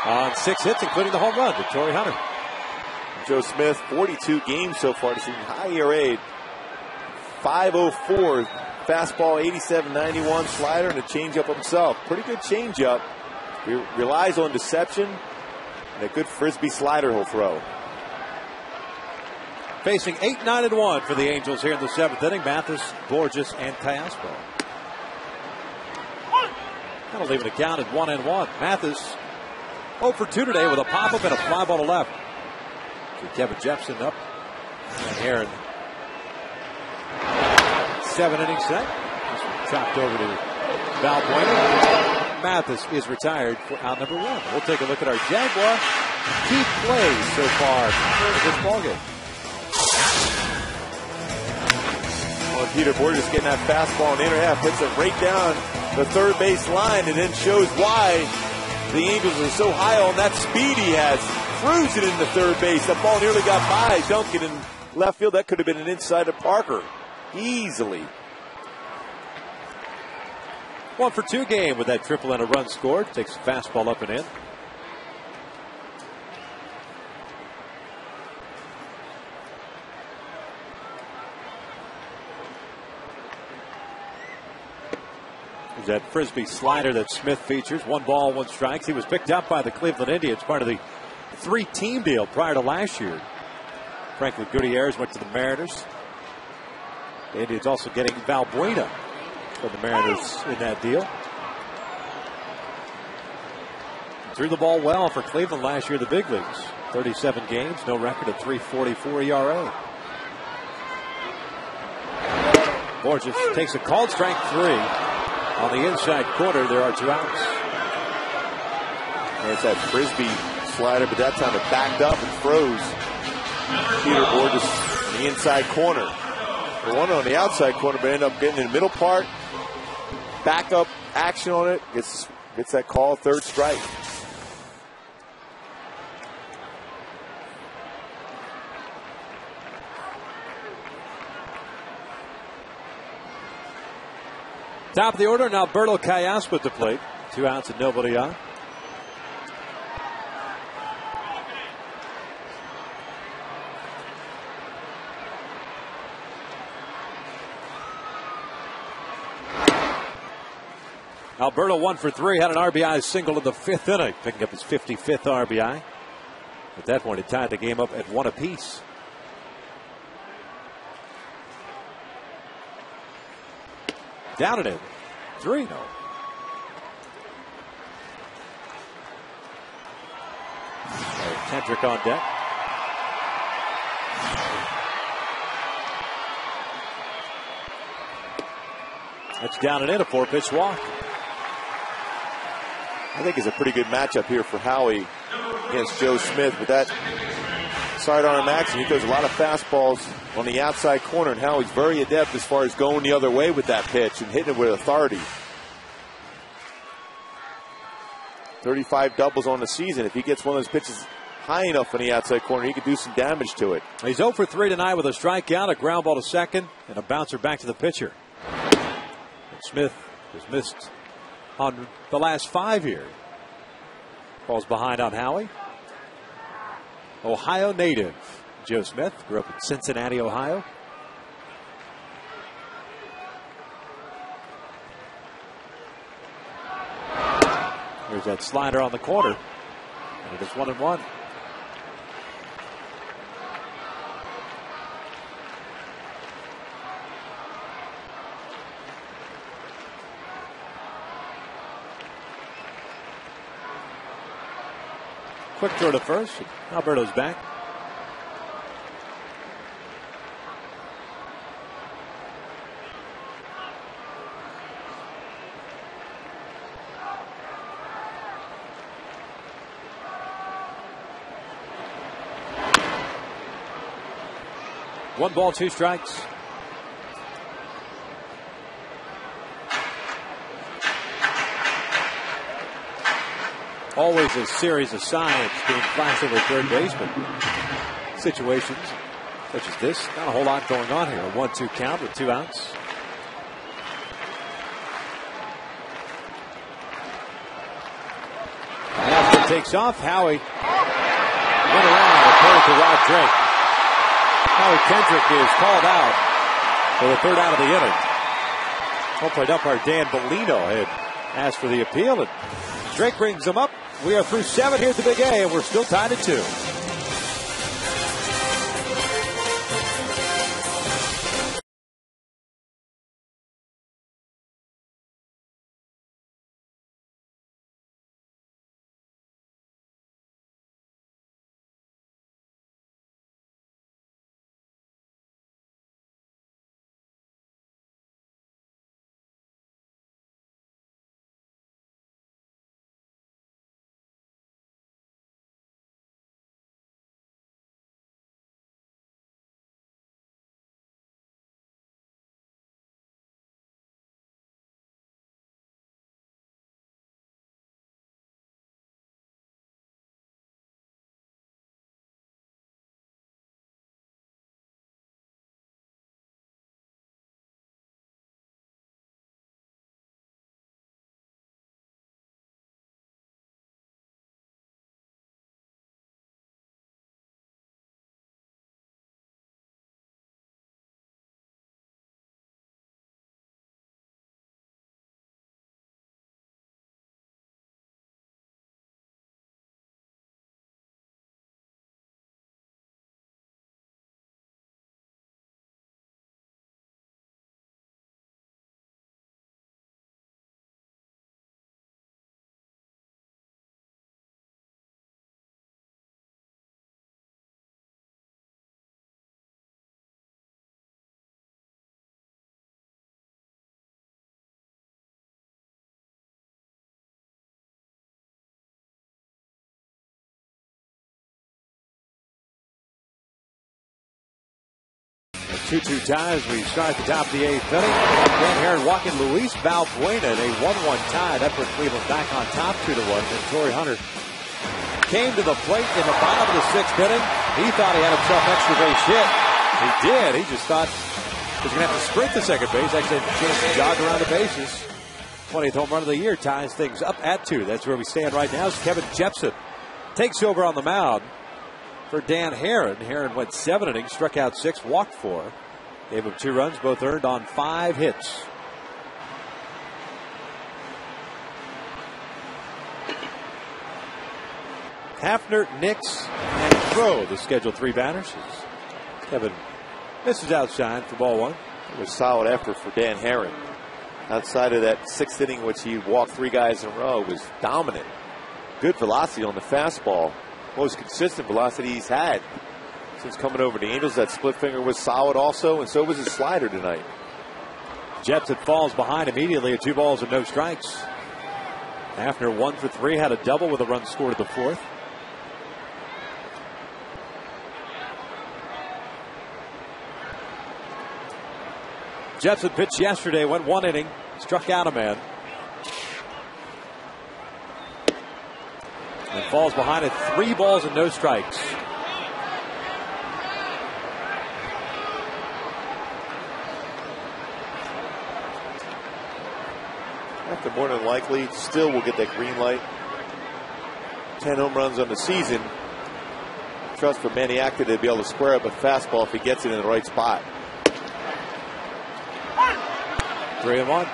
on 6 hits, including the home run to Torrey Hunter. Joe Smith, 42 games so far this season. High ERA, 5.04. Fastball, 87-91. Slider and a changeup himself. Pretty good changeup. Relies on deception. And a good frisbee slider he'll throw. Facing 8-9-1 for the Angels here in the 7th inning. Mathis, Borges, and Callaspo. That'll leave it a count at 1-1. Mathis 0 for 2 today with a pop-up and a fly ball to left. So Kevin Jepson up. And Aaron. 7 innings set. Chopped over to Valbuena. Mathis is retired for out number 1. We'll take a look at our Jaguar key plays so far in this ballgame. Well, Peter Borges getting that fastball in the inner half, hits it right down the third base line, and then shows why the Angels are so high on that speed he has. Cruising into third base. That ball nearly got by Duncan in left field. That could have been an inside to Parker. Easily. 1 for 2 game with that triple and a run scored. Takes the fastball up and in. There's that frisbee slider that Smith features. 1 ball, 1 strike. He was picked up by the Cleveland Indians, part of the 3-team deal prior to last year. Franklin Gutierrez went to the Mariners. The Indians also getting Valbuena from the Mariners in that deal. Threw the ball well for Cleveland last year in the big leagues. 37 games, no record of 3.44 ERA. Borges takes a called strike 3. On the inside corner, there are 2 outs. There's that frisbee slider, but that time it backed up and froze. Peter Borges in the inside corner. The one on the outside corner, but ended up getting in the middle part. Back up action on it. Gets that call, 3rd strike. Top of the order, now Alberto Callaspo at the plate. 2 outs and nobody on. Alberto 1 for 3, had an RBI single in the 5th inning, picking up his 55th RBI. At that point, it tied the game up at 1 apiece. Down and in. 3-0. Kendrick on deck. That's down and in, a 4-pitch walk. I think it's a pretty good matchup here for Howie against Joe Smith with that sidearm action. He throws a lot of fastballs on the outside corner, and Howie's very adept as far as going the other way with that pitch and hitting it with authority. 35 doubles on the season. If he gets one of those pitches high enough on the outside corner, he could do some damage to it. He's 0 for 3 tonight with a strikeout, a ground ball to second, and a bouncer back to the pitcher. And Smith has missed on the last 5 here. Falls behind on Howie. Ohio native Joe Smith grew up in Cincinnati, Ohio. There's that slider on the corner. And it is 1-1. Quick throw to first. Alberto's back. One ball, 2 strikes. Always a series of science being flashed over third baseman. Situations such as this, not a whole lot going on here. A 1-2 count with 2 outs. After takes off, Howie went around. Perry to Rod Drake. Howie Kendrick is called out for the third out of the inning. Home plate umpire Dan Bellino had asked for the appeal, and Drake brings them up. We are through 7 here at the Big A, and we're still tied at 2. A 2-2 tie as we start at the top of the 8th inning. Dan Herron walking Luis Valbuena, a 1-1 tie. That put Cleveland back on top 2-1. And Torrey Hunter came to the plate in the bottom of the 6th inning. He thought he had himself an extra base hit. He did. He just thought he was going to have to sprint to second base. Actually had a chance to jog around the bases. 20th home run of the year ties things up at 2. That's where we stand right now. As Kevin Jepson takes over on the mound for Dan Herron. Herron went 7 innings, struck out 6, walked 4. Gave him 2 runs, both earned on 5 hits. Hafner, Nix, and Crow, the scheduled 3 batters. Kevin misses outside for ball 1. It was solid effort for Dan Herron. Outside of that 6th inning, which he walked 3 guys in a row, was dominant. Good velocity on the fastball. Most consistent velocity he's had since coming over to the Angels. That split finger was solid also, and so was his slider tonight. Jepson falls behind immediately at 2 balls and no strikes. Hafner 1 for 3, had a double with a run scored at the 4th. Jepson pitched yesterday, went 1 inning, struck out a man. And falls behind at 3 balls and no strikes. After more than likely, still will get that green light. 10 home runs on the season. Trust for Manny Acta to be able to square up a fastball if he gets it in the right spot. 3-1.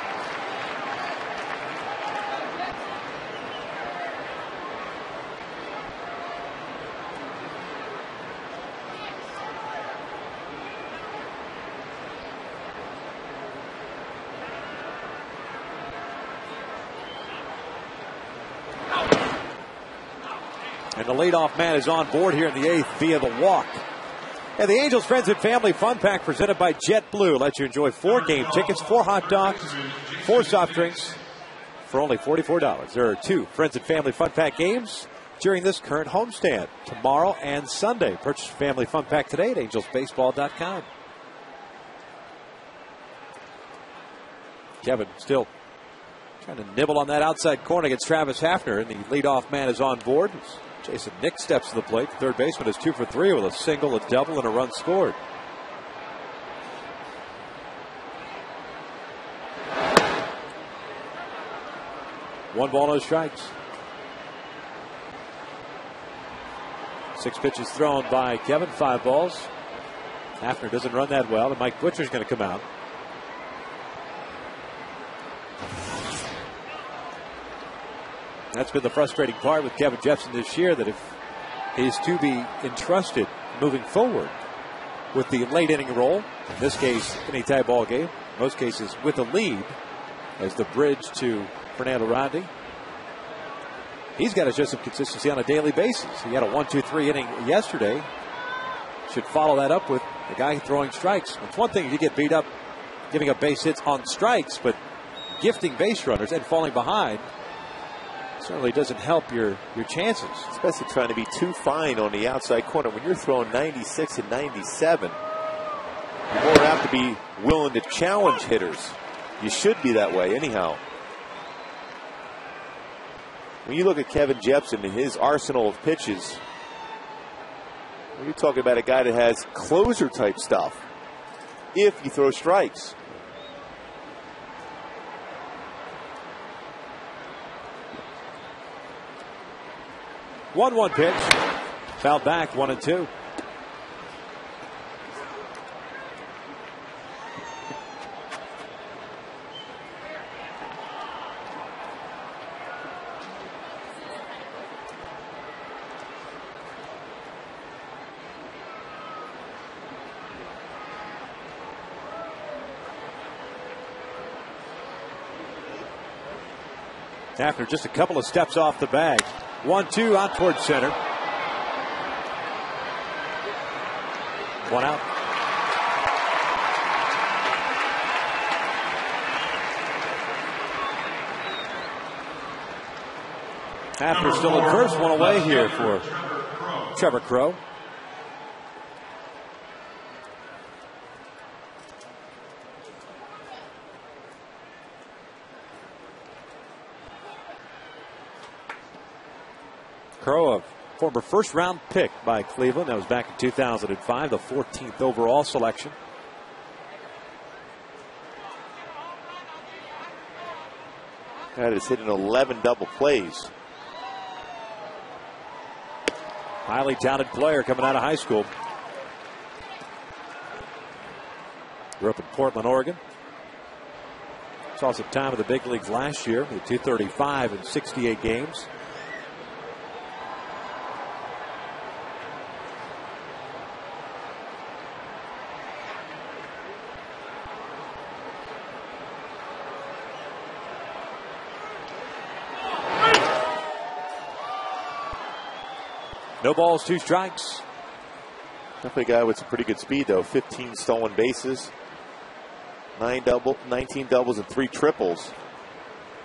And the leadoff man is on board here in the 8th via the walk. And the Angels Friends and Family Fun Pack presented by JetBlue lets you enjoy 4 game tickets, 4 hot dogs, 4 soft drinks for only $44. There are 2 Friends and Family Fun Pack games during this current homestand, tomorrow and Sunday. Purchase Family Fun Pack today at angelsbaseball.com. Kevin still trying to nibble on that outside corner against Travis Hafner, and the leadoff man is on board. Jason Nix steps to the plate. The third baseman is 2 for 3 with a single, a double, and a run scored. One ball, no strikes. 6 pitches thrown by Kevin, 5 balls. Hafner doesn't run that well, and Mike Butcher's going to come out. That's been the frustrating part with Kevin Jepson this year, that if he's to be entrusted moving forward with the late inning role, in this case, any tie ball game, most cases with a lead as the bridge to Fernando Rondi, he's got to show some consistency on a daily basis. He had a 1-2-3 inning yesterday. Should follow that up with the guy throwing strikes. It's one thing if you get beat up giving up base hits on strikes, but gifting base runners and falling behind certainly doesn't help your chances. Especially trying to be too fine on the outside corner. When you're throwing 96 and 97, you're more apt to be willing to challenge hitters. You should be that way anyhow. When you look at Kevin Jepson and his arsenal of pitches, you're talking about a guy that has closer type stuff if you throw strikes. One pitch. Fouled back, 1-2. After just a couple of steps off the bag. 1-2 out towards center. 1 out. After still at first, 1 away here for Trevor Crow. Crow, a former first-round pick by Cleveland. That was back in 2005, the 14th overall selection. That is hitting 11 double plays. Highly talented player coming out of high school. Grew up in Portland, Oregon. Saw some time in the big leagues last year. Hit 235 in 68 games. No balls, 2 strikes. Definitely a guy with some pretty good speed, though. 15 stolen bases, 19 doubles, and 3 triples.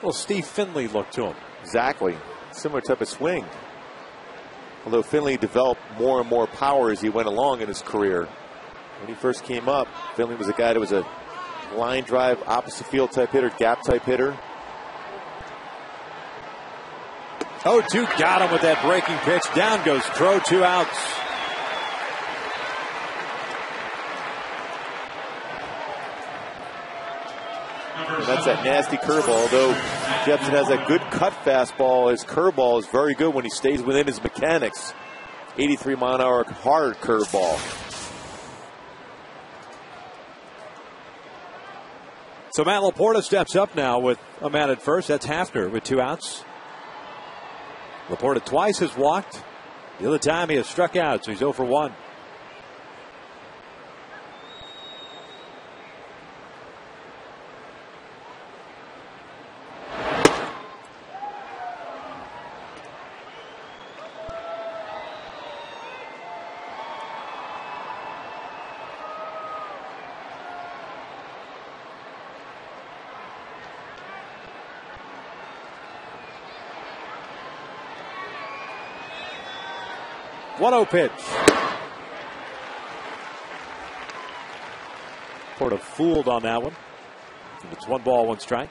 Well, Steve Finley looked to him. Exactly. Similar type of swing. Although Finley developed more and more power as he went along in his career. When he first came up, Finley was a guy that was a line drive, opposite field type hitter, gap type hitter. 0-2, got him with that breaking pitch. Down goes Crow, 2 outs. And that's that nasty curveball. Although Jepson has a good cut fastball, his curveball is very good when he stays within his mechanics. 83-mile-an-hour hard curveball. So Matt Laporta steps up now with a man at first. That's Hafner with 2 outs. Laporta twice has walked. The other time he has struck out, so he's 0 for 1. One-0 pitch. Sort of fooled on that one. It's 1 ball, 1 strike.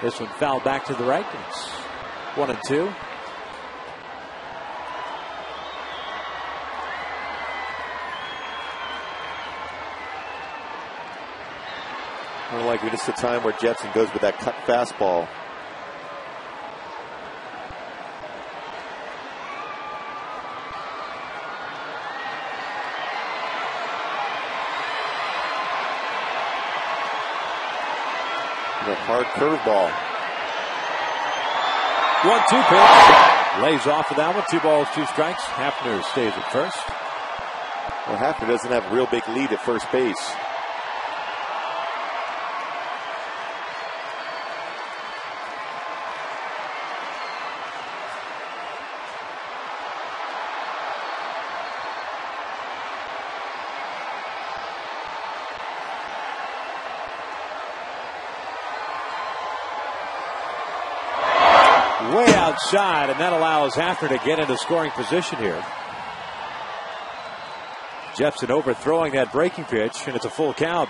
This one fouled back to the right. It's 1-2. More likely just a time where Jepson goes with that cut fastball. A hard curveball. 1-2 pitch. Lays off of that one. 2 balls, 2 strikes. Hafner stays at first. Well, Hafner doesn't have a real big lead at first base. Way outside, and that allows Hafner to get into scoring position here. Jepson overthrowing that breaking pitch, and it's a full count.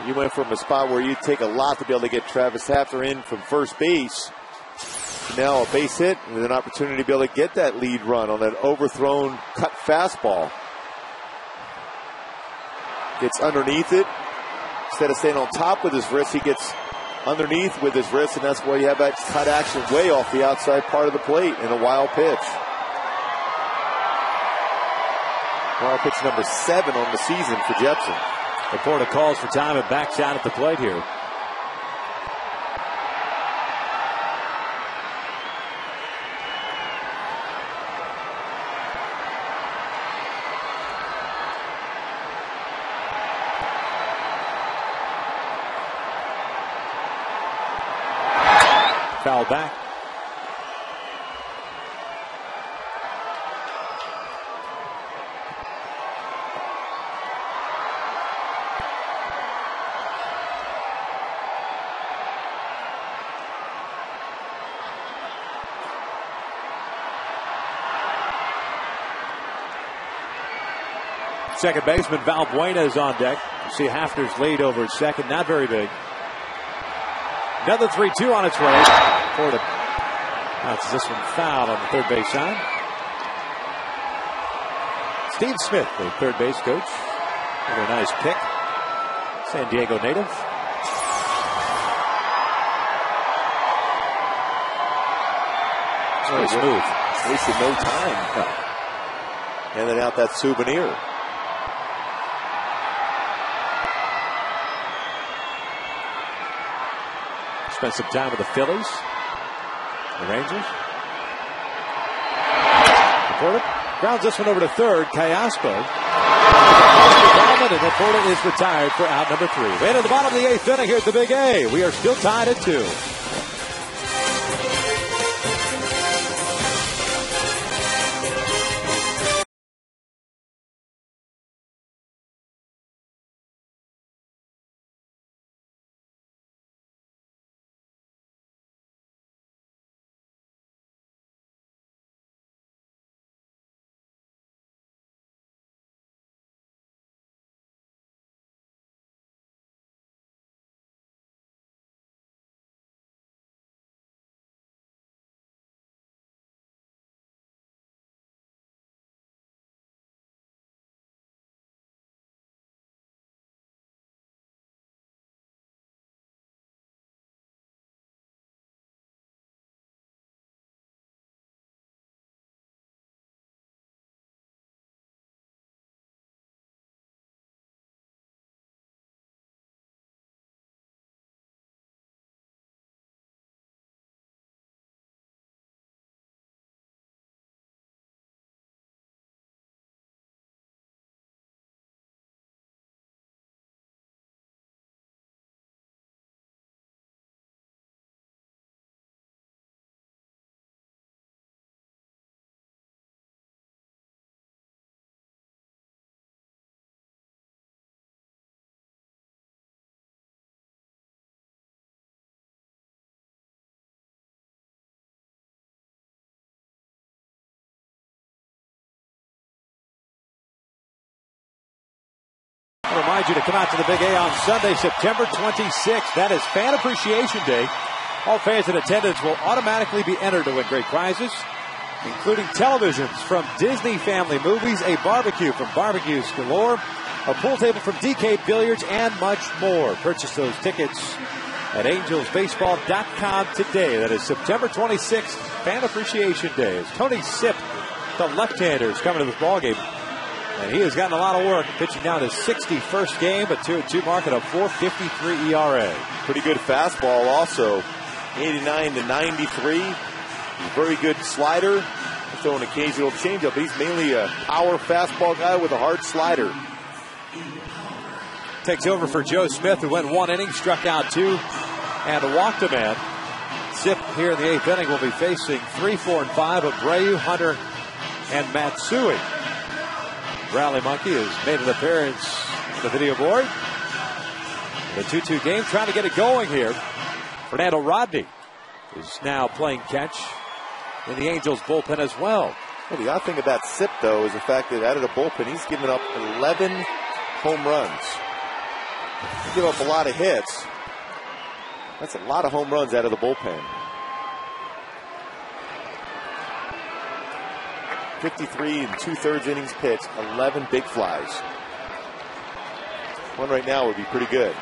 You went from a spot where you'd take a lot to be able to get Travis Hafner in from first base. Now a base hit and an opportunity to be able to get that lead run on that overthrown cut fastball. Gets underneath it. Instead of staying on top with his wrist, he gets underneath with his wrist, and that's why you have that cut action way off the outside part of the plate in a wild pitch. Wild pitch number 7 on the season for Jepson. Laporta calls for time and backs out at the plate here. Foul back. Second baseman Valbuena is on deck. You see Hafner's lead over at second, not very big. Another 3-2 on its way. Porter bounces this one foul on the third base side. Steve Smith, the third base coach. Another nice pick. San Diego native. Very smooth. Wasted no time. Handing out that souvenir. Spent some time with the Phillies, the Rangers. Laporta grounds this one over to third. Callaspo. And Laporta is retired for out number 3. We enter the bottom of the 8th inning here at the Big A. We are still tied at 2. I remind you to come out to the Big A on Sunday, September 26th. That is Fan Appreciation Day. All fans in attendance will automatically be entered to win great prizes, including televisions from Disney Family Movies, a barbecue from Barbecues Galore, a pool table from DK Billiards, and much more. Purchase those tickets at angelsbaseball.com today. That is September 26th, Fan Appreciation Day. As Tony Sipp, the left-hander, is coming to this ballgame. And he has gotten a lot of work, pitching down his 61st game, a 2-2 mark at a 4.53 ERA. Pretty good fastball also, 89 to 93. Very good slider. Throw an occasional changeup. He's mainly a power fastball guy with a hard slider. Takes over for Joe Smith, who went 1 inning, struck out 2, and walked a man. Sipp here in the 8th inning will be facing 3, 4, and 5 of Abreu, Hunter, and Matsui. Rally Monkey has made an appearance on the video board. The 2-2 game, trying to get it going here. Fernando Rodney is now playing catch in the Angels bullpen as well. Well, the odd thing about Sipp, though, is the fact that out of the bullpen, he's given up 11 home runs. He gave up a lot of hits. That's a lot of home runs out of the bullpen. 53 and 2/3 innings pitched, 11 big flies. One right now would be pretty good.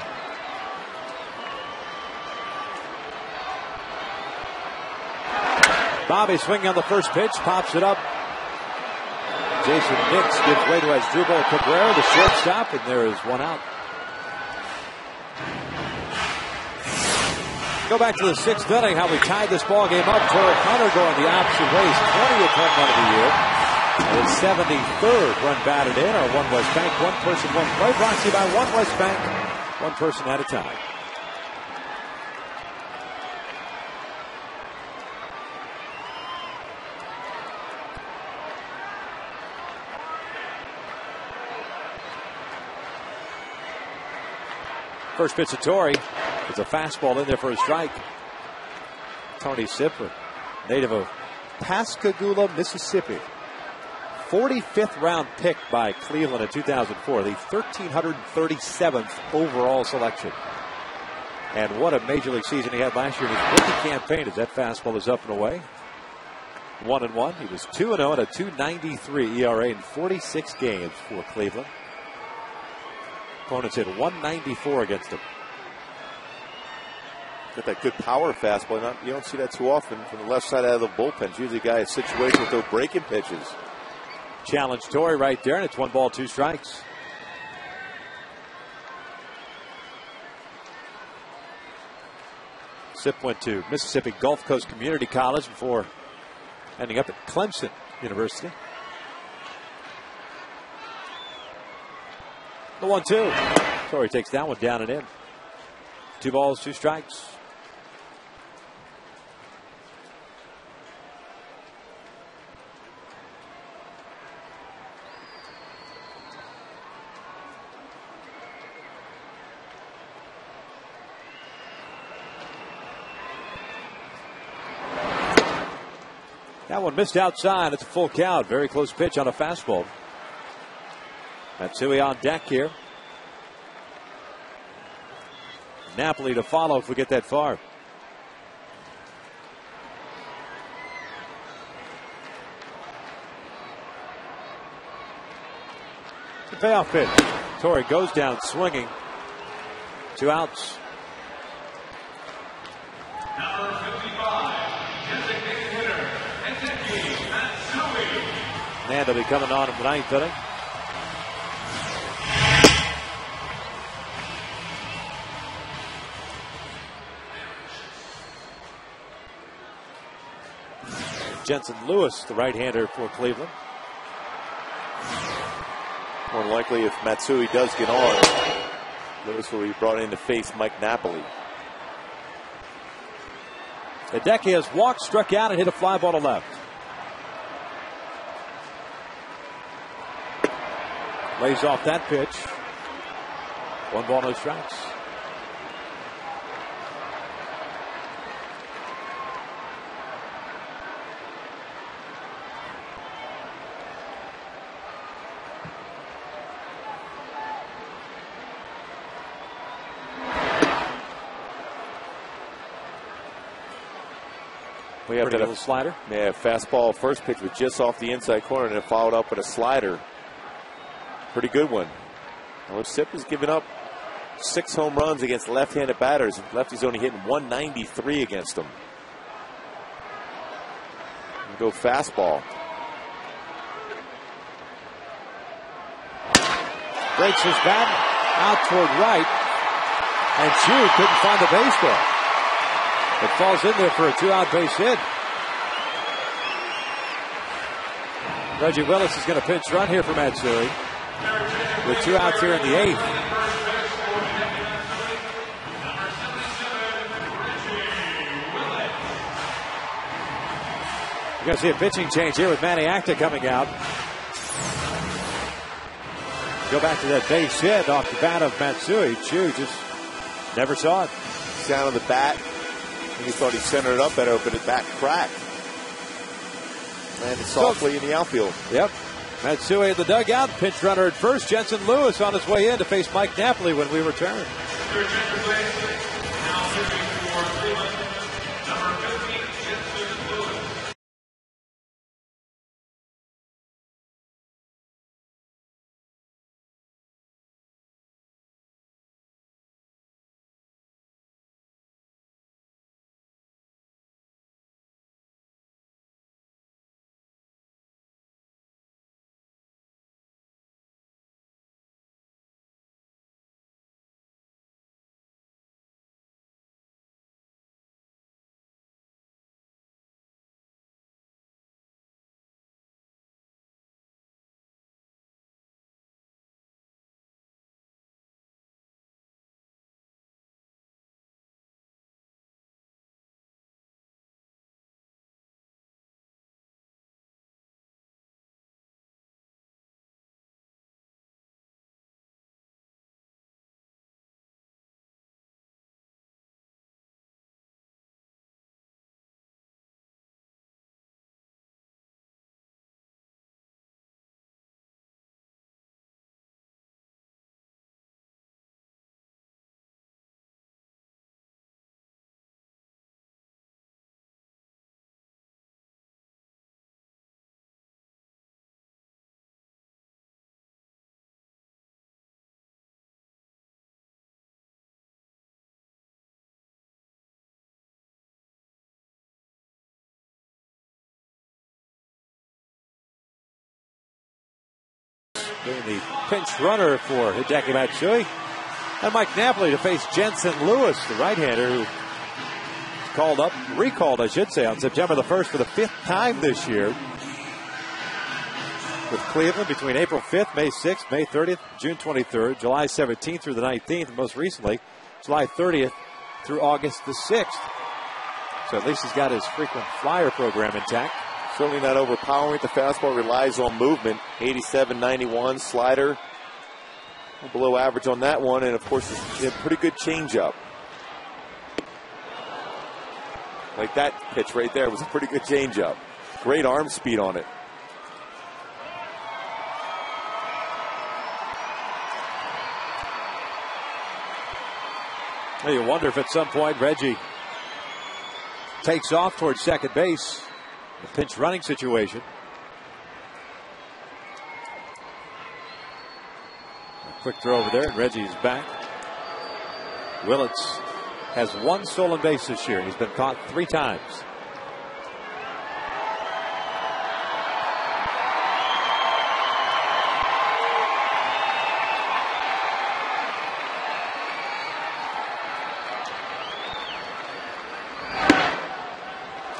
Bobby swinging on the first pitch, pops it up. Jason Nix gives way to Asdrubal Cabrera, the shortstop, and there is one out. Go back to the 6th inning, how we tied this ball game up. Torrey Hunter going the opposite way. His 20th home run of the year. And his 73rd run batted in. Our One West Bank, one person, one play. Brought to you by One West Bank, one person at a time. First pitch to Torrey. It's a fastball in there for a strike. Tony Sipp, native of Pascagoula, Mississippi. 45th round pick by Cleveland in 2004. The 1,337th overall selection. And what a major league season he had last year in his rookie campaign as that fastball is up and away. 1-1. He was 2-0 and a 2.93 ERA in 46 games for Cleveland. Opponents hit 194 against him. Got that good power fastball. You don't see that too often from the left side out of the bullpen. It's usually a guy in a situation with those breaking pitches. Challenge Torrey right there, and it's 1 ball, 2 strikes. Sipp went to Mississippi Gulf Coast Community College before ending up at Clemson University. The 1-2. Torrey takes that one down and in. 2 balls, 2 strikes. That one missed outside. It's a full count. Very close pitch on a fastball. Matsui on deck here. Napoli to follow if we get that far. The payoff pitch. Torrey goes down swinging. 2 outs. Number 55, designated hitter, Hideki Matsui. Nanda be coming on in the 9th inning. Jensen Lewis, the right-hander for Cleveland. More than likely, if Matsui does get on, Lewis will be brought in to face Mike Napoli. Hideki has walked, struck out, and hit a fly ball to left. Lays off that pitch. 1 ball, no strikes. We have Pretty that little slider. Yeah, fastball first pitch was just off the inside corner and then followed up with a slider. Pretty good one. Well, Sip has given up 6 home runs against left-handed batters. Lefty's only hitting 193 against them. Go fastball. Breaks his bat out toward right. And Chu couldn't find the baseball. It falls in there for a 2-out base hit. Reggie Willis is going to pinch run here for Matsui. With 2 outs here in the 8th. You're going to see a pitching change here with Manny Acta coming out. Go back to that base hit off the bat of Matsui. Chu just never saw it. Sound of the bat. He thought he centered it up better, but the bat cracked. Landed softly in the outfield. Yep. Matsui in the dugout. Pinch runner at first. Jensen Lewis on his way in to face Mike Napoli when we return. Being the pinch runner for Hideki Matsui. And Mike Napoli to face Jensen Lewis, the right-hander who recalled, I should say, on September the 1st for the 5th time this year. With Cleveland between April 5th, May 6th, May 30th, June 23rd, July 17th through the 19th, and most recently, July 30th through August the 6th. So at least he's got his frequent flyer program intact. Certainly not overpowering. The fastball relies on movement. 87-91 slider. Below average on that one. And, of course, it's a pretty good changeup. Like that pitch right there was a pretty good changeup. Great arm speed on it. Well, you wonder if at some point Reggie takes off towards second base. A pinch running situation. A quick throw over there, and Reggie's back. Willits has 1 stolen base this year. He's been caught 3 times.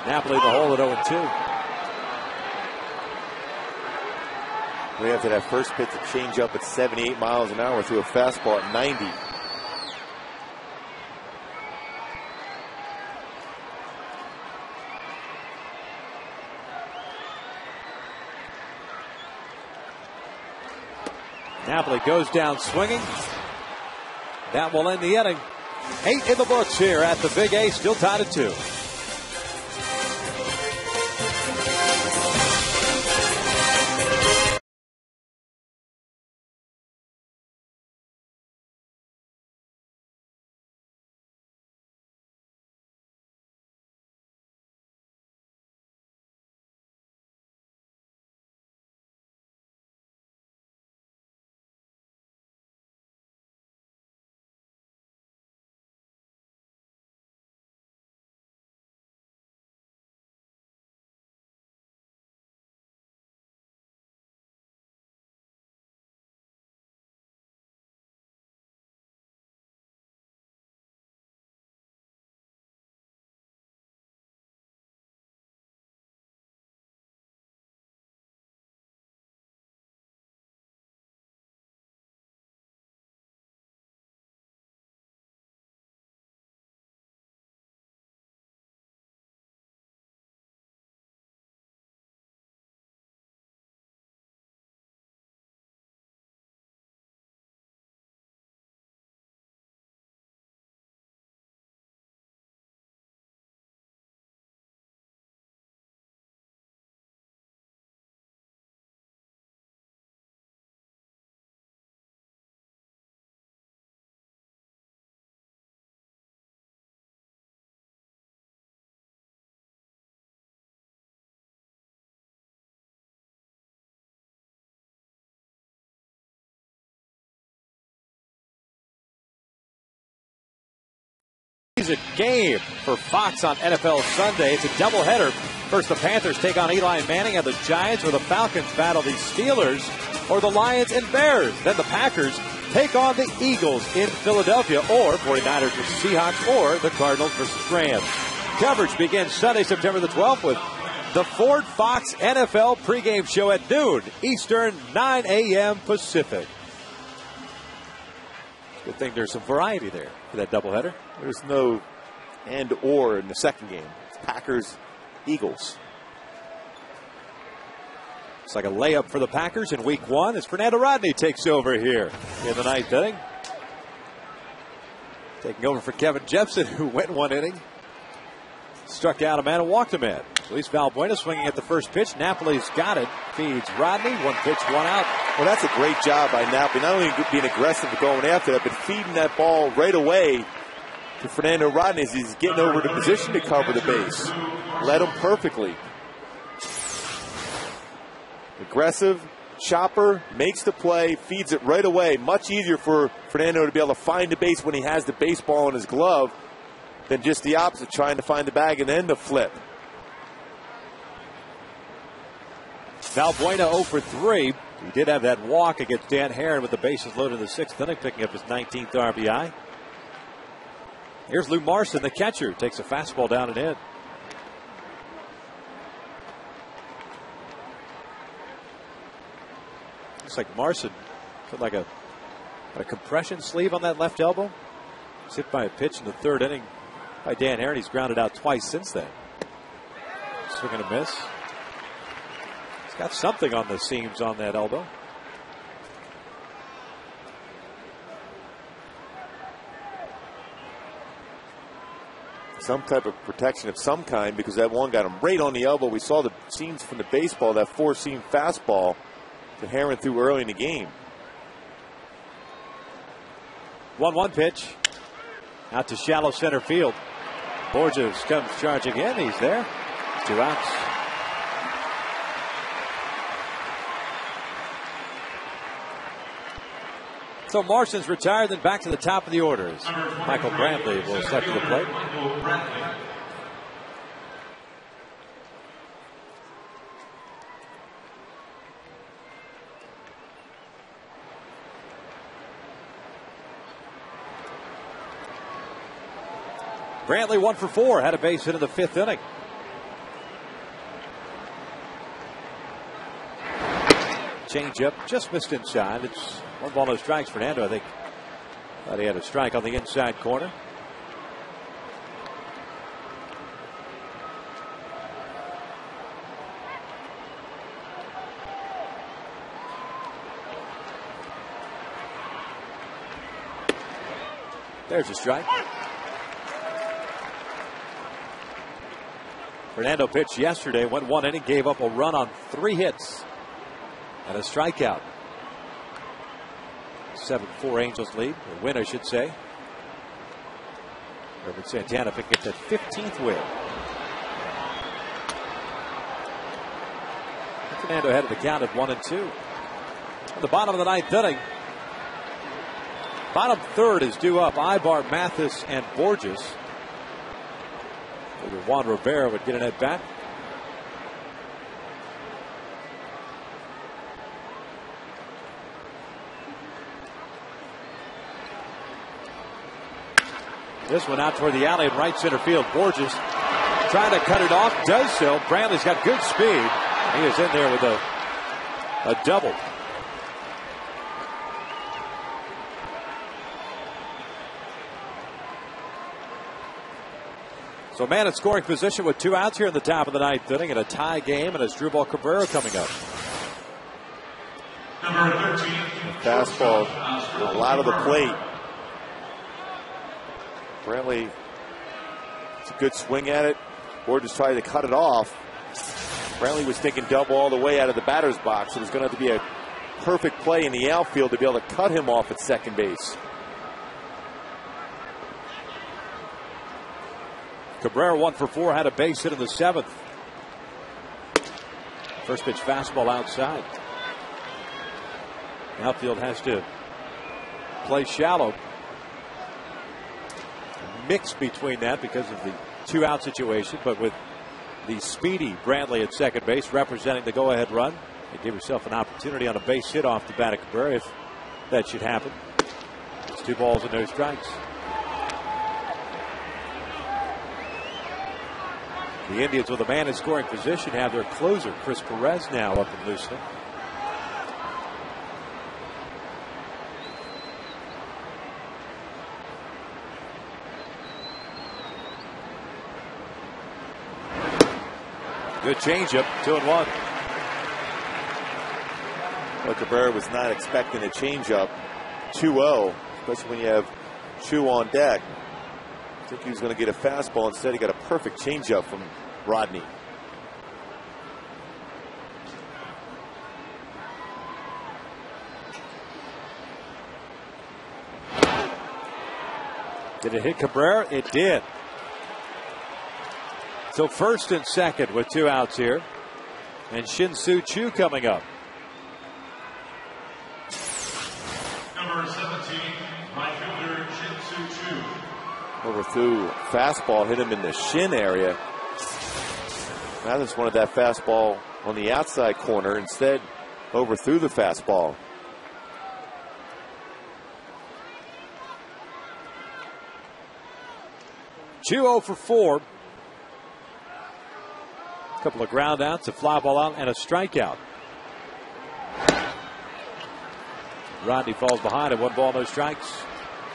Napoli the hole at 0-2. We after that first pitch to change up at 78 miles an hour through a fastball at 90. Napoli goes down swinging. That will end the inning. 8 in the books here at the Big A, still tied at 2. exquisite game for Fox on NFL Sunday. It's a doubleheader. First, the Panthers take on Eli Manning and the Giants, or the Falcons battle the Steelers, or the Lions and Bears. Then the Packers take on the Eagles in Philadelphia, or 49ers versus Seahawks, or the Cardinals versus Rams. Coverage begins Sunday, September the 12th with the Ford Fox NFL pregame show at noon Eastern, 9 a.m. Pacific. Good thing there's some variety there for that doubleheader. There's no and or in the second game. It's Packers, Eagles. It's like a layup for the Packers in week one as Fernando Rodney takes over here in the ninth inning. Taking over for Kevin Jepson, who went one inning. Struck out a man and walked a man. Luis Valbuena swinging at the first pitch. Napoli's got it. Feeds Rodney. One pitch, one out. Well, that's a great job by Napoli. Not only being aggressive and going after that, but feeding that ball right away to Fernando Rodney as he's getting over the position to cover the base. Led him perfectly. Aggressive, chopper, makes the play, feeds it right away. Much easier for Fernando to be able to find the base when he has the baseball in his glove than just the opposite, trying to find the bag and then the flip. Valbuena 0 for 3. He did have that walk against Dan Herron with the bases loaded in the sixth inning, picking up his 19th RBI. Here's Lou Marson, the catcher, takes a fastball down and in. Looks like Marson put like a compression sleeve on that left elbow. He's hit by a pitch in the third inning by Dan Herron. He's grounded out twice since then. Swing and a miss. He's got something on the seams on that elbow. Some type of protection of some kind, because that one got him right on the elbow. We saw the seams from the baseball, that four-seam fastball that Herron threw early in the game. 1-1 pitch. Out to shallow center field. Borges comes charging in. He's there. 2 outs. So Marson's retired, then back to the top of the orders. Michael Brantley will step to the plate. Brantley 1 for 4, had a base hit in the fifth inning. Change up, just missed inside. It's 1 ball, no strikes. Fernando, I think, thought he had a strike on the inside corner. There's a strike. Fernando pitched yesterday, went 1 inning, gave up a run on 3 hits and a strikeout. 7-4 Angels lead, or win, I should say. Herbert Santana picking up that 15th win. Fernando ahead of the count at 1-2. At the bottom of the ninth inning, bottom third is due up. Ibar, Mathis, and Borges. Maybe Juan Rivera would get an at bat. This one out toward the alley in right center field. Borges trying to cut it off, does so. Brantley's got good speed. He is in there with a double. So man in scoring position with 2 outs here in the top of the ninth inning, and a tie game, and it's Drew Ball Cabrera coming up. Number 13. Fastball, a lot of the plate. Brantley, it's a good swing at it. Borges tried to cut it off. Brantley was thinking double all the way out of the batter's box. It was going to have to be a perfect play in the outfield to be able to cut him off at second base. Cabrera 1 for 4, had a base hit in the seventh. First pitch fastball outside. The outfield has to play shallow. mix between that because of the 2-out situation, but with the speedy Brantley at second base representing the go-ahead run, you give yourself an opportunity on a base hit off the bat of Cabrera if that should happen. It's 2 balls and no strikes. The Indians, with a man in scoring position, have their closer, Chris Perez, now up in Lewiston. Good changeup, 2-1. Well, Cabrera was not expecting a changeup. 2-0, especially when you have Chu on deck. I think he was going to get a fastball. Instead, he got a perfect changeup from Rodney. Did it hit Cabrera? It did. So first and second with 2 outs here. And Shin-Soo Choo coming up. Number 17, right fielder Shin-Soo Choo. Overthrew fastball, hit him in the shin area. Mathis wanted that fastball on the outside corner. Instead, overthrew the fastball. Choo 0 for 4. A couple of ground outs, a fly ball out, and a strikeout. Rodney falls behind at 1 ball, no strikes.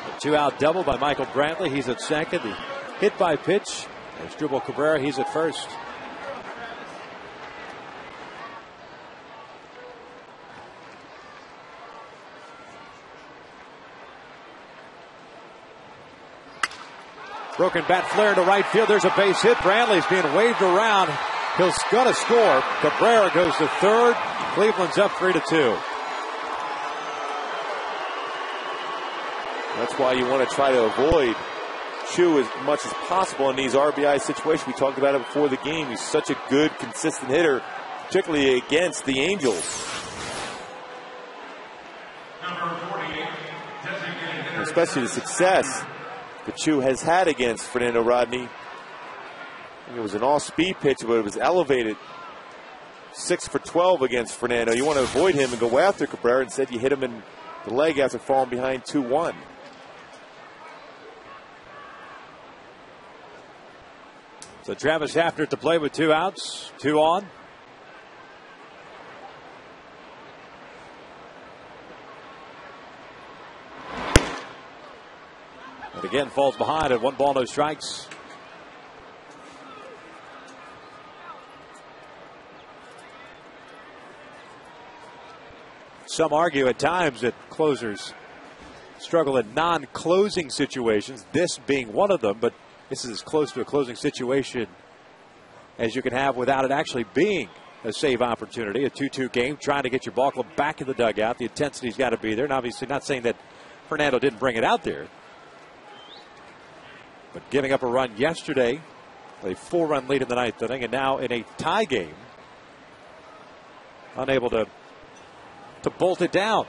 A 2-out double by Michael Brantley. He's at second. The hit by pitch. There's Dribble Cabrera. He's at first. Broken bat flare to right field. There's a base hit. Brantley's being waved around. He's going to score. Cabrera goes to third. Cleveland's up 3-2. That's why you want to try to avoid Chu as much as possible in these RBI situations. We talked about it before the game. He's such a good, consistent hitter, particularly against the Angels. Number 48, designated hitter. Especially the success that Chu has had against Fernando Rodney. It was an all-speed pitch, but it was elevated. 6 for 12 against Fernando. You want to avoid him and go after Cabrera. Instead, you hit him in the leg after falling behind 2-1. So Travis Hafner to play with 2 outs, 2 on. And again falls behind at 1 ball, no strikes. Some argue at times that closers struggle in non-closing situations, this being one of them, but this is as close to a closing situation as you can have without it actually being a save opportunity. A 2-2 game, trying to get your ball club back in the dugout. The intensity's got to be there. And obviously not saying that Fernando didn't bring it out there. But giving up a run yesterday, a 4-run lead in the 9th inning, and now in a tie game, unable to bolt it down.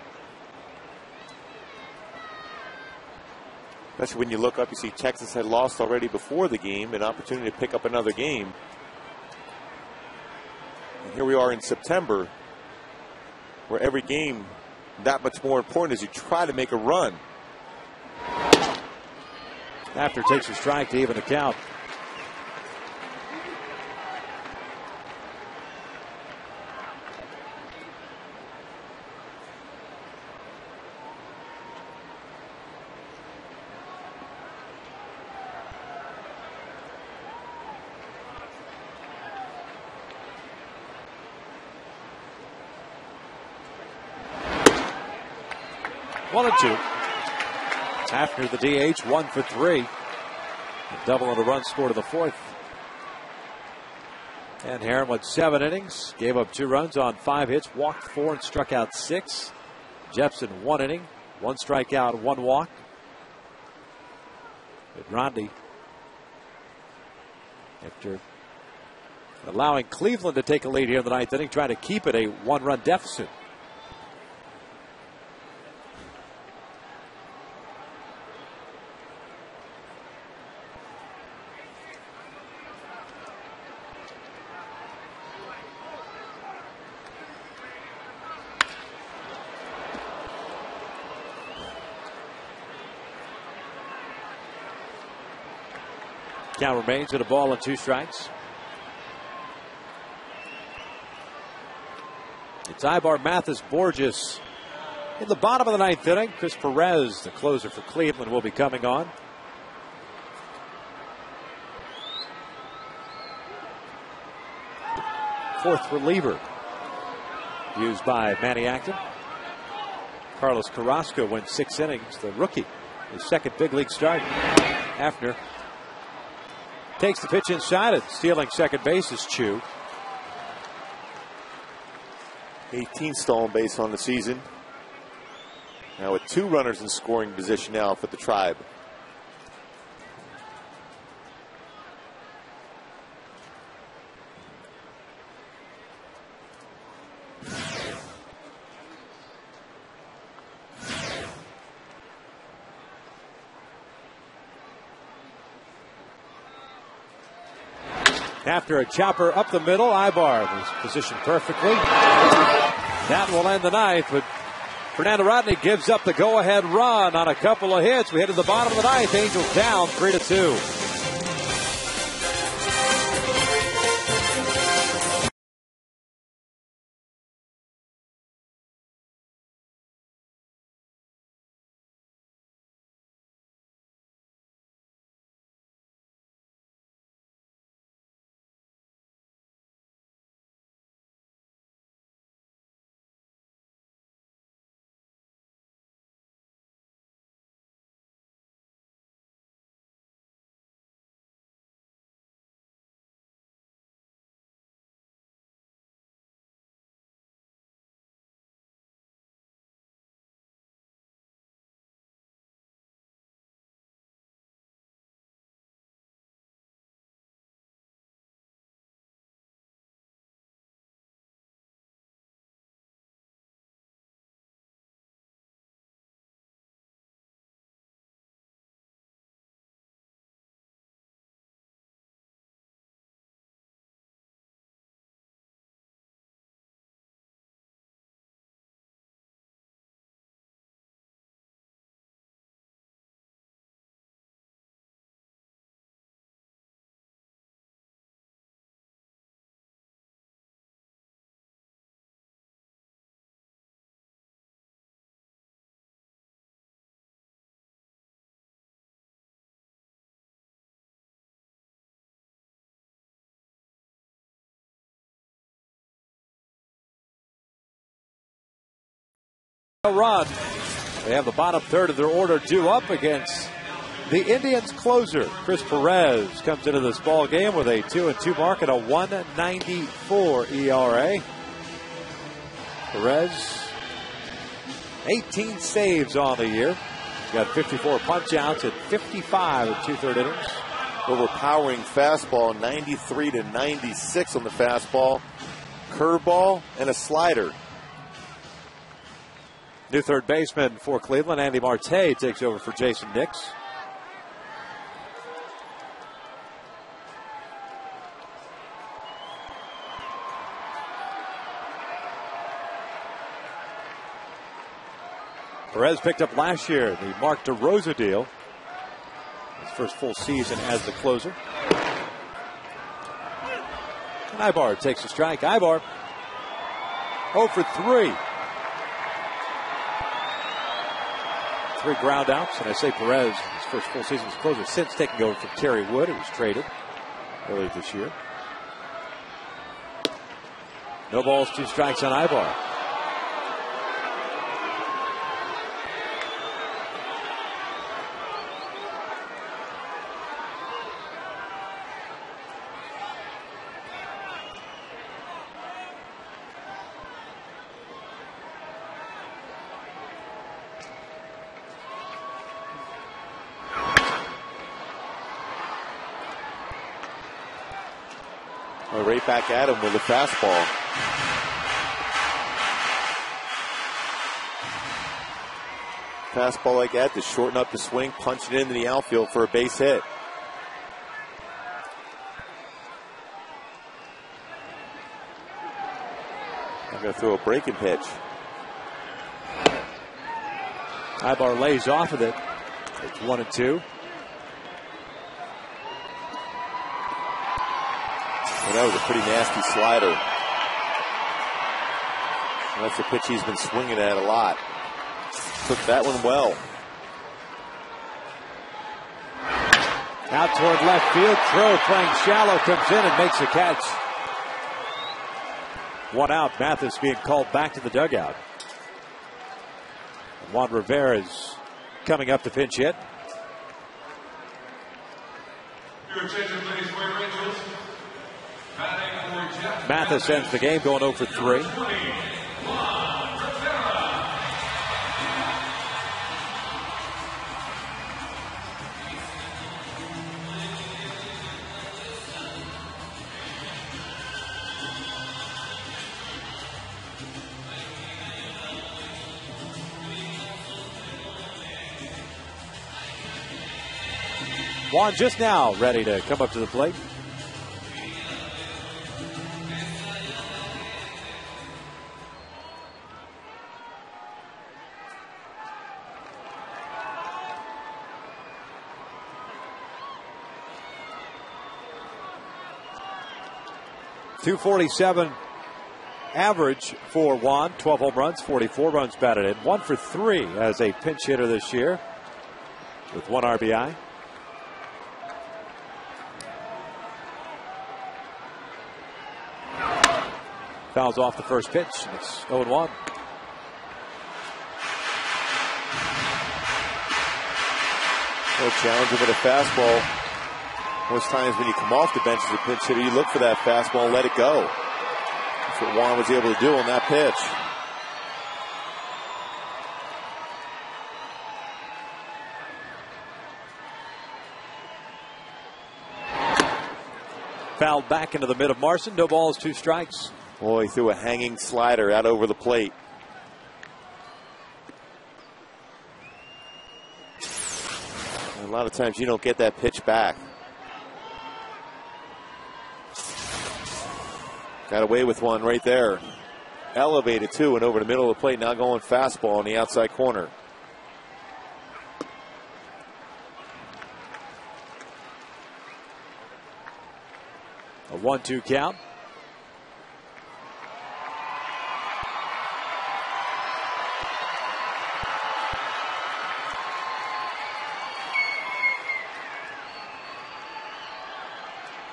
Especially when you look up, you see Texas had lost already before the game, an opportunity to pick up another game. And here we are in September, where every game that much more important as you try to make a run. After takes a strike to even the count. One and 2. After the DH, 1 for 3. A double and a run scored in the 4th. And Heron went 7 innings, gave up 2 runs on 5 hits, walked 4 and struck out 6. Jepson 1 inning, 1 strikeout, 1 walk. But Rodney, after allowing Cleveland to take a lead here in the 9th inning, trying to keep it a 1-run deficit. Count remains at a ball and 2 strikes. It's Ibar, Mathis, Borges in the bottom of the 9th inning. Chris Perez, the closer for Cleveland, will be coming on. Fourth reliever used by Manny Acton. Carlos Carrasco went 6 innings, the rookie, his second big league start. Hafner takes the pitch inside it. Stealing second base is Chu. 18th stolen base on the season. Now with 2 runners in scoring position now for the Tribe. After a chopper up the middle, Ibar was positioned perfectly. That will end the 9th, but Fernando Rodney gives up the go-ahead run on a couple of hits. We head to the bottom of the 9th. Angels down 3-2. Run. They have the bottom third of their order due up against the Indians closer. Chris Perez comes into this ball game with a 2-2 mark and a 1.94 ERA. Perez, 18 saves on the year. He's got 54 punch-outs and 55 in 2/3 innings. Overpowering fastball, 93-96 on the fastball. Curveball and a slider. New third baseman for Cleveland, Andy Marte, takes over for Jason Nix. Perez picked up last year the Mark DeRosa deal. His first full season as the closer. And Ibar takes a strike. Ibar 0 for 3. 3 ground outs, and I say Perez, his first full season as closer since taking over from Kerry Wood, who was traded earlier this year. No balls, 2 strikes on Ibar. Right back at him with a fastball. Fastball like that to shorten up the swing, punch it into the outfield for a base hit. I'm going to throw a breaking pitch. Ibar lays off of it. It's 1-2. And that was a pretty nasty slider. And that's a pitch he's been swinging at a lot. Took that one well. Out toward left field. Crow playing shallow comes in and makes a catch. One out. Mathis being called back to the dugout. Juan Rivera is coming up to pinch hit. Your attention, please, Wade Rangers. Batting for Jeff. Mathis ends the game going 0 for 3. Juan just now ready to come up to the plate. .247 average for Juan. 12 home runs, 44 runs batted in. 1 for 3 as a pinch hitter this year with 1 RBI. Fouls off the first pitch. It's 0-1. Well, challenging with a fastball. Most times when you come off the bench as a pinch hitter, you look for that fastball and let it go. That's what Juan was able to do on that pitch. Fouled back into the mid of Marson. No balls, 2 strikes. Boy, he threw a hanging slider out over the plate. And a lot of times you don't get that pitch back. Got away with one right there. Elevated too and over the middle of the plate. Now going fastball on the outside corner. A 1-2 count.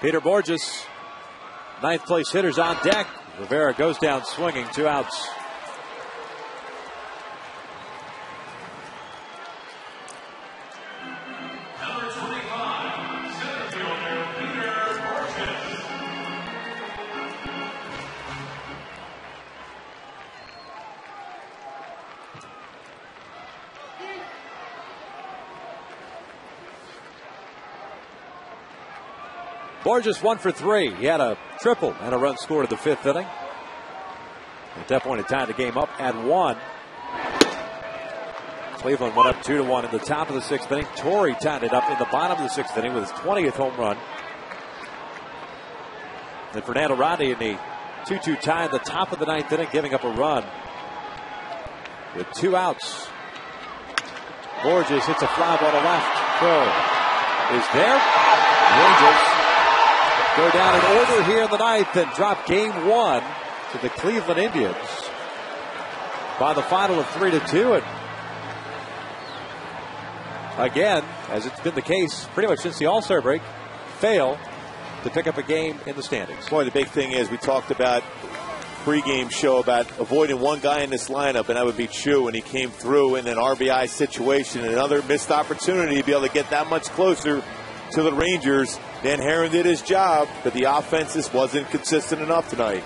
Peter Borges, 9th place hitters on deck. Rivera goes down swinging, 2 outs. Number 25, center fielder Peter Borges. Borges 1 for 3. He had a triple and a run scored in the 5th inning. At that point, it tied the game up at 1. Cleveland went up 2-1 in the top of the 6th inning. Torrey tied it up in the bottom of the 6th inning with his 20th home run. Then Fernando Rodney in the 2-2 tie in the top of the 9th inning, giving up a run with 2 outs. Borges hits a fly ball to left. Crow is there. Rangers go down in order here in the 9th and drop game 1 to the Cleveland Indians by the final of 3-2. And again, as it's been the case pretty much since the All-Star break, fail to pick up a game in the standings. Boy, the big thing is we talked about pregame show about avoiding one guy in this lineup, and that would be Chu, and he came through in an RBI situation. Another missed opportunity to be able to get that much closer to the Rangers. Dan Herron did his job, but the offense just wasn't consistent enough tonight.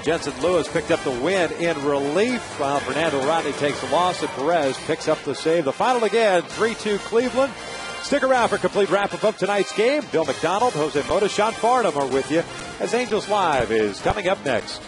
Jensen Lewis picked up the win in relief, while Fernando Rodney takes the loss, and Perez picks up the save. The final again, 3-2 Cleveland. Stick around for a complete wrap-up of tonight's game. Bill McDonald, Jose Mota, Sean Farnham are with you as Angels Live is coming up next.